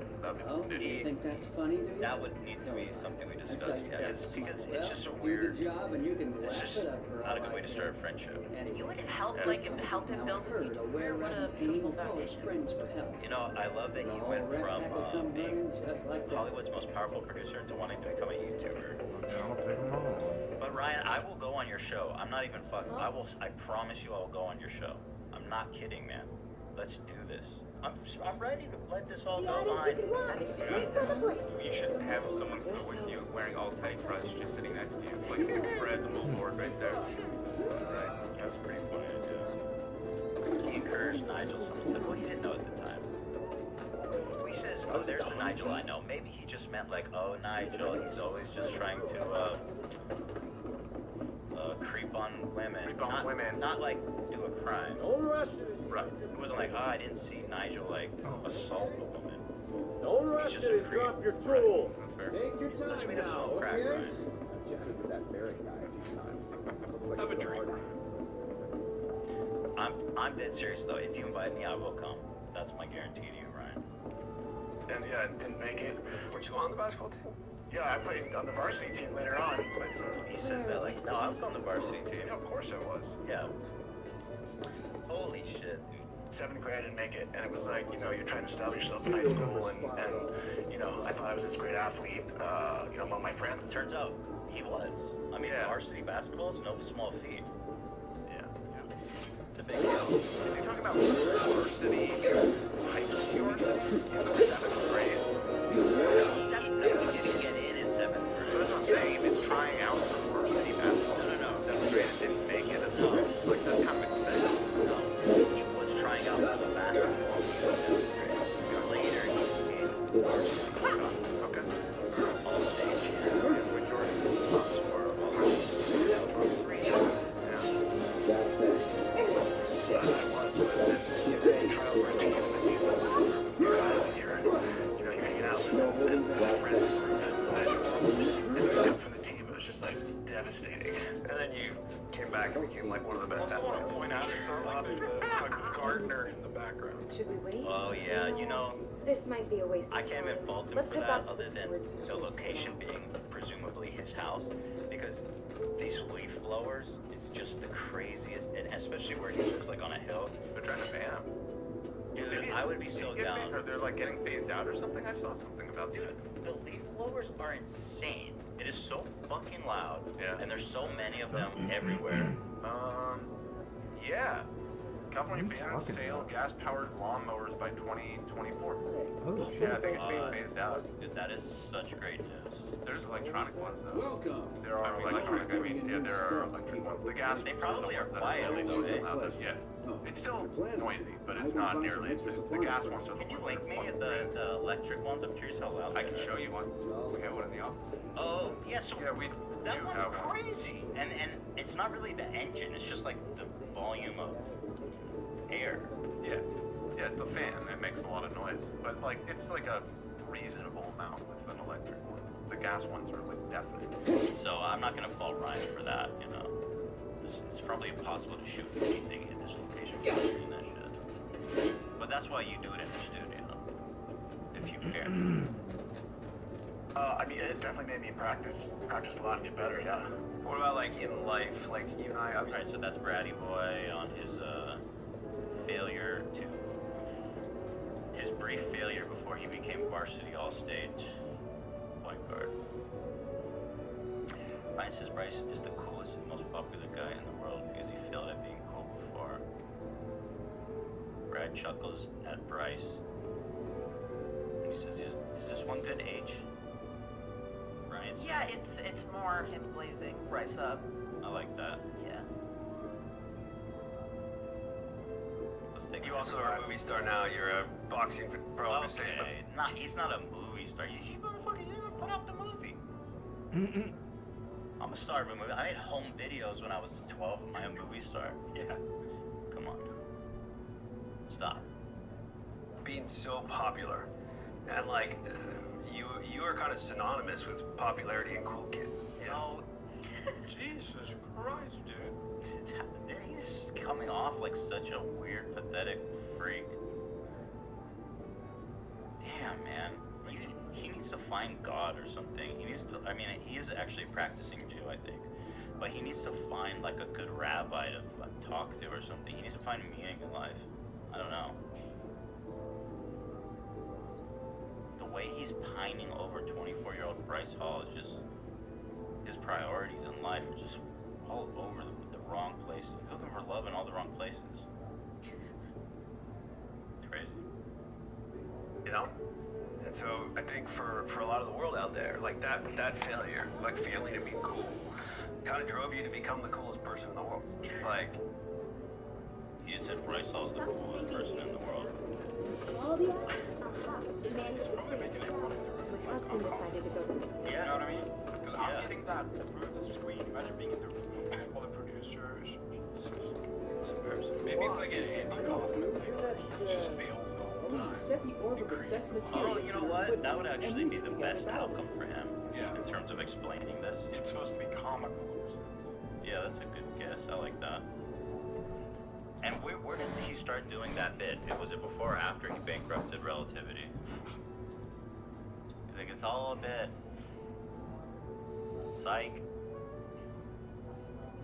Oh, you think that's funny, do you? That would need to be something we discuss. Yeah, it's because it's just a Do weird. the job and you can It's wrap just it up for not a all good way I to care. start a friendship. You would help him build his YouTube career. What a beautiful foundation. Friends for help. You know, I love that he went from being Hollywood's most powerful producer to wanting to become a YouTuber. Yeah, I'll take them all. But Ryan, I will go on your show. I'm not even fucking. I promise you, I will go on your show. I'm not kidding, man. Let's do this. I'm ready to let this all go behind. You should have someone with you wearing all tight fronts just sitting next to you. Like Fred the little Lord right there. Right. That's pretty funny to do. He encouraged Nigel. Someone said, well, he didn't know at the time. He says, oh, there's the Nigel I know. Maybe he just meant like, oh, Nigel, he's always just trying to creep on women. Not like do a crime. Don't rush it. Right. It wasn't like, oh, I didn't see Nigel like assault a woman. Don't rush it and drop your tools. Take your Let's time meet up now, some crack, okay? Ryan. I've chatted with that Barrett guy a few times. Looks like Have a he's drink. hard. I'm dead serious though. If you invite me, I will come. That's my guarantee to you, Ryan. And yeah, didn't make it. Weren't you on the basketball team? Yeah, I played on the varsity team later on, but... He says that like, no, I was on the varsity team. Yeah, of course I was. Yeah. Holy shit, dude. 7th grade, I didn't make it, and it was like, you know, you're trying to establish yourself in high school, and you know, I thought I was this great athlete, you know, among my friends. Turns out he was. I mean, varsity basketball is no small feat. Yeah. It's a big deal. If you're talking about varsity, high school, in 7th grade. 7th grade, you didn't get in 7th grade. That's what I'm saying. It's trying out for varsity basketball. No. 7th grade, it didn't make it. Like, that's kind of expensive. No. He was trying out for the basketball team in 7th grade. Later, he became varsity. Okay. All state champion. With Jordan. Bucks were all That's that. Yeah, I was, but then you say trial for a team, and these are guys that you're hanging out with, and friends, and then you come for the team, it was just like devastating. And then you came back and became like one of the best athletes. I want to point out it's not like the gardener in the background. Should we wait? Oh yeah, you know, This might be a waste of I can't even fault him Let's for head that, back to other the than storage the unit. location being presumably his house, because these leaf blowers is just the craziest, and especially where he lives, like on a hill. They're trying to ban him. Dude, I would be so down. Or they're like getting phased out or something. I saw something about Dude, the leaf blowers are insane. It is so fucking loud, Yeah. and there's so many of them everywhere. Yeah. California bans sale gas-powered lawnmowers by 2024. Oh shit. Yeah, I think it's being phased out. Dude, that is such great news. There's electronic ones though. Welcome. There are electronic. I mean, yeah, there are electric ones. The gas. They probably are quiet. Yeah. It's still noisy, but it's not nearly. It's just the gas ones are the Can you ones. link me the electric ones? I'm curious how loud. I can show you one. We have one in the office. Oh yeah, so Yeah, we that do one's have one. crazy. And it's not really the engine. It's just like the volume of air. Yeah. Yeah, it's the fan. It makes a lot of noise, but like it's like a reasonable amount with an electric one. The gas ones are like definite. So I'm not gonna fault Ryan for that. You know, it's probably impossible to shoot anything in this location considering that shit. But that's why you do it in the studio, if you care. I mean, it definitely made me practice a lot and get better, yeah. What about like in life? Like you and I Alright, so that's Bratty Boy on his failure to his brief failure before he became varsity all-state point guard. Ryan says Bryce is the coolest and most popular guy in the world because he failed at being cool before. Brad chuckles at Bryce. And he says, is this one good age? Ryan says, Yeah, it's more him blazing Bryce up. I like that. Yeah. Let's take You also are a movie star now. You're a boxing pro. Okay, he's not a movie star. You motherfucker, you didn't put out the movie. I'm a star of a movie. I made home videos when I was 12. Am I a movie star? Yeah. Come on. Stop. Being so popular, and like you are kind of synonymous with popularity and cool kid. You know? Jesus Christ, dude. He's coming off like such a weird, pathetic freak. Damn, man. He needs to find God or something. He needs to, I mean, he is actually practicing Jew, I think. But he needs to find like a good rabbi to talk to or something. He needs to find meaning in life. I don't know. The way he's pining over 24-year-old Bryce Hall is just, his priorities in life are just all over the wrong places. He's looking for love in all the wrong places. Crazy. You know? And so I think for a lot of the world out there, like that failure, like failing to be cool, kind of drove you to become the coolest person in the world. Like, you just said Bryce Hall's the coolest person in the world. All the managed to stay. My husband decided to go to Yeah. You know what I mean? Because I'm getting that through the screen. Imagine being in the room with all the producers. Maybe it's like an Andy Kaufman thing where he just fails the whole time. He set the orb of assessment Oh, you know what? That would actually be the best outcome for him. Yeah. In terms of explaining this. It's supposed to be comical in a sense. Yeah, that's a good guess. I like that. And where did he start doing that bit? Was it before or after he bankrupted Relativity? I think it's all a bit. Psych.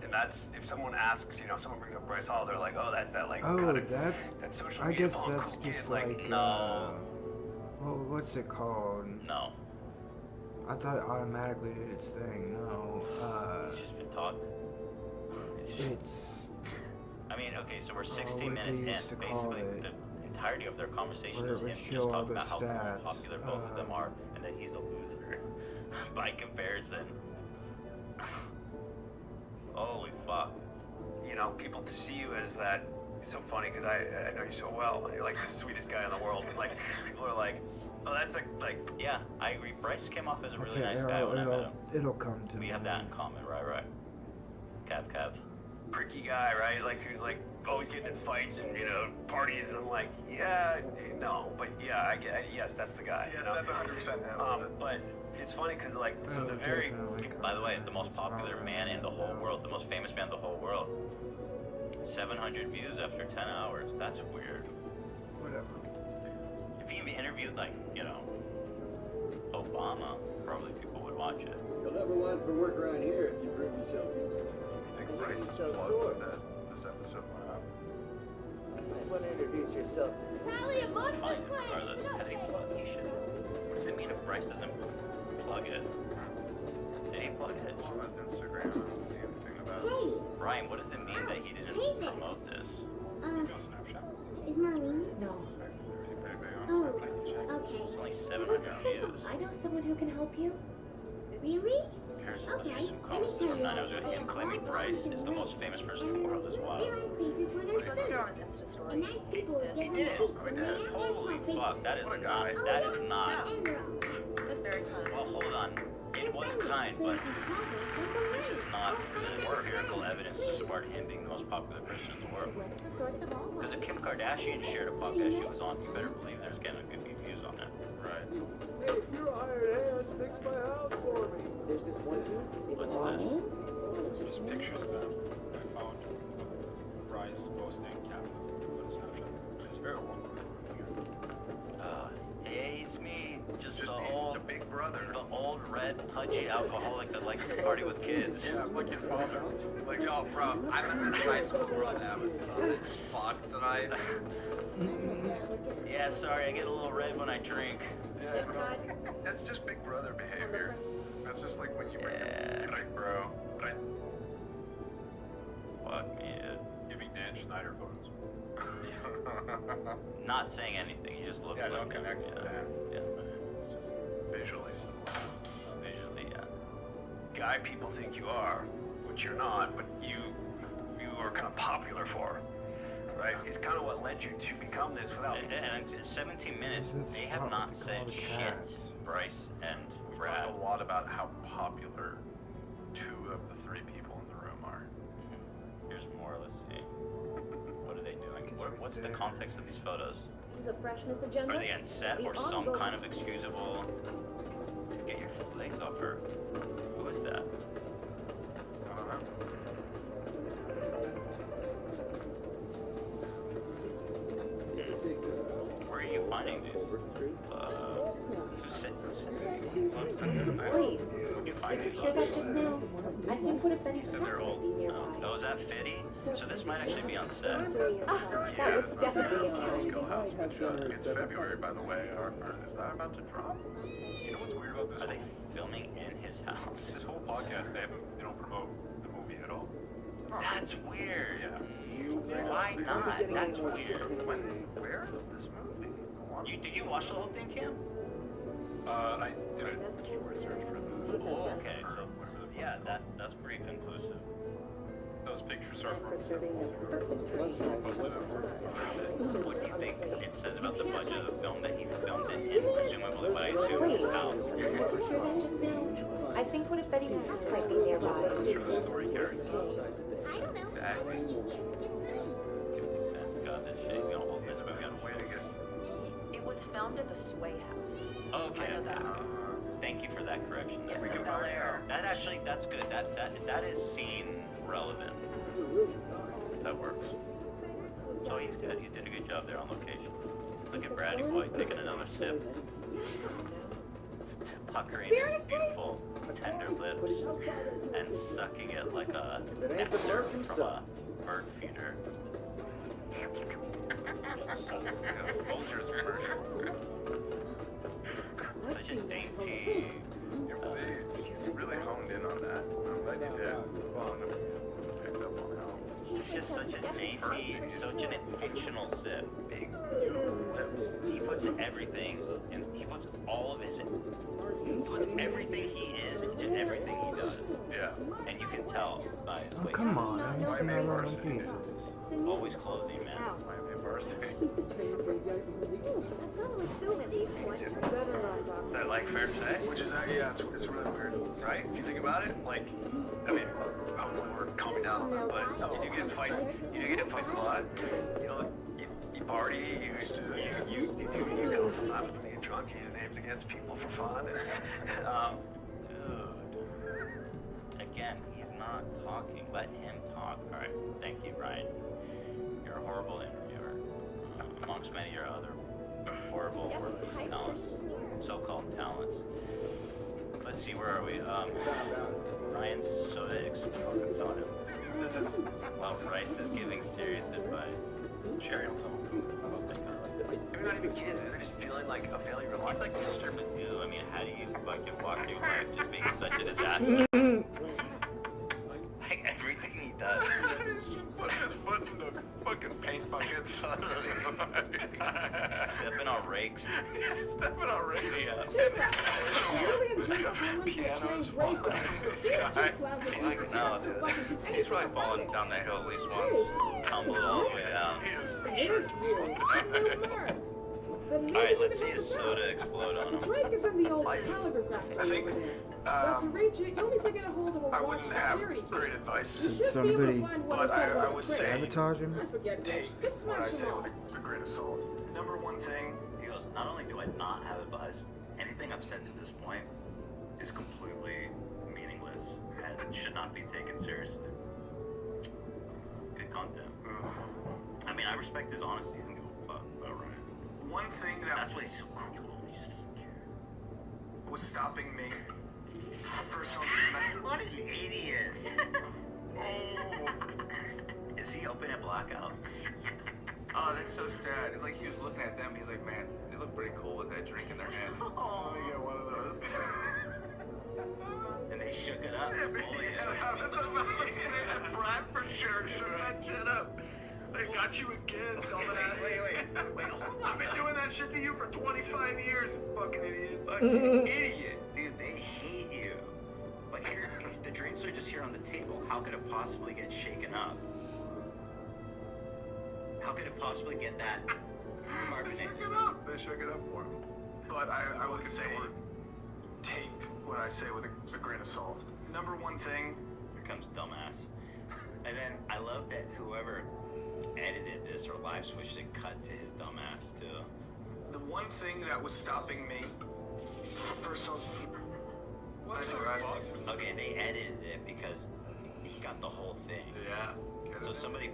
and that's, if someone asks, you know, if someone brings up Bryce Hall, they're like, oh, that's that, like, Oh, kind of, that's. that social I media guess punk that's cool just kid, like. No. Well, what's it called? No. I thought it automatically did its thing. No. It's just been talk. It's. I mean, okay, so we're 60 what minutes they in. used to call Basically, it. the entirety of their conversation Where is it would him just show all talking the about how stats. popular both of them are, and that he's a loser by comparison. Holy fuck. You know, people to see you as that, it's so funny because I know you so well, and you're like the sweetest guy in the world, and like, people are like, oh, that's like. Yeah, I agree. Bryce came off as a really nice guy when I met him. It'll come to We me. have that in common, right? Cav. Pricky guy, right? Like, who's like always getting in fights and, you know, parties, and I'm like, yeah, no, but yeah, yes, that's the guy. Yes, you know? that's 100% him. But it's funny because, like, so the very, By the way, the most popular man in the whole world, the most famous man in the whole world, 700 views after 10 hours. That's weird. Whatever. If he interviewed, like, you know, Obama, probably people would watch it. You'll never want for work around here if you prove yourself useful. I think Bryce is Sells plugged sword. when this episode went up. You might want to introduce yourself to me. Tally, a monster's Fine, claim! regardless. Has he plugged? He should. What does it mean if Bryce doesn't plug it? Did he plug it? On his Instagram, I don't see anything about it. Hey! Ryan, what does it mean that he didn't Hey there. promote this? Is Marlene? No. Oh, okay. It's only 700 views. I know someone who can help you. Really? Here's Okay, some let me comments tell from you. 902 him claiming Bryce is the most famous person in the world as well. They like places where there's food. And nice people will give them treats when they have their Holy coffee. fuck, that is Oh, not, yeah. that is not. And they're all kind. That's very kind. Well, hold on. It was kind, So but if you call them, they'll come this is running. not All empirical evidence to support him being the most popular person in the world. What's the source of all Because that? if Kim Kardashian shared a podcast she was on, you better believe there's getting a good few views on it. Right. Hey, if you're a hired hand, fix my house for me. There's this one dude in the What's lodge. this? Just pictures that I found of Bryce posting Captain on Snapchat. It's very well. Hey, it's me. Just the me, old, the big brother. the old red pudgy alcoholic that likes to party with kids. Yeah, I'm like his father. Like, yo, bro, I met this high school girl that was fucked tonight. Yeah, sorry, I get a little red when I drink. Yeah, that's just big brother behavior. That's just like when you bring him, like, bro. Right? Fuck me, dude. Giving Dan Schneider photos. Not saying anything, he just looks Yeah, like no connection to that. Yeah. Visually similar. Visually, yeah. Guy people think you are, which you're not, but you are kind of popular for, right? It's kind of what led you to become this without. And in 17 minutes, they have Isn't not it said called shit, cats? Bryce and We Brad. talked a lot about how popular 2 of the 3 people in the room are. Here's more, let's see. What are they doing? What's the context of these photos? There's a freshness agenda. Are they on set or some kind of excusable... Get your legs off her. Who is that? I don't know. Where are you finding these? Wait, did you hear that just now? I think one of Betty's So cats they're might old. be nearby. Oh, is that Fitty? So this might actually be on set. That was definitely a kid. Schoolhouse, which it's February, by the way. Is that about to drop? You know what's weird about this? Are they filming in his house? This whole podcast, they don't promote the movie at all. That's weird. Yeah. Why not? That's weird. Where is this movie? Did you watch the whole thing, Cam? I did a keyword search for the Oh, okay. So, yeah, that's pretty conclusive. those pictures are from What do you think it says about the budget of the film that he filmed it in, presumably, but I assume his house? Did you hear that just now? I think one of Betty's cats might be nearby. True story character. I don't know. Exactly. 50 Cent's got this shit. He's gonna hold this movie on a way to get. It was filmed at the Sway House. Okay. I know that. Thank you for that correction. Yes, I'm down there. That actually, that's good. That is scene relevant. That works. So he's good. He did a good job there on location. Look at Brady Boy taking another sip. Puckering his beautiful, tender lips and sucking it like a nectar from a bird feeder. Folger's version. Such a dainty. You really honed in on that. I'm glad you did. Picked up on how. He's just such a dainty, such an intentional sip. Big lips. He puts everything, and he puts all of his, he puts everything he is into everything he does. Yeah. And you can tell by his Oh, way. come on, I'm just gonna run one piece. Always closing, man. I've got to assume at least one. Is that like fair to say? Which is yeah, it's really weird, right? If you think about it, like, I mean, we're calming down on that, but you do get in fights. You do get in fights a lot. You know, you party. You used to. You go sometimes when you get drunk. You use names against people for fun. And, Dude. Again, he's not talking. Let him talk. All right. Thank you, Brian. You're a horrible interviewer. Amongst many of your other horrible talents, so-called talents. Let's see, where are we? Ryan's soda exploded soda. This is while Bryce is giving serious advice. Sherry, don't tell him. They're not even kids. They're just feeling like a failure in life. He's like Mr. Magoo. I mean, how do you fucking walk through life just being such a disaster? Like everything he does. Put his foot in the fucking paint fucking son of a Stepping on rakes. Stepping on rakes. Yeah. Really enjoyed the whole trained raper. These two clowns are used to connect their butts into anything. He's probably fallen down that hill at least once. Tumbled all the way down. It is you, the Merc. Alright, let's see his soda explode on The him. Drake is in the old telegraph factory over there. But to reach it, you'll need to get a hold of a watch security key. Great advice. You should be able to find one But somewhere I on would the say crate. Sabotage him? I forget which. Just what I smash say them off. with a grain of salt. Number one thing, he goes, not only do I not have advice, anything I've said to this point is completely meaningless and should not be taken seriously. Good content. I mean, I respect his honesty. He doesn't give a fuck about Ryan. One thing That's why he's so cruel. He just doesn't care. was stopping me. Personal. What an idiot. Is he open at blackout? Oh, that's so sad. It's like he was looking at them. He's like, man, they look pretty cool with that drink in their hand. Oh, I get one of those. And they shook it up. Oh, yeah. Brad for sure shook that shit up. They got you again, dumbass. Wait, hold on. I've been doing that shit to you for 25 years, you fucking idiot. Fucking idiot. Dude, they hate you. But here, the drinks are just here on the table. How could it possibly get shaken up? How could it possibly get that carbonated? They shook it up for him. But I would say, take what I say with a grain of salt. Number one thing. Here comes dumbass. And then I love that whoever edited this or live switched it cut to his dumbass too. The one thing that was stopping me. Personal. Okay, they edited it because he got the whole thing. Yeah. So somebody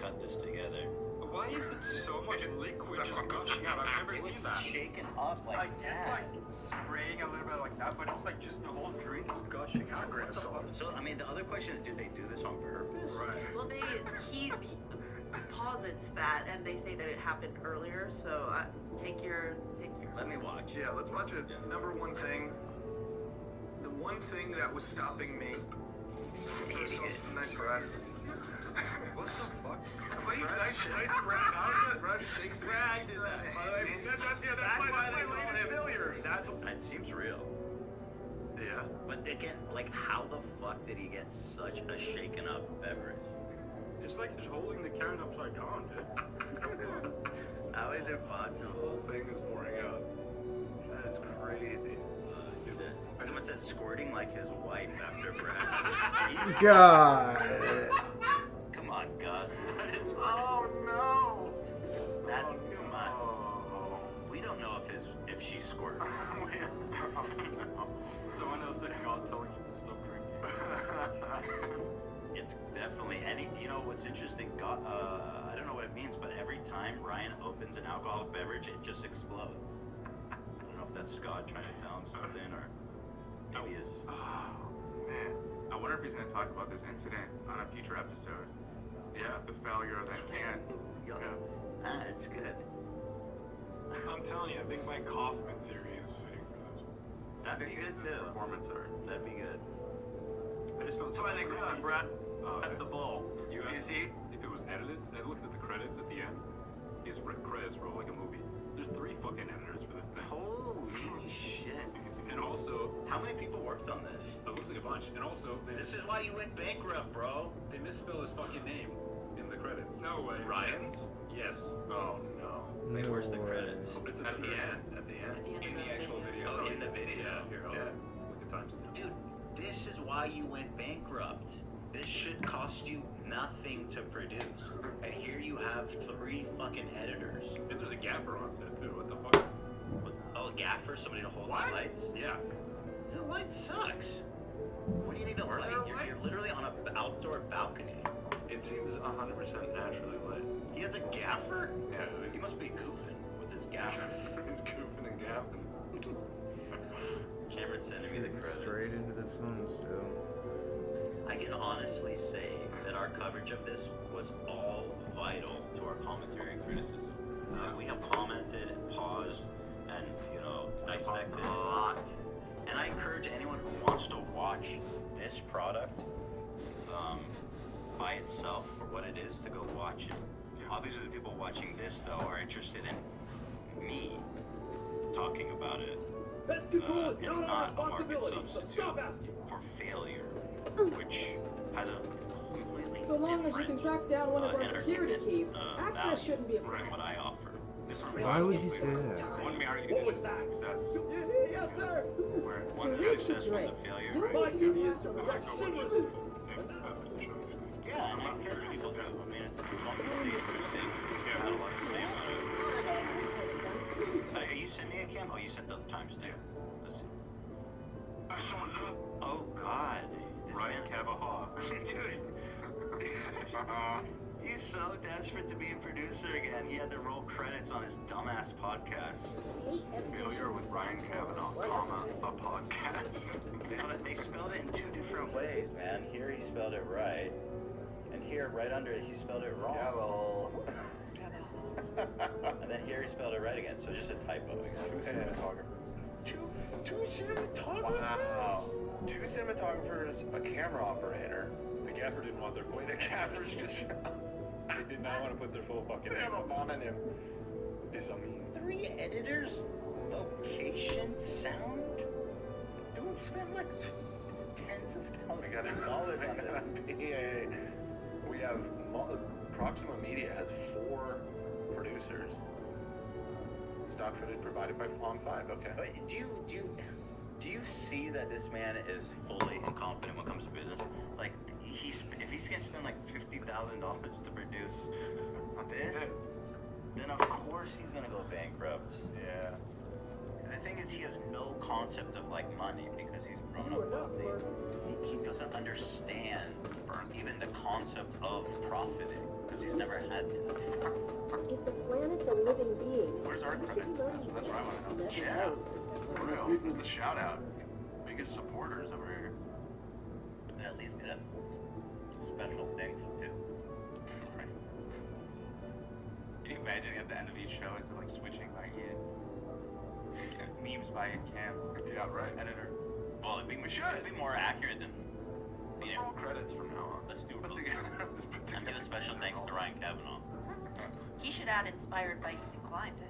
cut this together. Why is it so much liquid just gushing out? I've never seen that. Shaken up like that. Like spraying a little bit like that, but it's like just the whole drink is gushing out. So I mean, the other question is, did they do this on purpose? Right. Well, he posits that, and they say that it happened earlier. So take your. Let me watch. Yeah, let's watch it. Yeah. Number one thing. The one thing that was stopping me. Nice, Brad. What the fuck? Nice, Brad. How Brad shakes Brad did that. By the way, that's my latest failure. That seems real. Yeah. But again, like, how the fuck did he get such a shaken up beverage? It's like just holding the can upside down, dude. How is it possible? The whole thing is pouring out. That is crazy. Someone said squirting like his wife after Brad. God. Come on, Gus. Oh no. That's too much. We don't know if she squirted. Someone else said God telling you to stop drinking. It's definitely, and you know what's interesting? God, I don't know what it means, but every time Ryan opens an alcoholic beverage, it just explodes. I don't know if that's God trying to tell him something, or maybe his. Man, I wonder if he's going to talk about this incident on a future episode. Yeah, the failure of that can. Yeah. It's good. I'm telling you, I think Mike Kaufman theory is fitting for this. That'd be good too. Performance art. That'd be good. I just don't. So I think Brad at the bowl. You see? If it was edited, I looked at the credits at the end. His credits roll like a movie. There's 3 fucking editors for this thing. Holy shit. And also, how many people worked on this? It looks like a bunch. And also, this is why you went bankrupt, bro. They misspell his fucking name in the credits. No way. Ryan's? Yes. Oh no. Wait, where's the credits? It's at the end. At the end. In the actual video. Oh, in the video. Here, look at timestamp. Dude, this is why you went bankrupt. This should cost you nothing to produce. And here you have 3 fucking editors. And there's a gaffer on set too. What the fuck? Oh, a gaffer? Somebody to hold the lights? Yeah. The light sucks. What do you need a light? You're literally on an outdoor balcony. It seems 100% naturally lit. He has a gaffer? Yeah. He must be goofing with his gaffer. He's goofing and gaffing. Cameron's sending me the credits. Straight into the sun still. I can honestly say that our coverage of this was all vital to our commentary and criticism. We have commented and paused and, dissected a lot. And I encourage anyone who wants to watch this product by itself for what it is to go watch it. Obviously, the people watching this, though, are interested in me talking about it. Pest control is and not our not a market responsibility, so substitute stop asking. for failure, which has a completely So long as you can track down one of our security keys, access value shouldn't be a than problem. what I offer. Why would you say that? What was that? Yes, sir. Once To the reach the success was drink, a failure, you'll My need to duty be is to protect Shinra's interests. yeah, and I encourage people to. I mean, it's multiple stages. Yeah, I had a lot to say about it. You sent me a cam? Oh, you sent the timestamp. Let's see. Oh, God. Ryan Cavahall. Dude. He's so desperate to be a producer again. He had to roll credits on his dumbass podcast. Failure with Ryan Cavanaugh, comma, a podcast. They spelled it in two different ways, man. Here he spelled it right, and here, right under it, he spelled it wrong. And then here he spelled it right again, so just a typo. Two cinematographers? Wow. Two cinematographers, a camera operator. The gaffer didn't want their full The gaffers just... They did not want to put their full fucking They have name a mononym. Is a mean. 3 editors, location, sound. Dude, spend like tens of thousands of dollars on this. We have Proxima Media has 4 producers. Stock footage provided by Palm 5. Okay. But do you see that this man is fully incompetent when it comes to business? Like, if he's gonna spend like $50,000 to produce this, then of course he's gonna go bankrupt. Yeah. The thing is, he has no concept of like money because he's grown up wealthy. He doesn't understand even the concept of profiting because he's never had to. If the planet's a living being, Where's our credit? That's what I want to know. Yeah. For real. That's a shout out. Biggest supporters over here. At least get special things too. Right. Can you imagine at the end of each show it's like switching by Ian? Memes by Cam. Yeah, right. Editor. Well, it'd be more accurate than. Let's roll credits from now on. Let's do it. And give a special thanks to Ryan Cavanaugh. He should add inspired by Ethan Klein to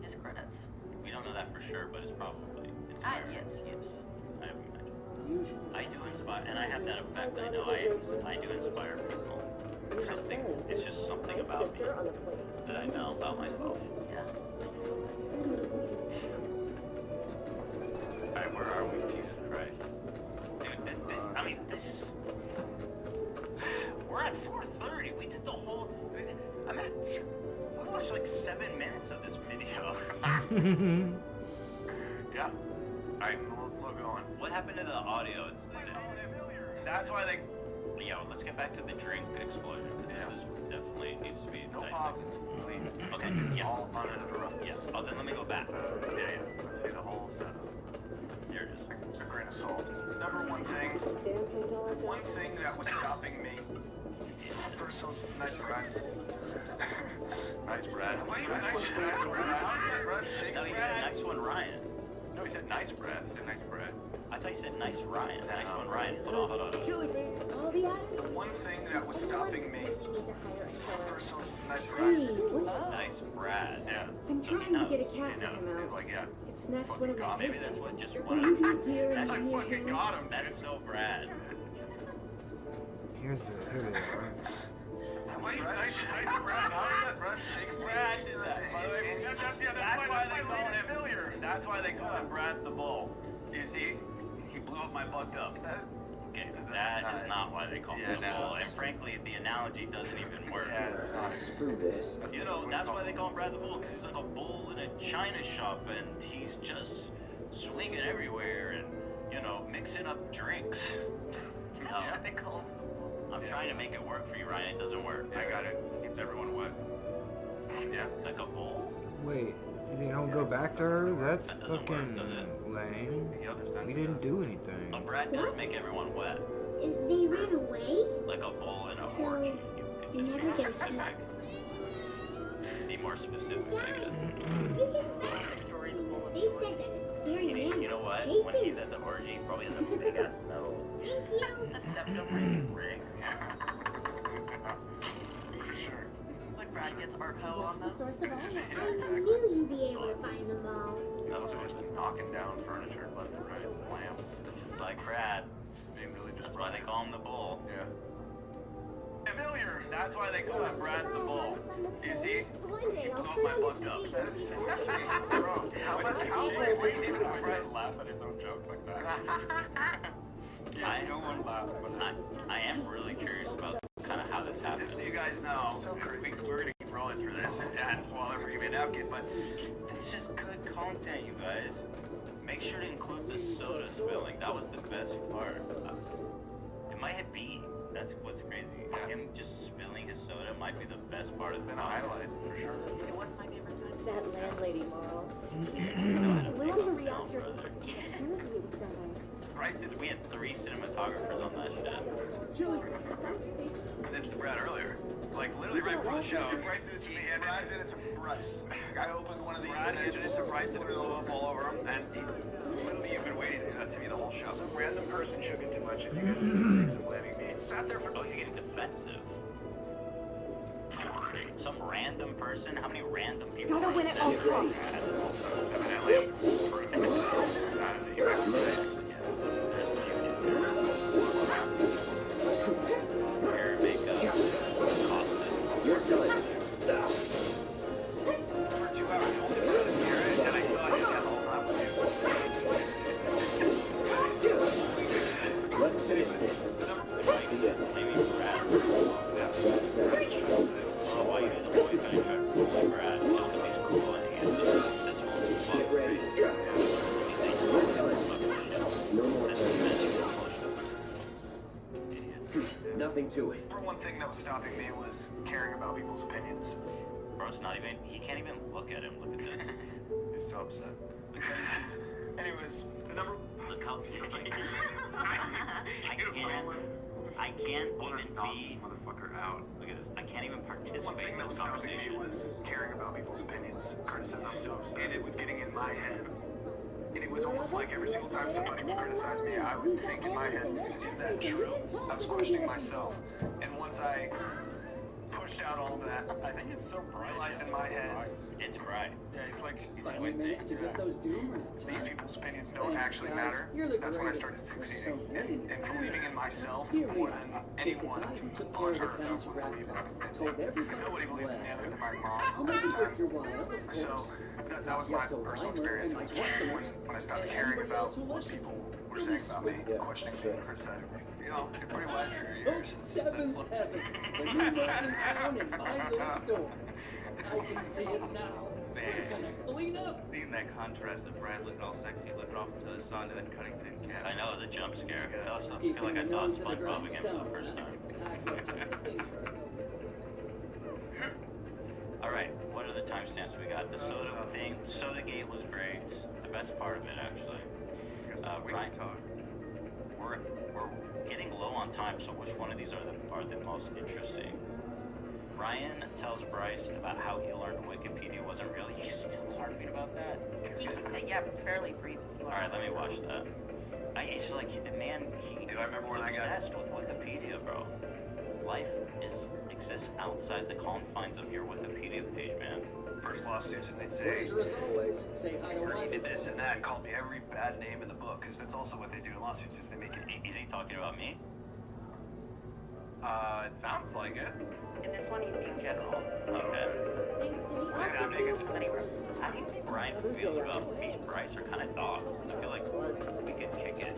his credits. We don't know that for sure, but it's probably inspired. Yes. I do inspire, and I have that effect. I know I do inspire people. It's just something about me that I know about myself. Yeah. Alright, where are we? Jesus Christ. Dude, I mean, this... We're at 4:30. We did the whole... We watched like 7 minutes of this video. Yeah. Alright, let's look going. What happened to the audio? That's why they... Yo, let's get back to the drink explosion, because this is definitely needs to be... No pause, please. Okay, yeah. All uninterrupted. Yeah. Oh, then let me go back. Yeah. Let's see the whole setup. Here it is. A grain of salt. Number one thing that was stopping me. First one, nice Brad. Nice Brad. Wait, nice Brad. No, he said nice one, Ryan. No, he said nice Brad. He said nice Brad. I thought you said nice Ryan. Nice one, Ryan. Hold on. All the odds. The one thing that was stopping me. You need to hire a killer. First one, nice Brad. Hey, what? Nice Brad. Yeah. I'm trying to get a cat to come out. Like, yeah. It snatched one of my Maybe that's what just Will you be dear and That's give me like a fucking hand? got him. That's so Brad. Here they are. Wait, nice Brad. How does that Brad shakes Brad did that. By the way, that's why they call him failure. That's why they call him Brad the Bull. You see, he blew up my buck up. Okay, that is not why they call him the Bull. And frankly, the analogy doesn't even work. Screw this. You know, that's why they call him Brad the Bull, because he's like a bull in a china shop, and he's just swinging everywhere and, you know, mixing up drinks. That's what they call him. I'm trying to make it work for you, Ryan. It doesn't work. I got it. Keeps everyone wet. Yeah. Like a bull? Wait, they don't go back to her? That's fucking lame. We didn't do anything. A Brad does make everyone wet. They ran away? Like a bull in a orgy. You never get sick. Be more specific, I guess. You can say they said that a scary man You know was what? chasing When he's at the orgy, he probably has a big ass nose. Thank you. A septum ring. Sure. Look, Brad, gets art hoe on them. That's the source of all. I knew you'd be able to find them all. Those are just knocking down furniture left and right, lamps. Just like Brad. They really just. That's why they call him the Bull. Yeah. Familiar. That's why they call him Brad the Bull. You see? One day I'll Blew up turn my on butt the up. TV. That is so insane, bro. How late did Brad laugh at his own joke like that? Yeah, I don't want to laugh, but I am really curious about kind of how this happened. Just so you guys know, we're gonna keep rolling through this, and well, forgive me a napkin, but It's just good content, you guys. Make sure to include the soda spilling. That was the best part. It might be. That's what's crazy. Him just spilling his soda might be the best part of the highlight, for sure. What's my favorite time? That landlady, Marl. Glue on her reactor. Apparently it was done by Bryce did. We had 3 cinematographers on that shit. this to Brad earlier. Like, literally right before the show. Bryce did it to me, and Brad did it to Bryce. I opened one of these, Brad did it to Bryce, and it was a little all over him, and literally you've been waiting to do that to me the whole show. Some random person shook it too much, and you guys are blaming me. Sat there for... Oh, he's getting defensive. Some random person? How many random people? Gotta win at all costs. Hair, makeup, costume. You're done. For 2 hours, you only put it here, and I saw you the whole time with you. Let's finish this. See ya. Maybe Brad. Oh, why you guys always gonna try to pull Brad just because he's cool and handsome? This whole Get ready. No more Nothing to it. For one thing that was stopping me was caring about people's opinions. Bro, it's not even. He can't even look at him. Look at this. He's so upset. Anyways, the number... Look how I can't even be. Motherfucker out. Look at this. I can't even One participate thing in that this was stopping me conversation. was caring about people's opinions, criticism, and it was getting in my head. And it was almost like every single time somebody would criticize me, I would think in my head, is that true? I was questioning myself. And once I pushed out all of that, I think it's so bright. realized in my head, It's bright. Yeah, he's like But you managed to get those doom rats. these people's opinions don't actually matter. You're the That's when I greatest. started So succeeding. brilliant. And believing in myself Here we more are. than The anyone guy who took on care of earth the bounty would rat believe in. told everybody, Nobody believed in me other than my mom. I'll make it worth your while, of course. So that was my personal experience. Like, when I started caring about what people were saying about me, questioning me, criticizing me. You know, it pretty much for years. Seventh heaven, the new man in town in my little store. I can see it now. We're gonna clean up. Seeing that contrast of Brad looking all sexy, looking off into the sun, and then cutting thin cat. I know it was a jump scare. I also feel like I saw SpongeBob again for the first time. Alright, what are the timestamps we got? The soda thing, Sodagate was great. The best part of it, actually. Ryan, we're getting low on time, so which one of these are the most interesting? Ryan tells Bryce about how he learned Wikipedia wasn't real. You still arguing about that? Yeah, but fairly brief. Alright, let me watch that. It's like the man, he's obsessed with Wikipedia, bro. Life exists outside the confines of your Wikipedia page, man. First lawsuits, and they'd say, Pleasure as always. Say hi to Bernie White. did this and that, called me every bad name in the book, because that's also what they do in lawsuits, is they make it... Is he talking about me? It sounds like it. In this one, he's being general. Okay. Thanks to the I'm awesome making people. Many words. How do you think Ryan feels about me and Bryce are kind of dogs? I feel like we could kick it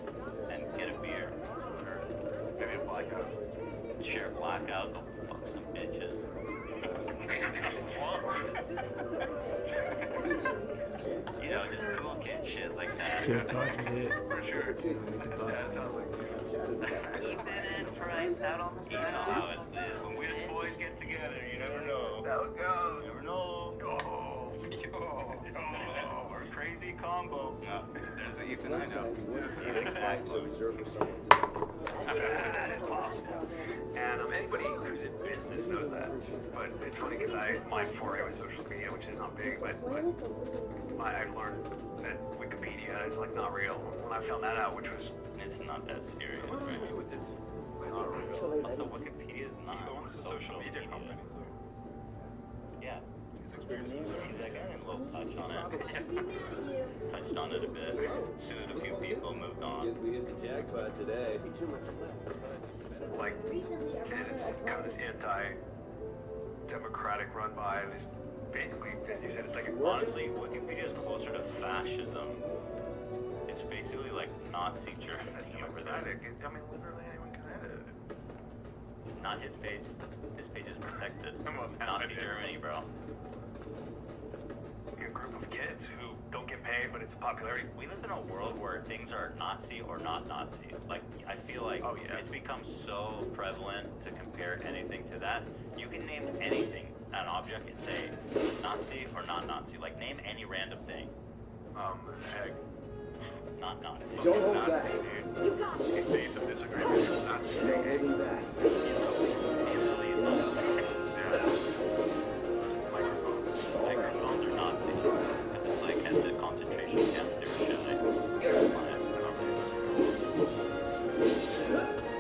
and get a beer. Or maybe a blackout. Share a blackout, go fuck some bitches. You know, just cool kid shit like that. Shit, talking it. For sure. That sounds like... Ethan and Bryce out on the You know side. how it is. When we just boys get together, you never know. That would go. You never know. We're a crazy combo. No, there's the Ethan I know. To observe for someone That is possible. And anybody who's in business knows that. But it's funny because my foray with social media, which is not big, but I've learned that Wikipedia is like not real. When I found that out, which was... It's not that serious, What does it right? do with this? Also, Wikipedia is not He owns a social media company, too. Yeah. His experience was He's like, I didn't little touch on it. Touched on it a bit. Sued a few people, moved on. Guess we hit the jackpot today. Like, it's got this anti-democratic run by, and it's basically, as you said, it's like Honestly, Wikipedia is closer to fascism. It's basically like Nazi Germany over there. I mean, literally anyone can edit it. Not his page. His page is protected. Nazi Germany, bro. A group of kids who don't get paid, but it's popularity. We live in a world where things are Nazi or not Nazi. Like, I feel like it's become so prevalent to compare anything to that. You can name anything, an object, and say Nazi or not Nazi. Like, name any random thing. Egg. Not Nazi. Don't hold back. You got it. It's a disagreement. It's not No holding back. Microphones are Nazi. Because it's like at the concentration camp they were showing.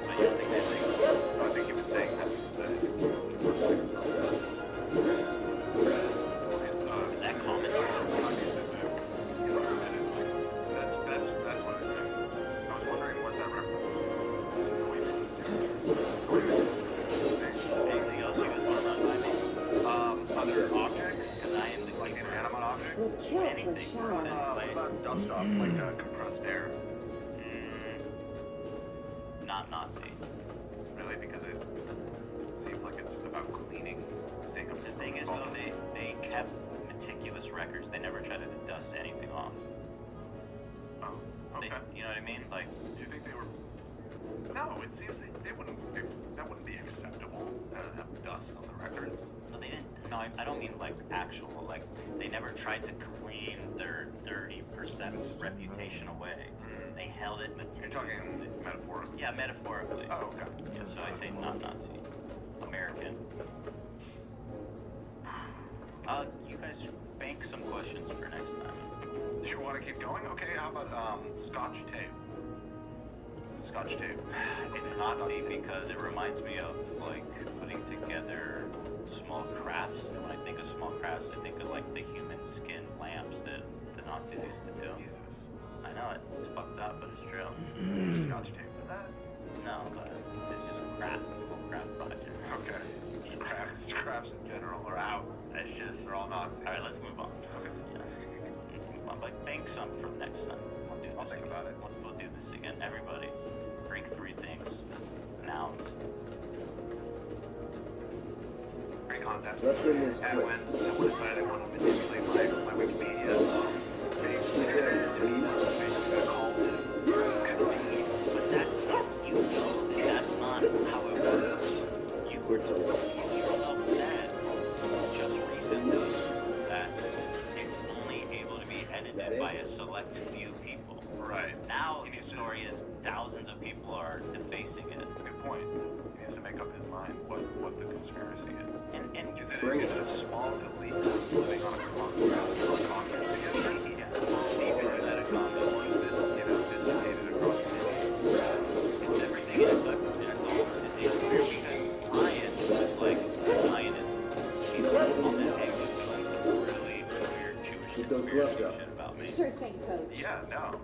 But yeah, I think he was saying that. That comment? That's what it is. I was wondering what that reference Anything else you guys want to run by me? other objects? Because I am the like inanimate objects? Well, chill for Anything. shower. What about dust off, like compressed air? Not Nazi. Really? Because it seems like it's about cleaning. Staying up. The thing is, though, they kept meticulous records. They never tried to dust anything off. Oh, okay. You know what I mean? Like, do you think they were? No, it seems they wouldn't. That wouldn't be acceptable to have dust on the records. no, they didn't. No, I don't mean like actual. Like, they never tried to clean their 30% reputation away. They held it You're talking metaphorically. Yeah, metaphorically. Oh, okay. Yeah, so I say not Nazi. American. You guys bank some questions for next time. Do you want to keep going? Okay, how about Scotch tape? Scotch tape. It's Nazi because it reminds me of like putting together small crafts. And when I think of small crafts, I think of like the human skin lamps that the Nazis used to do. Jesus. I know it's fucked up, but it's true. Scotch tape for that? No, but it's just a craft. It's a whole craft project. Okay. Crafts in general are out. It's just They're all Nazi. All right, let's move on. Okay. Yeah. Move on, but bank some for next time. I'll think about it. We'll do this again. Everybody, rank 3 things. Nouns. Free contest. What's in this And quick? when someone decided they want to manipulate my Wikipedia, they said basically a call to convene. But that's not how it works. You yourself said just recently that it's only able to be edited by a select few people. Right. Now the story is thousands of people are defacing it. That's a good point. He needs to make up his mind what the conspiracy is. And Is it a small elite living on a continent together? yeah, deep inside a comic. Or is this, dissipated across the world? It's everything in a book. And it's all it's weird because Ryan is like Zionist. He's on that egg was doing some really weird Jewish Keep those gloves up. shit about me. Sure thing, Coach. Yeah, no.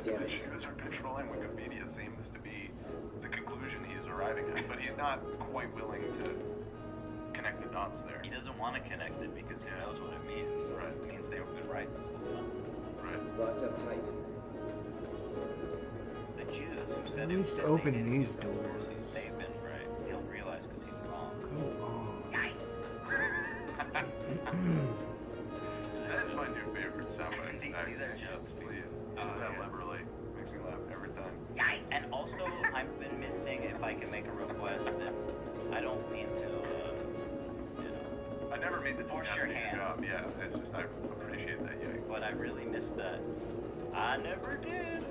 The Jews are controlling Wikipedia seems to be the conclusion he is arriving at, but he's not quite willing to connect the dots there. He doesn't want to connect it because he knows what it means. Right. It means they were good right this whole time. Right. Locked up tight. The Jews who said At it least was open related these to doors. conspiracies, they've been right. He'll realize because he's wrong. Come on. That is my new favorite soundbite. These are jokes. Please. Use that liberally. Makes me laugh every time. And also, I've been missing, if I can make a request, that I don't mean to, I never mean to force your hand. Yeah, it's just, I appreciate that, yeah. But I really miss that. I never did.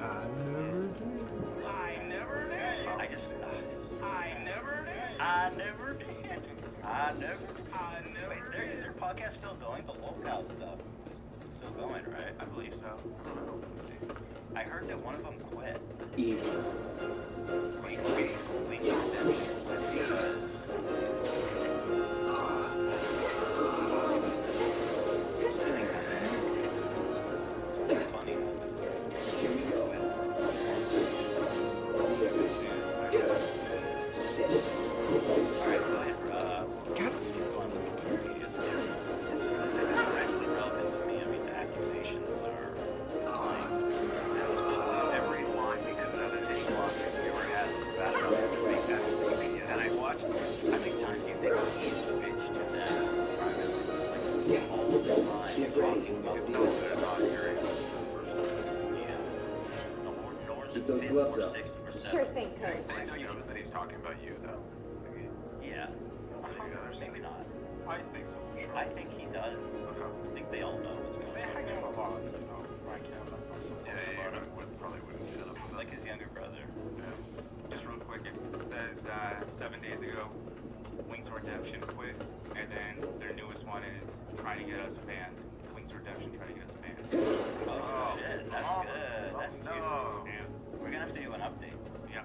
I never did. I never did. I just, I never did. I never did. I never. Wait, is your podcast still going? The locale stuff is still going, right? I believe so. I don't know. I heard that one of them quit. Easy. We need redemption because Keep those gloves up. Sure thing, Coach. He knows that he's talking about you, though. Yeah. Maybe not. I think so, for sure. I think he does. I think they all know what's going on. They hang out a lot, you know. Yeah, probably wouldn't shut up. Like his younger brother. Yeah. Just real quick, it says 7 days ago, Wings of Redemption quit, and then their newest one is trying to get us banned. Wings of Redemption trying to get us banned. Oh, shit, that's good. That's cute. Yeah. We're gonna have to do an update. Yeah.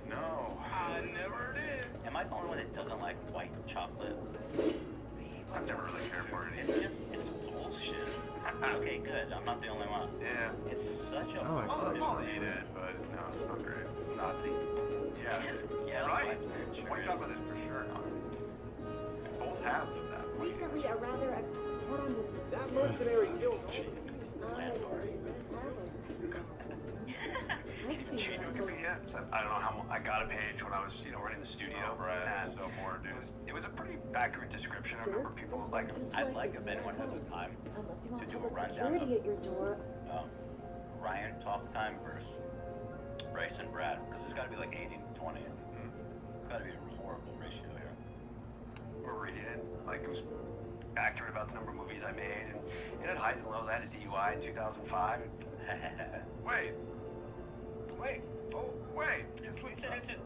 No. I never did. Am I the only one that doesn't like white chocolate? I've never really cared for it. It's bullshit. Okay, good. I'm not the only one. Yeah. It's such a. I'll eat it, but no, it's not great. It's Nazi. Yeah. Yeah. Right. White chocolate is for sure Nazi. Both halves of that. Recently, a rather. That mercenary killed Wikipedia. I don't know how I got a page when I was, running the studio. And so bored, dude. It was a pretty accurate description. I remember people like. I'd like if anyone has the time to do a rundown of at your door. Ryan talk time versus Bryce and Brad, because it's got to be like 80-20. It's got to be a horrible ratio here. We're reading it. Like, it was accurate about the number of movies I made, and it had highs and lows. I had a DUI in 2005. Wait.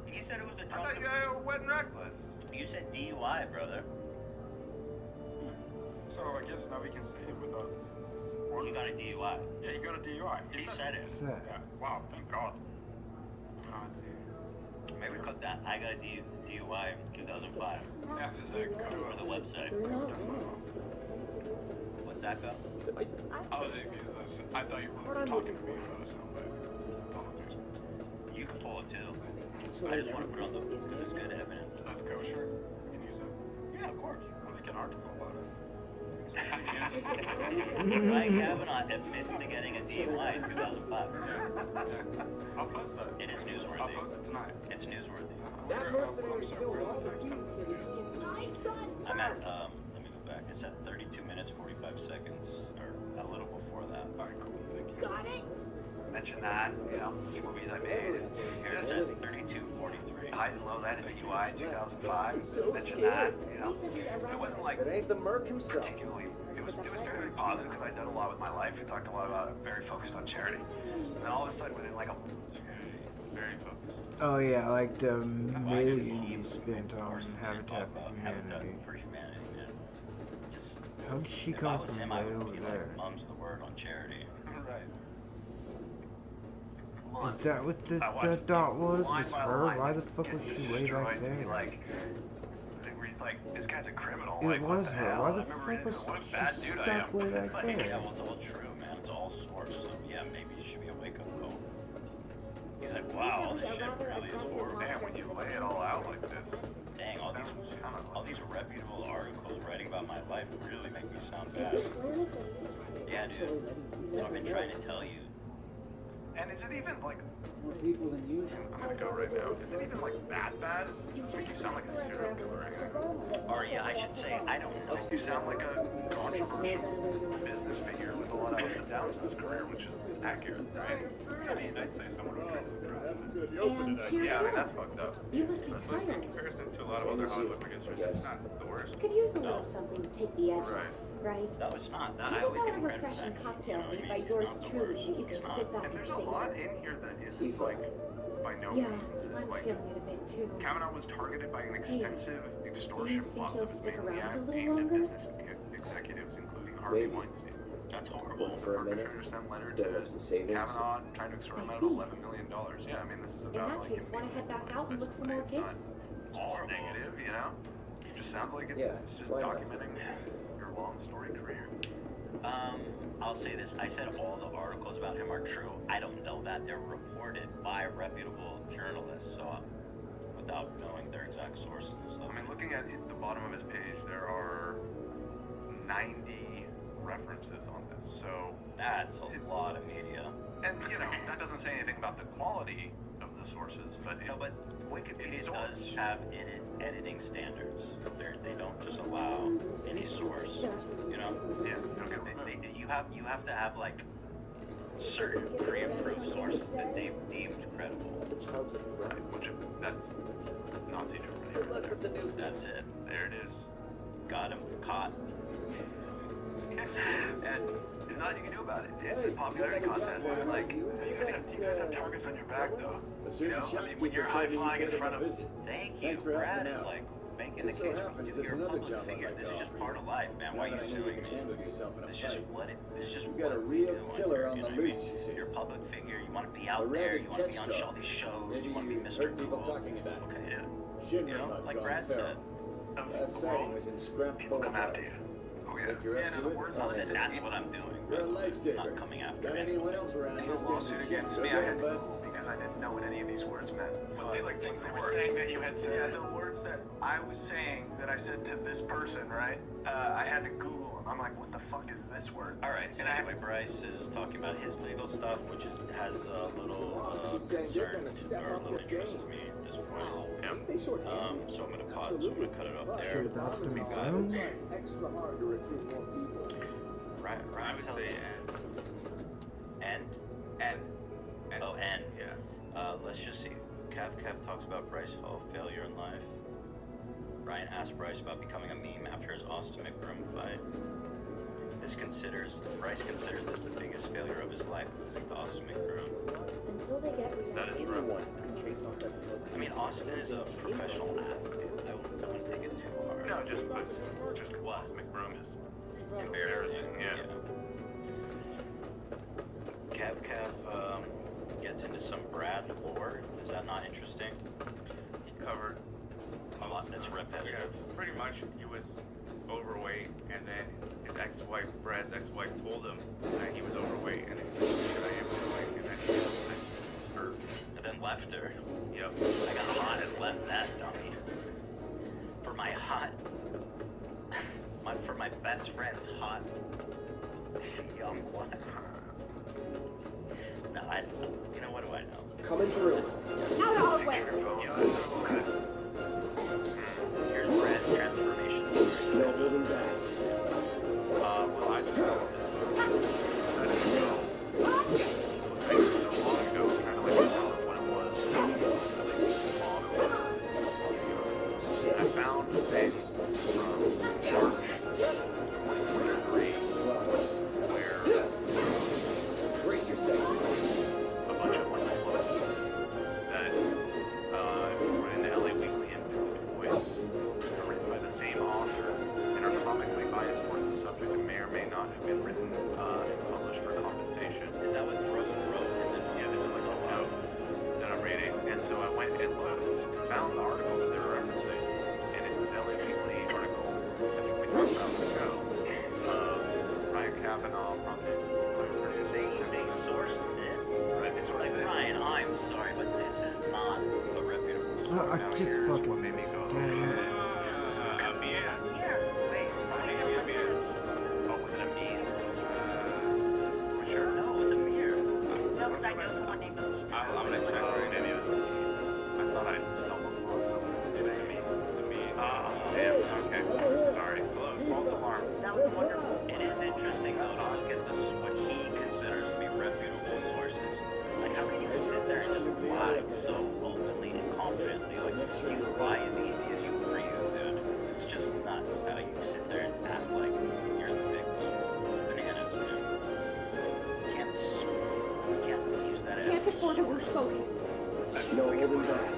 He said it was a I thought you were wet and reckless. You said DUI, brother. So I guess now we can say it without. You got a DUI. Yeah, you got a DUI. He said it. Yeah. Wow, thank God. Maybe cut that. I got a DUI in 2005. Yeah, just like Go to the website. What's that go? I thought you were talking to me about something. Apologies. You can pull it too. I just want to put it on the as good evidence. That's kosher. You can use it. Yeah, of course. We'll make an article about it. Ryan Kavanaugh admits to getting a DUI in 2005. Yeah. I'll post that. It is newsworthy. I'll post it tonight. It's newsworthy. That mercenary killed all the people. I'm at, let me go back. It's at 32 minutes, 45 seconds, or a little before that. Alright, cool. Thank you. Got it? Mention that, movies I made. Here's at 32:43. Highs and lows. I had a DUI in 2005. Mention that, It wasn't like It ain't the Merc himself. particularly. It was very positive because I'd done a lot with my life. We talked a lot about it. Very focused on charity. And then all of a sudden, within like a Very focused. Oh yeah, like the million you spent on Habitat for Humanity. How did she come from way over there? Mum's the word on charity. Right. Is that what the dot was? Was her? Why the fuck was she way back there? Like, it's like, this guy's a criminal. It Like, what was the her. hell? Why I the remember fuck was what a she bad dude I stuck am. way back Yeah, there? well, it's all true, man. It's all source. So yeah, maybe it should be a wake-up call. He's like, wow, this shit really is horrible. Man, when you lay it all out like this, Dang, all these reputable articles writing about my life really make me sound bad. Yeah, dude. So I've been trying to tell you. and is it even like, More people than usual. I'm gonna go right now, is it even like that bad? Make you sound like a serial killer or anything. Or yeah, I should say, I don't know. You sound like a controversial business figure with a lot of ups and downs in his career, which is accurate, right? I mean, I'd say someone who drinks the drugs. And here Yeah, I mean, you that's fucked up. You must be That's like in tired. comparison to a lot of other Hollywood producers, it's not the worst. Could use a little something to take the edge off, right? No, it's not. I How always about a get credit for refreshing that. cocktail made by yours truly that you can sit back and There's a lot savor? in here that isn't like, by no Yeah, means, I'm like, feeling it a bit too. Kavanaugh was targeted by an Hey, extensive do you extortion think plot he'll that stick mainly around a little aimed at longer? business executives, including Harvey Maybe. Weinstein. That's horrible. For a minute, Perpetrator sent letter there was some to savings. Kavanaugh trying to extort him out see. of $11 million. Yeah, I mean, this is In about that like case, want to head back out and look for more it's not gigs? all negative, It just sounds like it's just why not? documenting your long story career. I'll say this. I said all the articles about him are true. I don't know that. They're reported by reputable journalists, so without knowing their exact sources and stuff. I mean, looking at the bottom of his page, there are 90 references on this, so that's a lot of media. And, that doesn't say anything about the quality of the the sources, but no, but Wikipedia does have editing standards. They don't just allow any source. You know? Yeah. Okay. You have to have like certain pre-approved sources that they've deemed credible. Which that's Nazi Germany. Good luck with the new. That's it. There it is. Got him caught. And there's nothing you can do about it. It's a popularity contest. Like, you guys have targets on your back, though. You know, I mean, when you're high flying in front of. Thank you, Brad. Is like making the case. You're a public figure. This is just part of life, man. Why are you suing me? This is just what it. This is just You got a real killer on the loose, you see. You're a public figure. You want to be out there. You want to be on all these shows. You want to be Mr. people Cool. talking about it. Okay, yeah. Shouldn't You know, have like Brad said. Last sighting was in Scrap People come after you. Oh, yeah. You're Yeah, in other words, Listen, that's what I'm doing. You're a lifesaver. Not coming after Got me. anyone else around In here? a lawsuit against me, I had to Google because I didn't know what any of these words meant. But they like things they that were were saying that you had said. Yeah, the words that I was saying that I said to this person, right? I had to Google them. I'm like, what the fuck is this word? All right. So anyway, Bryce is talking about his legal stuff, which has a little concern or a little interest to me at this point. So I'm gonna pause. I'm gonna cut it off there. Sure, that's to me, Got bro. it. Extra hard to recruit more people. Right. I would say End. Oh, end. Yeah. Let's just see. Kev talks about Bryce Hall failure in life. Ryan asked Bryce about becoming a meme after his Austin McBroom fight. Bryce considers this the biggest failure of his life, losing to Austin McBroom. Until they get That is true. I mean, Austin is a professional athlete. I wouldn't take it too hard. no, just what McBroom is Embarrassing. Yeah. Kev gets into some Brad lore. Is that not interesting? He covered A lot that's repetitive. pretty much he was overweight, and then his ex-wife, Brad's ex-wife, told him that he was overweight, and he said, I am overweight, and then he just hurt. And then left her. Yep. I got hot and left that dummy. For my best friend's hot young wife. No, you know, what do I know? Coming through. Out of the way! Here's Brad's transformation story. No holding back. Well, I just know this. I didn't know. Like, so long ago, trying to like remember when it was. I found a thing from March 2023 where Brace yourself. a bunch of my clothes that were in the LA Weekly and Billy Boy are written by the same author and are comically biased towards the subject and may or may not have been written and published for compensation. Is that what Rose wrote in this? Yeah, this is like a note that I'm reading, and so I went and looked, found the article that they were referencing, and it's this LA Weekly article that we talked about on the show of Ryan Kavanaugh from the They sourced this? Right, they sourced Like, this. Ryan, I'm sorry, but this is not a reputable source. I just Here's fucking what made me go, damn it. a beer. Wait, Give me a beer. oh, was it a meme? For sure. No, it was a mirror. No, because I know someone named Pete. I'm gonna check right maybe it was a meme. I thought I'd stumbled upon something. Did I mean? The meme. Damn. Okay. Sorry. False alarm. That was wonderful. It is interesting, though, to look at this, what he considers to be reputable sources. Like, how can you sit there and just lie so openly and confidently? Like, you can lie as easy as you breathe, dude. It's just nuts how you sit there and act like you're the victim. Bananas, man. You can't use that as Can't afford to lose focus. No holding back.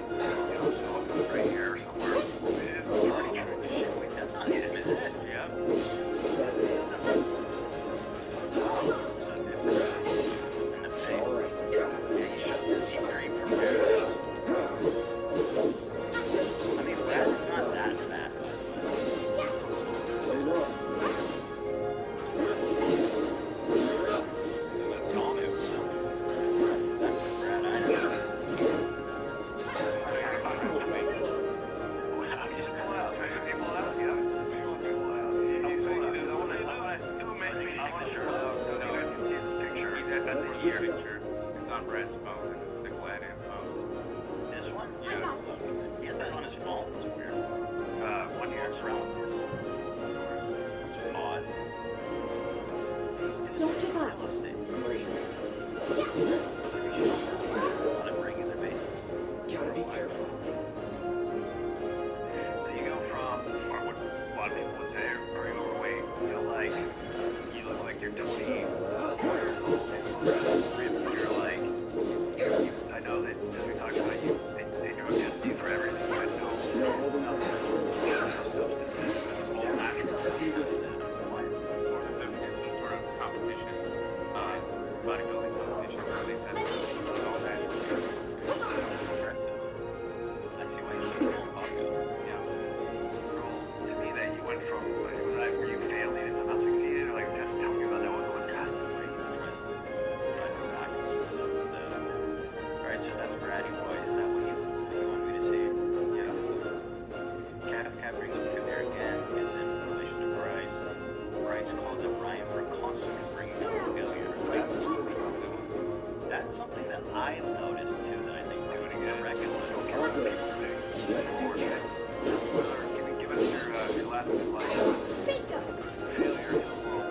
Right here somewhere. Wait, that's not him, is it? Yeah. That's it. In the face. All right. He should seem very prepared. I mean, that's not that bad. So long. Brad, I know. That's a year picture. It's on Brad's phone, and it's the Gladiator phone. walks around with it's odd. Don't give up. Gotta be careful. So you go from, or what a lot of people would say, very overweight, to like, you look like you're 20 years old, and you're like, I know that, as we talked about, they drug test you for everything, you had no substances, it was all natural. Or some sort of competition, bodybuilding competition, where they said it was all natural. I see why you keep going popular. Yeah. To me, that you went from, were you failing and somehow succeeded, or like, tell me about that, what happened? Alright, so that's Bratty Boy. Is that what you want me to say? Yeah. Cat brings up failure again. It's in relation to Bryce. Bryce calls up Ryan for constantly bringing up failure. Right? That's something that I noticed too, that I think we're going to reckon with. Give us your last advice. Failure is a world.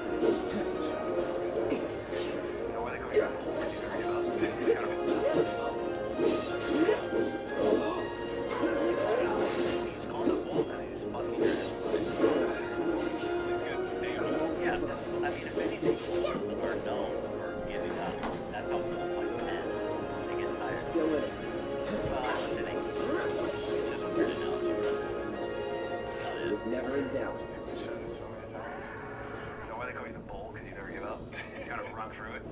No way to go back. He's called a bull and he's fucking hurt. He's got stamina. Yeah, I mean, if anything, bulls are known for giving up. That's how bulls like men. They get tired. Still in it. Well, I was in English. It's just a weird analogy, but It was never in doubt. You've said it so many times. No way they call you the bull because you never give up. You gotta run through it.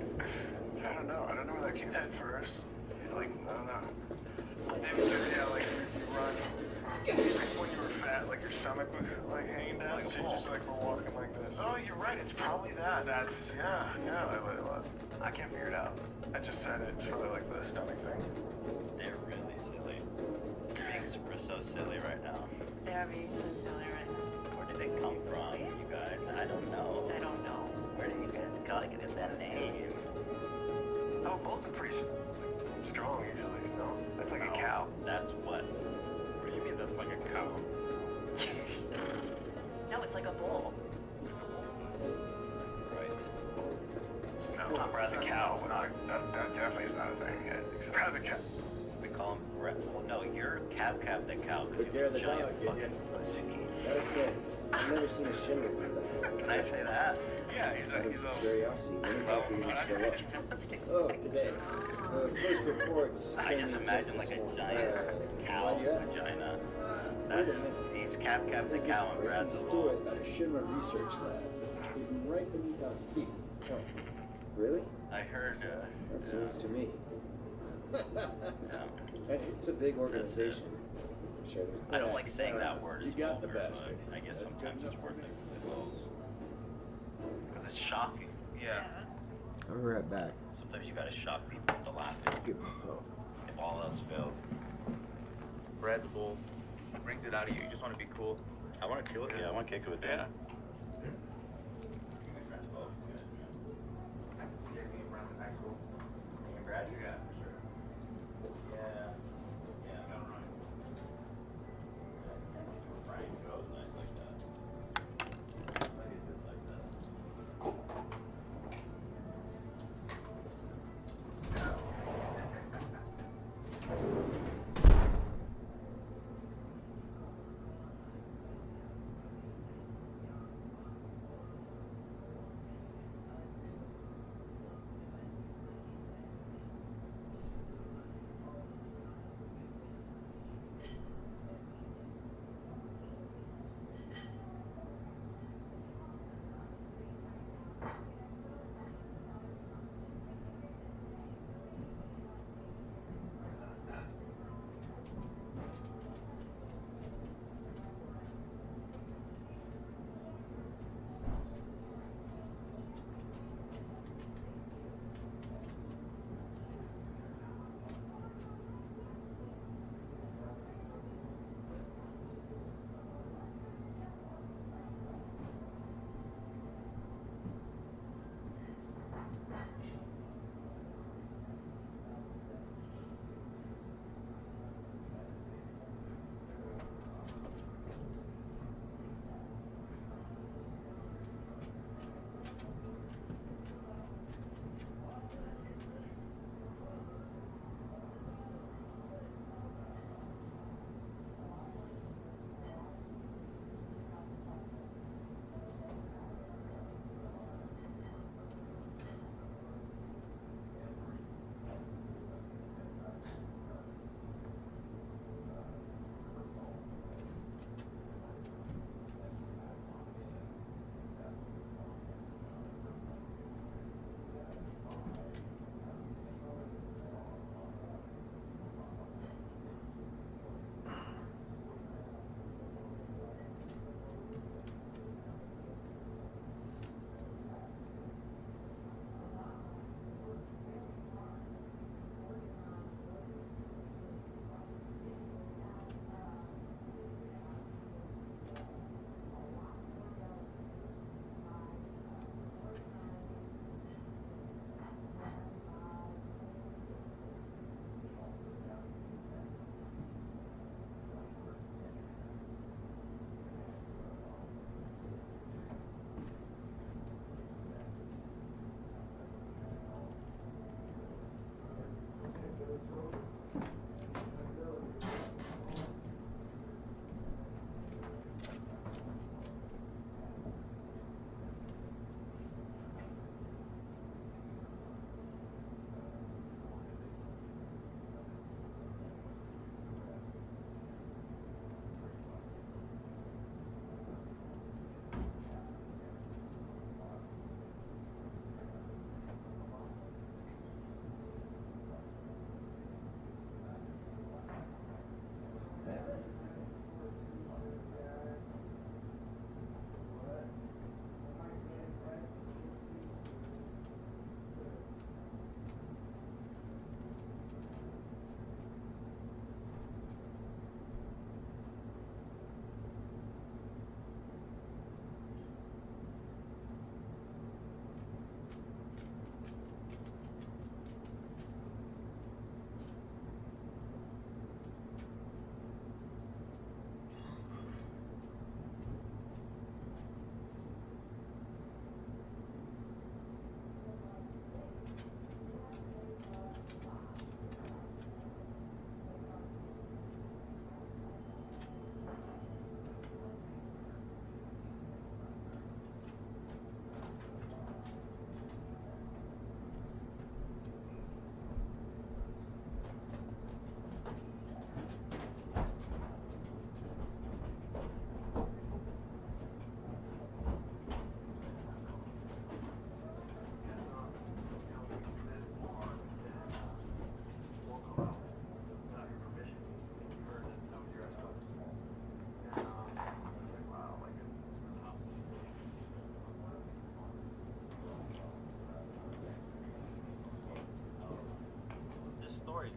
I don't know where that came from first. He's like, I don't know. Maybe, yeah, like you run. Like when you were fat, like your stomach was like hanging down, so you just like were walking like this. Oh, you're right. It's probably that. That's what it was. I can't figure it out. I just said it. It's probably like the stomach thing. they're really silly. Being super so silly right now. They're being so silly right now. Where did they come from, you guys? I don't know. I don't know. Where did you guys get that name? Oh, bulls are pretty strong usually. No, that's like a cow. That's what? What do you mean that's like a cow? No, it's like a bull. Right. No, it's not Brad the cow. That definitely is not a thing yet. Brad the cow. We call him Brett. Well, no, you're Cab the cow. Took care of the dog, didn't you? Gotta say, I've never seen a shimmer like that. Can I say that? Yeah, he's a Curiosity, when exactly did you show up? Oh, today. First reports. I just imagine like a giant cow vagina. That's, he's Cab the cow and Brad's the bull. Stewart at a Shimmer research lab, hidden right beneath our feet. Oh, really? I heard, That sounds to me. yeah. And it's a big organization. Sure, I don't like saying that word. You got the best. I guess sometimes it's worth it. Because it's shocking. Yeah. I'll be right back. Sometimes you gotta shock people into laughing. Give him a hope. If all else fails. Red Bull brings it out of you. You just want to be cool. I want to kill it. Yeah, I want to kick it with that.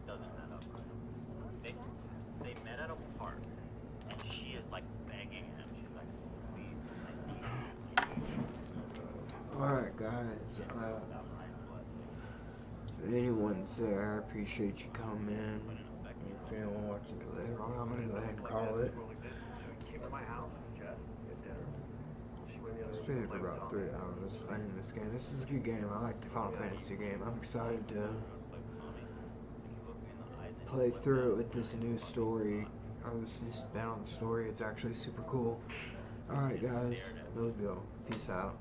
doesn't add up. They met at a park, and she is like begging him. She's like, please, I need you. Alright, guys. If anyone's there, I appreciate you coming. If anyone watches it later on, I'm gonna go ahead and call it. It's been for about 3 hours playing this game. This is a good game. I like the Final Fantasy game. I'm excited to play through it with this new story, or this new spin on the story. It's actually super cool. Alright guys, love y'all. Peace out.